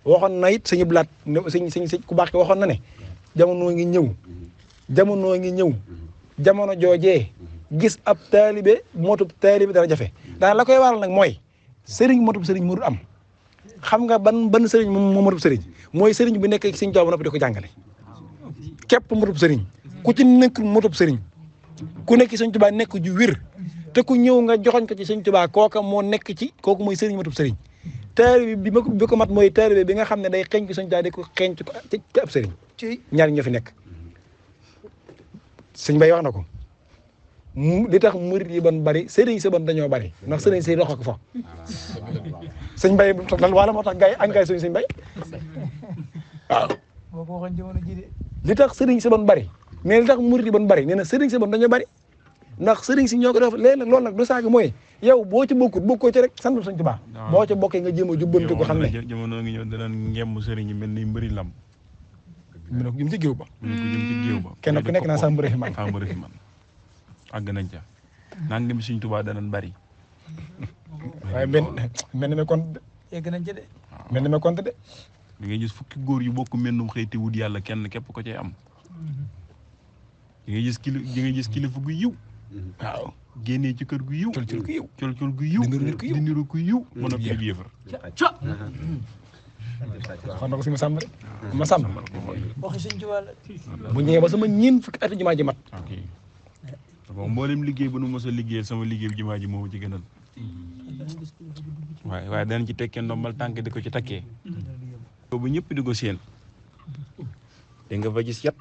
waxoon na it Sëñ Blaat sëñ ku baax ki waxoon na ne jamono ngi ñëw jamono joojee gis ab taalibe motub taalibe dara jafe daanaka la koy waral nag mooy sëriñ motub sëriñ mu am xam nga ban sëriñ moom motub sëriñ mooy sëriñ bi nekk Sëñ Tuubaa ba noppi di ko jàngale képp motub sëriñ ku ci nekk motub sëriñ ku nekk Sëñ Tuubaa nekk ju wir te ku ñëw nga joxoñ ko ci Sëñ Tuubaa kooka moo nekk ci kooku mooy sëriñ motub sëriñ taalibe bi ko mat mooy taalibe bi nga xam ne day xeeñ ko Sëñ Tuubaa di ko xeeñ ko ci ab sëriñ ñaar ñoo fi nekk sëñ Bay wax na ko li tax murit yi ban bari sëriñ si ban dañoo bari ndax sëriñ si loxo ko fa sëñ Bay wala moo tax gars yi engagé suñu Sëñ Bay waaw boo ko waxoon jamono ji de li tax sëriñ si ban bari mais li tax murit yi ban bari nee na sëriñ si ban dañoo bari ndax sëriñ si ñoo ko def léegi nag loolu nag du saaga mooy yow boo ci bokkoo ci rek sant Sëñ Tuubaa boo ci bokkee nga jéem a jubbanti ko xam ne jamono ngi ñëw danañ ngemb sëriñ yi mel ni mbëri lam mu ne ko jëm ci géew ba kenn ku nekk naa sa mbëri man àgg nañ ca nangam Sëñ Tuubaa danañ bari waaye mel ni ma compte yegg nañ ci de mel ni ma compte de da ngay gis fukki góor yu bokk mennum xëy te wut yàlla kenn képp ko cay am da ngay gis kilifa gu yiw waaw génnee ci kër gu yiw col gu yiw col gu yiw di niru ku yiw mën a fi yéefar xam na ko si ma sàmm rek ma sàmm waxi sëñ Tuubaa la bu ñëwee ba sama ñeen fukki ati jumaa ji mat ok bon mboolem liggéey bu nu mos a liggéeyal sama liggéey bi jumaa ji moo ci gënal waaye danañ ci tekkee ndombal tànk di ko ci takkee bu ñëpp di ko séen di nga fa gis yett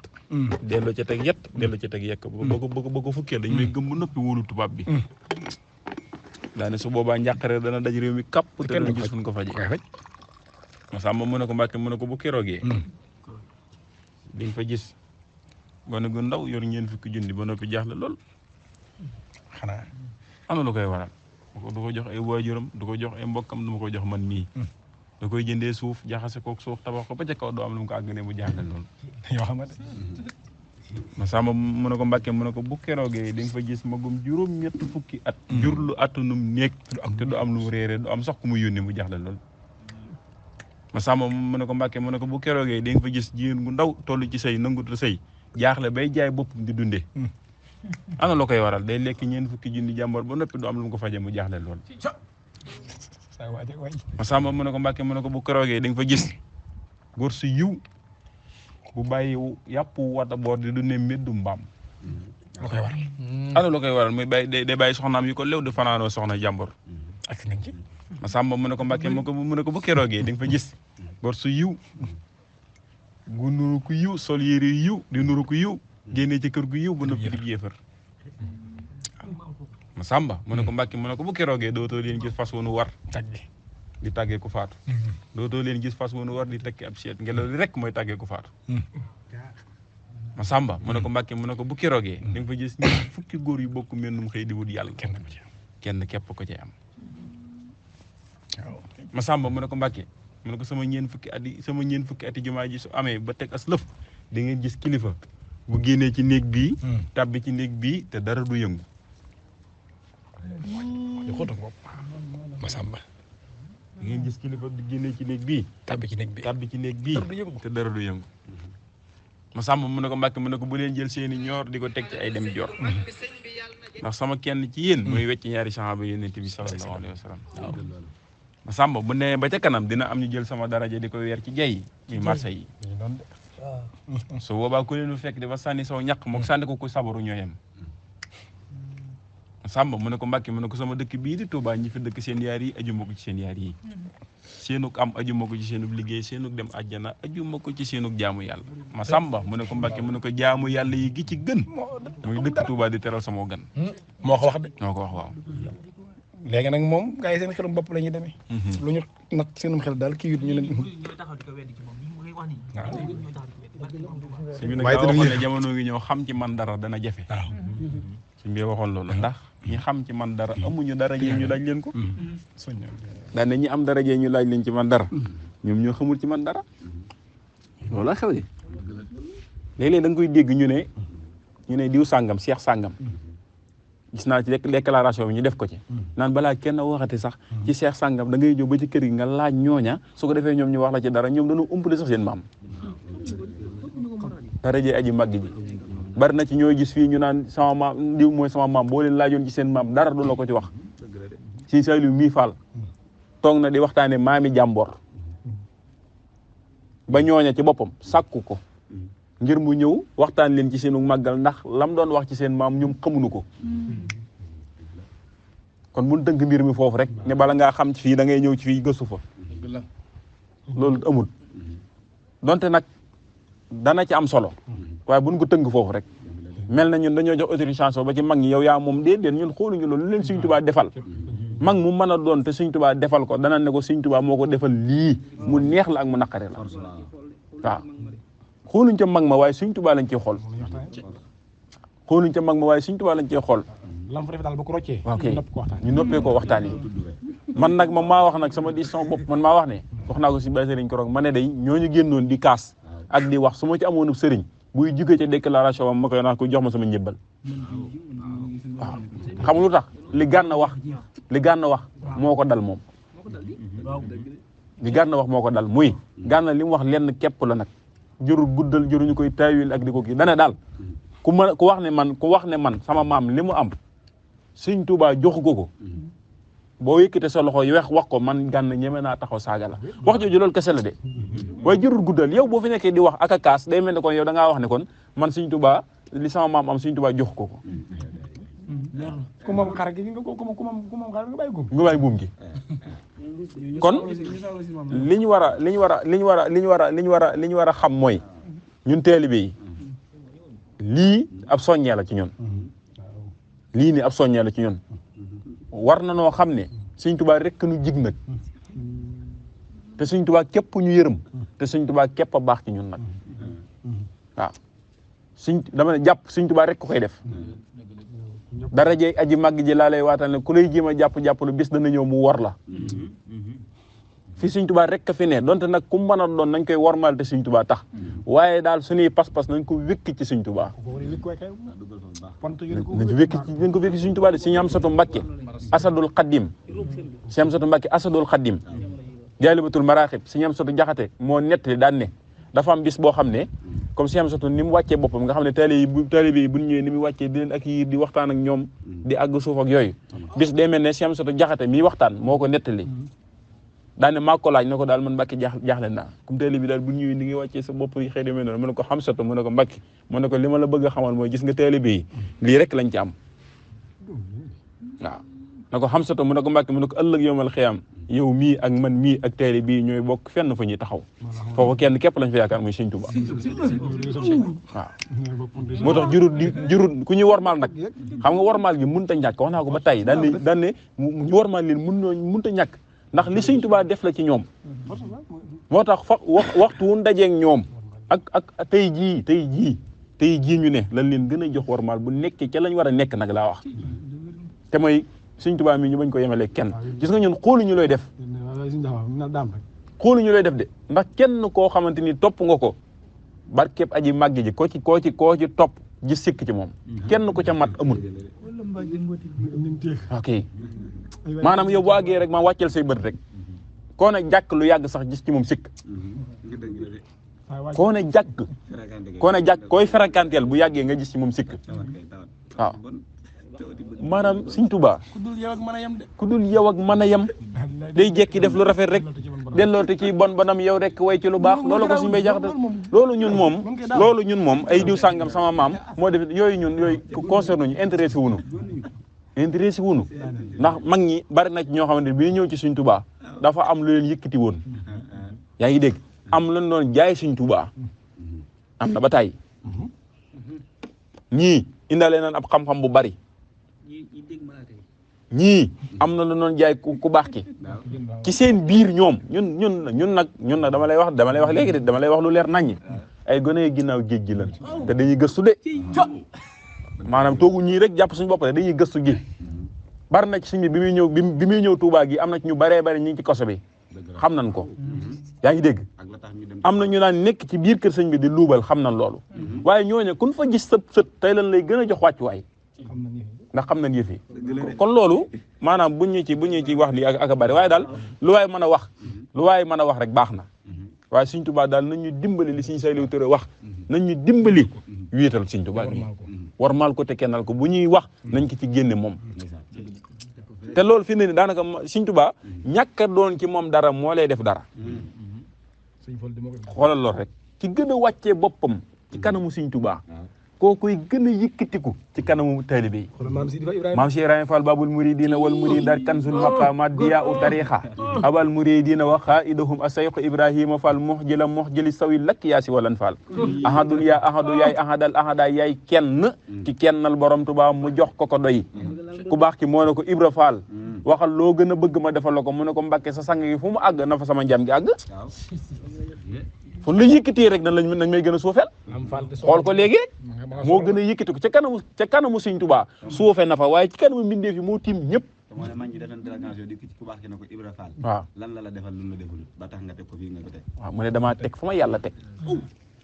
delloo ca teg yett delloo ca teg yekk ba ko fukkeel dañ may gëm bu noppi wóolu tubaab bi daane su boobaa njàqare dana daj réew mi kàpp te dana gis fu ñu ko faje ma sàmm mu ne ko Mbàkke mu ne ko bu keroogee di nga fa gis gone gu ndaw yor ñeen fukki junni ba noppi jaaxle lool xanaa ana lu koy waral du ko jox ay waajuram du ko jox ay mbokkam du ma ko jox man mii da koy jëndee suuf jaxase kook suuf tabax ko ba ca kaw doo am lu mu ko àgg ne bu jaaxle lool yoo xamante ma sàmm mu ne ko Mbàkke mu ne ko bu keroogee di nga fa gis magum juróom-ñett fukki at jur lu attanum néeg te du am lu mu réere du am sax ku mu yónni mu jaaxle lool ma sàmm mu ne ko Mbàkke mu ne ko bu keroogee di nga fa gis jigéen gu ndaw toll ci sëy nangutu sëy jaaxle bay jaay boppam di dundee ana loo koy waral day lekk ñeent fukki junni jàmboor ba noppi du am lu mu ko faje mu jaaxle lool ma sàmm mu ne ko Mbàkke mu ne ko bu keroogee di nga fa gis góor su yiw bu bàyyi yàpp wata boor di dundee meddu mbaam lu koy waral ana loo koy waral muy bàyyi day bàyyi soxnaam yi ko lew di fanaanoo soxna jàmboor ak nañ ci ma sàmm mu ne ko Mbàkke mu ne ko bu keroogee di nga fa gis góor su yiw gu nuru ku yiw sol yére yiw di nuru ku yiw génnee ci kër gu yiw ba noppi di yéefar ma sàmba mu ne ko Mbàkke mu ne ko bu keroogee dootoo leen gis fas wonu war di tàggee ku faatu dootoo leen gis fas wonu war di tekki ab seet ngelaw li rek mooy tàggee ku faatu ma sàmba mu ne ko Mbàkke mu ne ko bu keroogee di nga fa gis ñi fukki góor yu bokk mennum xëy di wut yàlla kenn képp ko ci am ma sàmba mu ne ko Mbàkke mu ne ko sama ñeen fukki ati jumaa ji su amee ba teg as lëf di ngeen gis kilifa bu génnee ci néeg bii tàbbi ci néeg bii te dara du yëngu di xóotu bopp ma sàmba di ngeen gis kilifa bu génnee ci néeg bii tàbbi ci néeg bi te dara du yëngu ma sàmba mu ne ko Mbàkke mu ne ko bu leen jël seeni ñoor di ko teg ci ay dem jor ndax sama kenn ci yéen mooy wecc ñaari saxaaba yonent bi sallallahu alayhi wa sallam ma sàmba bu ne ba ca kanam dina am ñu jël sama daraja di ko weer ci jey muy marché yi su boobaa ku leen fekk dafa sànni saw ñaq mook sànni ko ku sabaru ñooyam sàmba mu ne ko Mbàkke mu ne ko sama dëkk bii di Touba ñi fi dëkk seen yaar yi aju ma ko ci seen yaar yi seenuk am aju ma ko ci seenuk liggéey seenuk dem àjjana aju ma ko ci seenuk jaamu yàlla ma sàmba mu ne ko Mbàkke mu ne ko jaamu yàlla yi gi ci gën muy dëkk Touba di teral sama gan moo ko wax de moo ko wax waaw léegi nag moom gars yi seen xelum bopp la ñuy demee lu ñu nag seenum xel daal kii ñu ne suñu nag daa waxoon ne jamono ngi ñëw xam ci man dara dana jafe waaw suñ bi waxoon loolu ndax ñi xam ci man dara amuñu dara jee ñu laaj leen ko daan ne ñi am dara jee ñu laaj leen ci man dara ñoom ñoo xamul ci man dara loolu la xew yi léeg-léeg da nga koy dégg ñu ne diw sàngam seex sàngam gis naa ci déclaration bi ñu def ko ci naan balaa kenn waxati sax ci seex sàngam da ngay ñëw ba ci kër gi nga laaj ñooña su ko defee ñoom ñu wax la ci dara ñoom dañoo umpale sax seen maam dara jee aji màgg ji bari na ci ñooy gis fii ñu naan sama maam diw mooy sama maam boo leen laajoon ci seen maam dara du la ko ci wax si Saliou mii Fall toog na di waxtaane maami jàmboor ba ñooña ci boppam sàkku ko ngir mu ñëw waxtaan leen ci seenu màggal ndax lam doon wax ci seen maam ñoom xamuñu ko kon mun tënk mbir mi foofu rek ne bala ngaa xam ci fii da ngay ñëw ci fii gëstu fa loolu amul donte nag dana ci am solo waaye buñ ko tënk foofu rek mel na ñun dañoo jox autorisation ba ci mag ñi yow yaa moom déedéet ñun xooluñu loolu lu leen Sëñ Tuubaa defal mag mu mën a doon te Sëñ Tuubaa defal ko dana ne ko Sëñ Tuubaa moo ko defal lii mu neex la ak mu naqare la waaw xooluñ ca mag ma waaye Sëñ Tuubaa lañ ciy xool xooluñ ca mag ma waaye Sëñ Tuubaa lañ ciy xool lam fa def daal bu ko roccee ok ñu noppee ko waxtaan yi man nag man maa wax nag sama décision bopp man maa wax ne wax naa ko si bay sëriñ Korog ma ne day ñooñu génnoon di kaas ak di wax su ma ci amoon sëriñ buy jugee ca déclaration am ma koy naan ko jox ma sama njëbbal waaw xam nga lu tax li Gana wax moo ko dal moom li Gana wax moo ko dal muy Gana li mu wax lenn képp la nag jërul guddal jëruñu koy taawil ak di ko kii dana daal ku wax ne man sama maam li mu am Sëñ Tuubaa joxu ko boo yëkkate sa loxo yi wax ko man Gana ñeme naa taxaw saaga la wax jooju loolu kese la de waaye jërul guddal yow boo fi nekkee di wax ak a kaas day mel ne kon yow da ngaa wax ne kon man Sëñ Tuubaa li sama maam am Sëñ Tuubaa jox ko ku moom xar gi ku moom xar nga bàyyi buum gi kon li ñu war a xam mooy ñun taalibe yi lii ab soññee la ci ñun lii ni ab soññee la ci ñun war na noo xam ne Sëñ Tuubaa rekk nu jig nag te Sëñ Tuubaa képp ñu yërëm te Sëñ Tuubaa képp a baax ci ñun nag waaw dama ne jàpp Sëñ Tuubaa rekk ko koy def daraje aji màgg ji laa lay waatal ne ku lay jéem a jàpp lu bis dana ñëw mu wor la fi Sëñ Tuubaa rekk fi ne donte nag ku mën a doon nañ koy wormaal te Sëñ Tuubaa tax waaye daal suñuy pas-pas nañ ko wékk ci Sëñ Tuubaa nañ ko wékk ci Sëñ Tuubaa de Sëñ Amsatu Mbàkke asadul xaddim Sëñ Amsatu Mbàkke asadul xaddim jaalibatul maraaxib Sëñ Amsatu Jaxate moo nettali daan ne dafa am bis boo xam ne comme Sëñ Amsatu ni mu wàccee boppam nga xam ne taalibe yi bu ñu ñëwee ni mu wàccee di leen ak yi di waxtaan ak ñoom di àgg suuf ak yooyu bis day mel ne Sëñ Amsatu Jaxate mi waxtaan moo ko nettali daane maa ko laaj na ko daal man Mbàkke jaaxle naa comme taalibe bi daal bu ñëwee ni ngi wàccee sa bopp yi xëy demee noonu mu ne ko Amsatu mu ne ko Mbàkke mu ne ko li ma la bëgg a xamal mooy gis nga taalibe yi lii rek lañ ci am waaw na ko Amsatu mu ne ko Mbàkke mu ne ko ëllëg yowmal xiyaam yow mii ak man mii ak taalibe bii ñooy bokk fenn fa ñuy taxaw foofu kenn képp lañ fa yaakaar muy Sëñ Tuubaa waaw moo tax jurut ku ñuy wormaal nag xam nga wormaal gi mënut a ñàkk wax naa ko ba tey daan ne ñu wormaal leen mënut a ñàkk ndax li Sëñ Tuubaa def la ci ñoom moo tax waxtu wu dajeeg ñoom ak tey jii ñu ne lañ leen gën a jox wormaal bu nekkee ca lañ war a nekk nag laa wax te mooy Sëñ Tuubaa mi ñu bañ ko yemale kenn gis nga ñun xooluñu looy def de ndax kenn koo xamante ni topp nga ko barkeb aji màgg ji koo ci topp ji sikk ci moom kenn ko ca mat amul ok maanaam yow boo àggee rek maa wàcceel say bët rek koo ne jàkk lu yàgg sax gis ci moom sikk koo ne jàkk koy ferakanteel bu yàggee nga gis ci moom sikk waaw maanaam Sëñ Tuubaa ku dul yow ak mën a yem day jekki def lu rafet rek delloote ci bon bonam yow rek way ci lu baax loolu ko Sëñ Bay Jaxate loolu ñun moom ay diw sàngam sama maam moo def yooyu concerné ñu intéressé wuñu ndax mag ñi bari na ci ñoo xamante bi ñëw ci Sëñ Tuubaa dafa am lu leen yëkkati woon yaa ngi dégg am lan doon jaay Sëñ Tuubaa am na ba tey ñii indaale naan ab xam-xam bu bari ñii am na lu doon jaay ku baax ki ci seen biir ñoom ñun nag dama lay wax léegi de dama lay wax lu leer naññi ay gone ginnaaw géej gi lan te dañuy gëstu de maanaam toogu ñii rek jàpp suñu bopp de dañuy gëstu gi bari na ci suñu bi muy ñëw Touba gi am na ci ñu baree bari ñi ngi ci koso bi xam nañ ko yaa ngi dégg am na ñu naan nekk ci biir kër sëñ bi di luubal xam nañ loolu waaye ñooñu kun fa gis sët tey lan lay gën a jox wàccuwaay ndax xam nañ yëf yi kon loolu maanaam buñ ñu ci wax lii ak a bari waaye daal lu waay mën a wax rek baax na waaye Sëñ Tuubaa daal nañ ñu dimbali li Sëñ Saliou Touré wax nañ ñu dimbali wéetal Sëñ Tuubaa bi warmaal ko te kennal ko bu ñuy wax nañ ko ci génne moom te loolu fi ne ni daanaka Sëñ Tuubaa ñàkk a doon ci moom dara moo lay def dara xoolal loolu rek ci gën a wàccee boppam ci kanamu Sëñ Tuubaa koo koy gën a yëkkatiku ci kanamu taalibe yi maam Cheikh Ibrahima Fall babul muridina wal muridat kanzul maqamat diya u tarixa abal muridina wa xaidahum asayqu Ibrahima Fall muxjili sawi lakk yaa si walan Fall ahadun yaa ahadu yaay ahadal ahada yaay kenn ci kennal borom Tuubaa mu jox ko doy ku baax ki moo ne ko Ibra Fall waxal loo gën a bëgg ma defal la ko mu ne ko Mbàkke sa sang gi fu mu àgg na fa sama njam gi àgg fu lu yëkkatee rek nañ may gën a suufeel xool ko léegi moo gën a yëkkati ko ca kanamu Sëñ Tuubaa suufe na fa waaye ci kanamu mbindeef yi moo tiim ñëpp moo ne man ñi defoon délégation di ci ku baax ki ne ko Ibra Fall waaw lan la defal lu la deful ba tax nga teg ko fii nga ko teg waaw mu ne damaa teg fu ma yàlla teg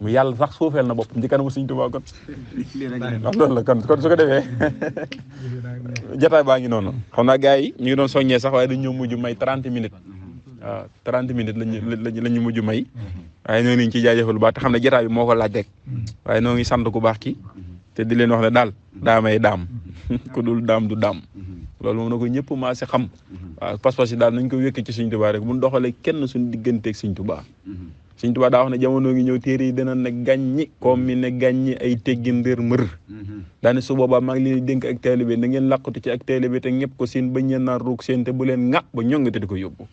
mu yàlla sax suufeel na boppam ci kanamu Sëñ Tuubaa kon wax loolu la kon su ko defee jotaay baa ngi noonu xam naa gars yi ñu ngi doon soññee sax waaye dañ ñëw mujj may 30 minutes waaw 30 minutes lañu mujj may waaye ñoo ngi ci jaajëfal bu baax te xam ne jotaay bi moo ko laaj rek waaye noo ngi sant ku baax ki te di leen wax ne daal daamay daam ku dul daam du daam loolu moom na ko ñëpp maa si xam waaw pas-pas yi daal nañ ko wékk ci Sëñ Tuubaa rek mun doxalee kenn suñu digganteeg Sëñ Tuubaa Sëñ Tuubaa daa wax ne jamono ngi ñëw téere yi dana ne gàññi comme mi ne gàññi ay teggin ndër mër daane su boobaa maa ngi leen di dénk ak taalibe na ngeen làqatu ci ak taalibe te ñëpp ko seen ba ñeen naan ruug seen te bu leen ŋa ba ñong te di ko yóbbu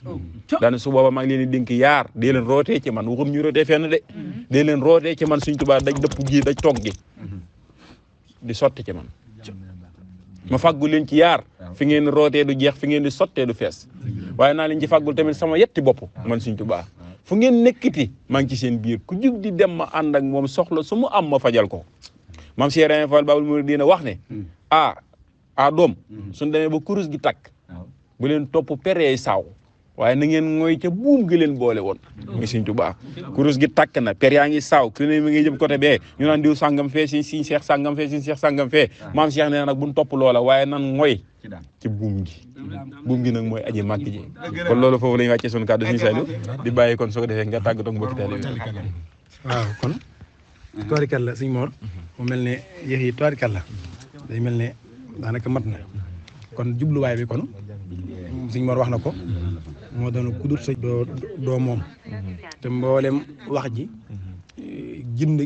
daane su boobaa maa ngi leen di dénk yaar dee leen rootee ci man waxum ñu rootee fenn de dee leen rootee ci man Sëñ Tuubaa daj dëpp gi daj toog gi di sotti ci man ma fàggu leen ci yaar fi ngeen rootee du jeex fi ngeen di sottee du fees waaye naa leen ci fàggul tamit sama yetti bopp man Sëñ Tuubaa fu ngeen nekkiti maa ngi ci seen biir ku jug di dem ma ànd ak moom soxla su mu am ma fajal ko maam Cheikh Ibrahima Fall Babul Mouridina wax ne doom suñ demee ba kurus gi takk bu leen topp peree saaw waaye na ngeen mooy ca buum gi leen boole woon muy Sëñ Tuubaa kurus gi takk na per yaa ngi saaw ku ne mi ngi jëm côté bee ñu naan diw sàngam fee siñ Cheikh sàngam fee siñ Cheikh sàngam fee maam Cheikh nee na nag buñ topp loola waaye nan mooy ci buum gi nag mooy aji màkk ji kon loolu foofu la ñu wàccee sunu kàddu Sëñ Saliou di bàyyi kon soo ko defee nga tàggatoo ak mbokki taalibe waaw kon toorikal la Sëñ Mor mu mel ne yëf yi toorikal la day mel ne daanaka mat na kon jubluwaay bi kon Sëñ Mor wax na ko moo doon ku dul sa doo moom te mboolem wax ji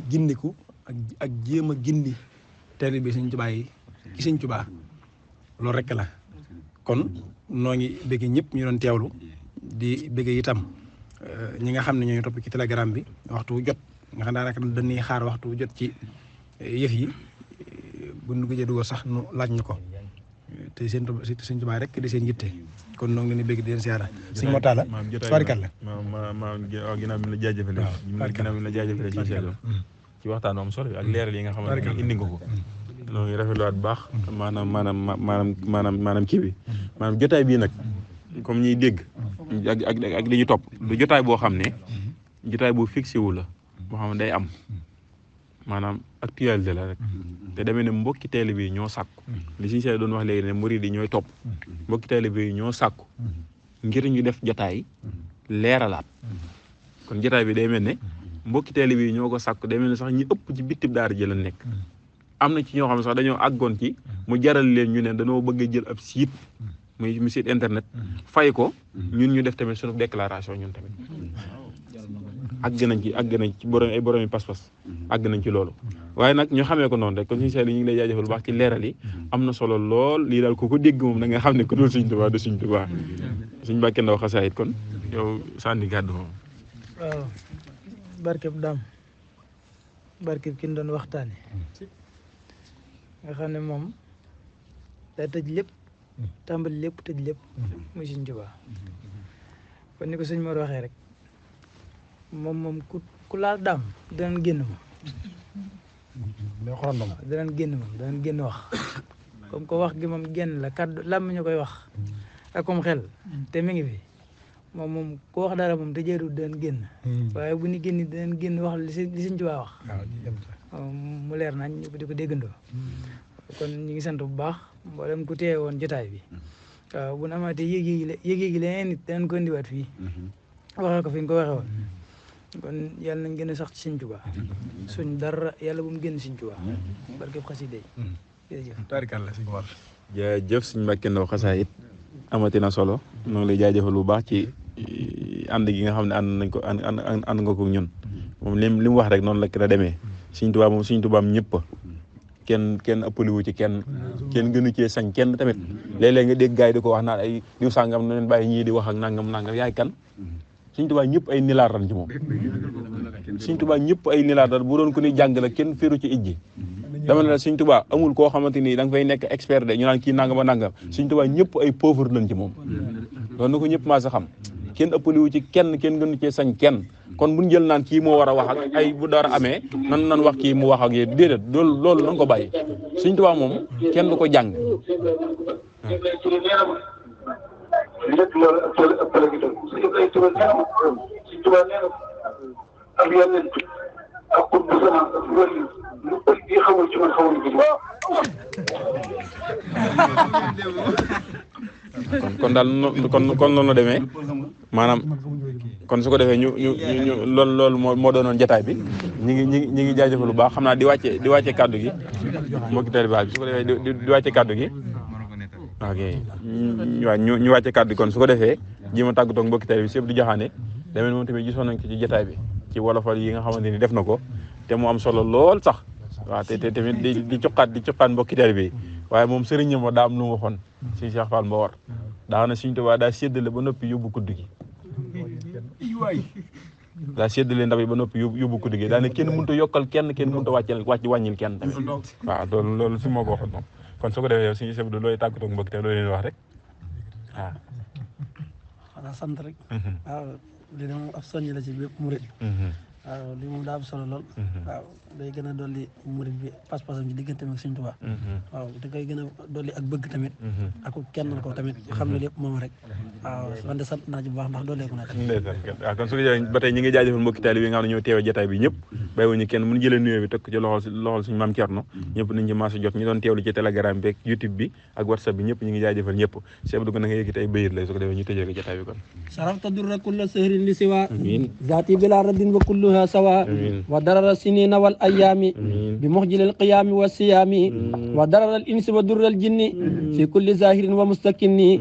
gindiku ak jéem a gindi taalibe Sëñ Tuubaa yi ci Sëñ Tuubaa loolu rek la kon noo ngi bëgg ñëpp ñu doon teewlu di bëgg itam ñi nga xam ne ñooy topp ci telegram bi waxtu jot nga xam daanaka dañuy xaar waxtu jot ci yëf yi bu nu gëjee dugal sax nu laaj ñu ko te Sëñ Tuubaa rek di seen yitte kon noo ngi leen di bëgg di leen siyaara Sëñ Mortalla barikalla ginnaaw bi la jaajëfale ci waxtaan am solo ak leeral yi nga xamante ne indi nga ko noo ngi rafetluwaat bu baax maanaam kii bi maanaam jotaay bii nag comme ñuy dégg ak li ñu topp du jotaay boo xam ne jotaay bu fixé wu la boo xam ne day am maanaam actualité la rek te demee ne mbokki taalibe yi ñoo sàkku li Sëñ Saliou doon wax léegi ne murid yi ñooy topp mbokki taalibe yi ñoo sàkku ngir ñu def jotaay leeralaat kon jotaay bi day mel ne mbokki taalibe yi ñoo ko sàkku day mel ne sax ñi ëpp ci bitib daara ji la nekk am na ci ñoo xam ne sax dañoo àggoon ci mu jaral leen ñu ne dañoo bëgg a jël ab site muy site internet fay ko ñun ñu def tamit suñu déclaration ñun tamit àgg nañ ci borom pas-pas àgg nañ ci loolu waaye nag ñu xamee ko noonu rek kon Sëñ Saliou ñu ngi lay jaajëfal bu baax ci leeral yi am na solo lool lii daal ku ko dégg moom da nga xam ne ku dul Sëñ Tuubaa du Sëñ Tuubaa Sëñ Mbàkke Ndaw xasaayit kon yow sànni gàddu moom waaw barkeb daam barkeb ki ñu doon waxtaane nga xam ne moom daa tëj lépp tàmbali lépp tëj lépp muy Sëñ Tuubaa kon ni ko sëñ Mor waxee rek moom ku laal daam danañ génn moom danañ génn wax comme que wax gi moom génn la kaddu làmmiñ ñu koy wax ak comme xel te mi ngi fi moom ku wax dara moom te jërul danañ génn waaye bu ñu génn danañ génn wax li Sëñ Tuubaa wax mu leer nañ ñu di ko déggandoo kon ñu ngi sant bu baax mboolem ku teewe woon jotaay bi waaw bu ñu amaatee yéegi leneen nit danañ ko indiwaat fii waxee ko fi ñu ko waxee woon kon yàlla nañ gën a sax ci Sëñ Tuubaa suñ dara yàlla bu mu génn Sëñ Tuubaa barkeb xasida yi jërëjëf taarikalla Sëñ Mor jërëjëf Sëñ Mbàkke Ndaw xasaayit amati na solo noo ngi lay jaajëfal bu baax ci ànd gi nga xam ne ànd nga ko ñun moom li mu wax rek noonu la demee Sëñ Tuubaa moom Sëñ Tuubaa am ñëpp kenn ëppali wu ci kenn gënu cee sañ kenn tamit léeg-léeg nga dégg gars yi di ko wax naan ay diw sàngam na leen bàyyi ñii di wax ak nangam yaay kan Sëñ Tuubaa ñëpp ay nilaar ran ci moom Sëñ Tuubaa ñëpp ay nilaar ran bu doon ko ni jàng la kenn féeru ci ijji dama ne la Sëñ Tuubaa amul koo xamante ni da nga fay nekk expert de ñu naan kii nangam a nangam Sëñ Tuubaa ñëpp ay pauvre lañ ci moom loolu na ko ñëpp maa sa xam kenn ëppali wu ci kenn gënu cee sañ kenn kon buñ jël naan kii moo war a wax ak ay bu dara amee nan wax kii mu wax ak yéen déedéet loolu nan ko bàyyi Sëñ Tuubaa moom kenn du ko jàng lépp loolu ëppale gi doon ay tuba Sëñ Tuubaa nee na ak yonent ak xut bu sama ak wëli lu bëri yi xamul ci man xamul gi kon daal kon noonu la demee maanaam kon su ko defee ñu loolu moo doonoon jataay bi ñi ngi jaajëfal lu baax xam naa di wàcce kàddu gi mbokki taalibe bi su ko defee di wàcce kàddu gi ok waaw ñu wàcce kàddu kon su ko defee ji ma tàggatoo mbokki télé bi si Abdou Diakhané demeen moom tamit gisoon nañ ko ci jotaay bi ci wolofal yi nga xamante ni def na ko te mu am solo lool sax waaw te tamit di cuqaat mbokki télé bi waaye moom sëriñ ma daa am lu mu waxoon si Cheikh Fall Mbawar daa na Sëriñ Tuubaa daa séddale ba noppi yóbbu kuddu gi daa séddale ndab yi ba noppi yóbbu kuddu gi daa ne kenn mënut a yokkal kenn mënut a wàññil kenn tamit waaw loolu si moo ko waxoon moom kon su ko defee yow suñu sëb looy tàggatoo ak mbokk te loolu leen wax rek waaw xanaa sant rek waaw li de moom ab soññ la ci bépp murit waaw li moom daa am solo lool waaw day gën a dolli murit bi pas-pasam ci diggante ak Sëriñ Tuubaa waaw da koy gën a dolli ak bëgg tamit ak kenn ko tamit xam ne lépp moom rek waaw man de sant naa ci bu baax ndax dooleeku na waaw kon su ko jëlee ba tey ñi ngi jaajëfal mbokki taalibe yi nga xam ne ñoo teewe jotaay bi ñëpp bàyyiwuñu kenn mun jëlee nuyoo bi teg ci loxol suñu maam Thierno ñëpp nañ ci maasa jot ñi doon teewlu ci Telegram bi ak YouTube bi ak WhatsApp bi ñëpp ñi ngi jaajëfal ñëpp Cheikh Abdou na nga yëkkati ay bayit lay su ko defee ñu tëjee ko jotaay bi kon sarafta durra kulla sahrin li siwa zaati bila raddin wa kulluha sawa wa darara sinina wal ayami bi muxjilil qiyami wa siyami wa darara al insi wa durra al jinni fi kulli zahirin wa mustakinni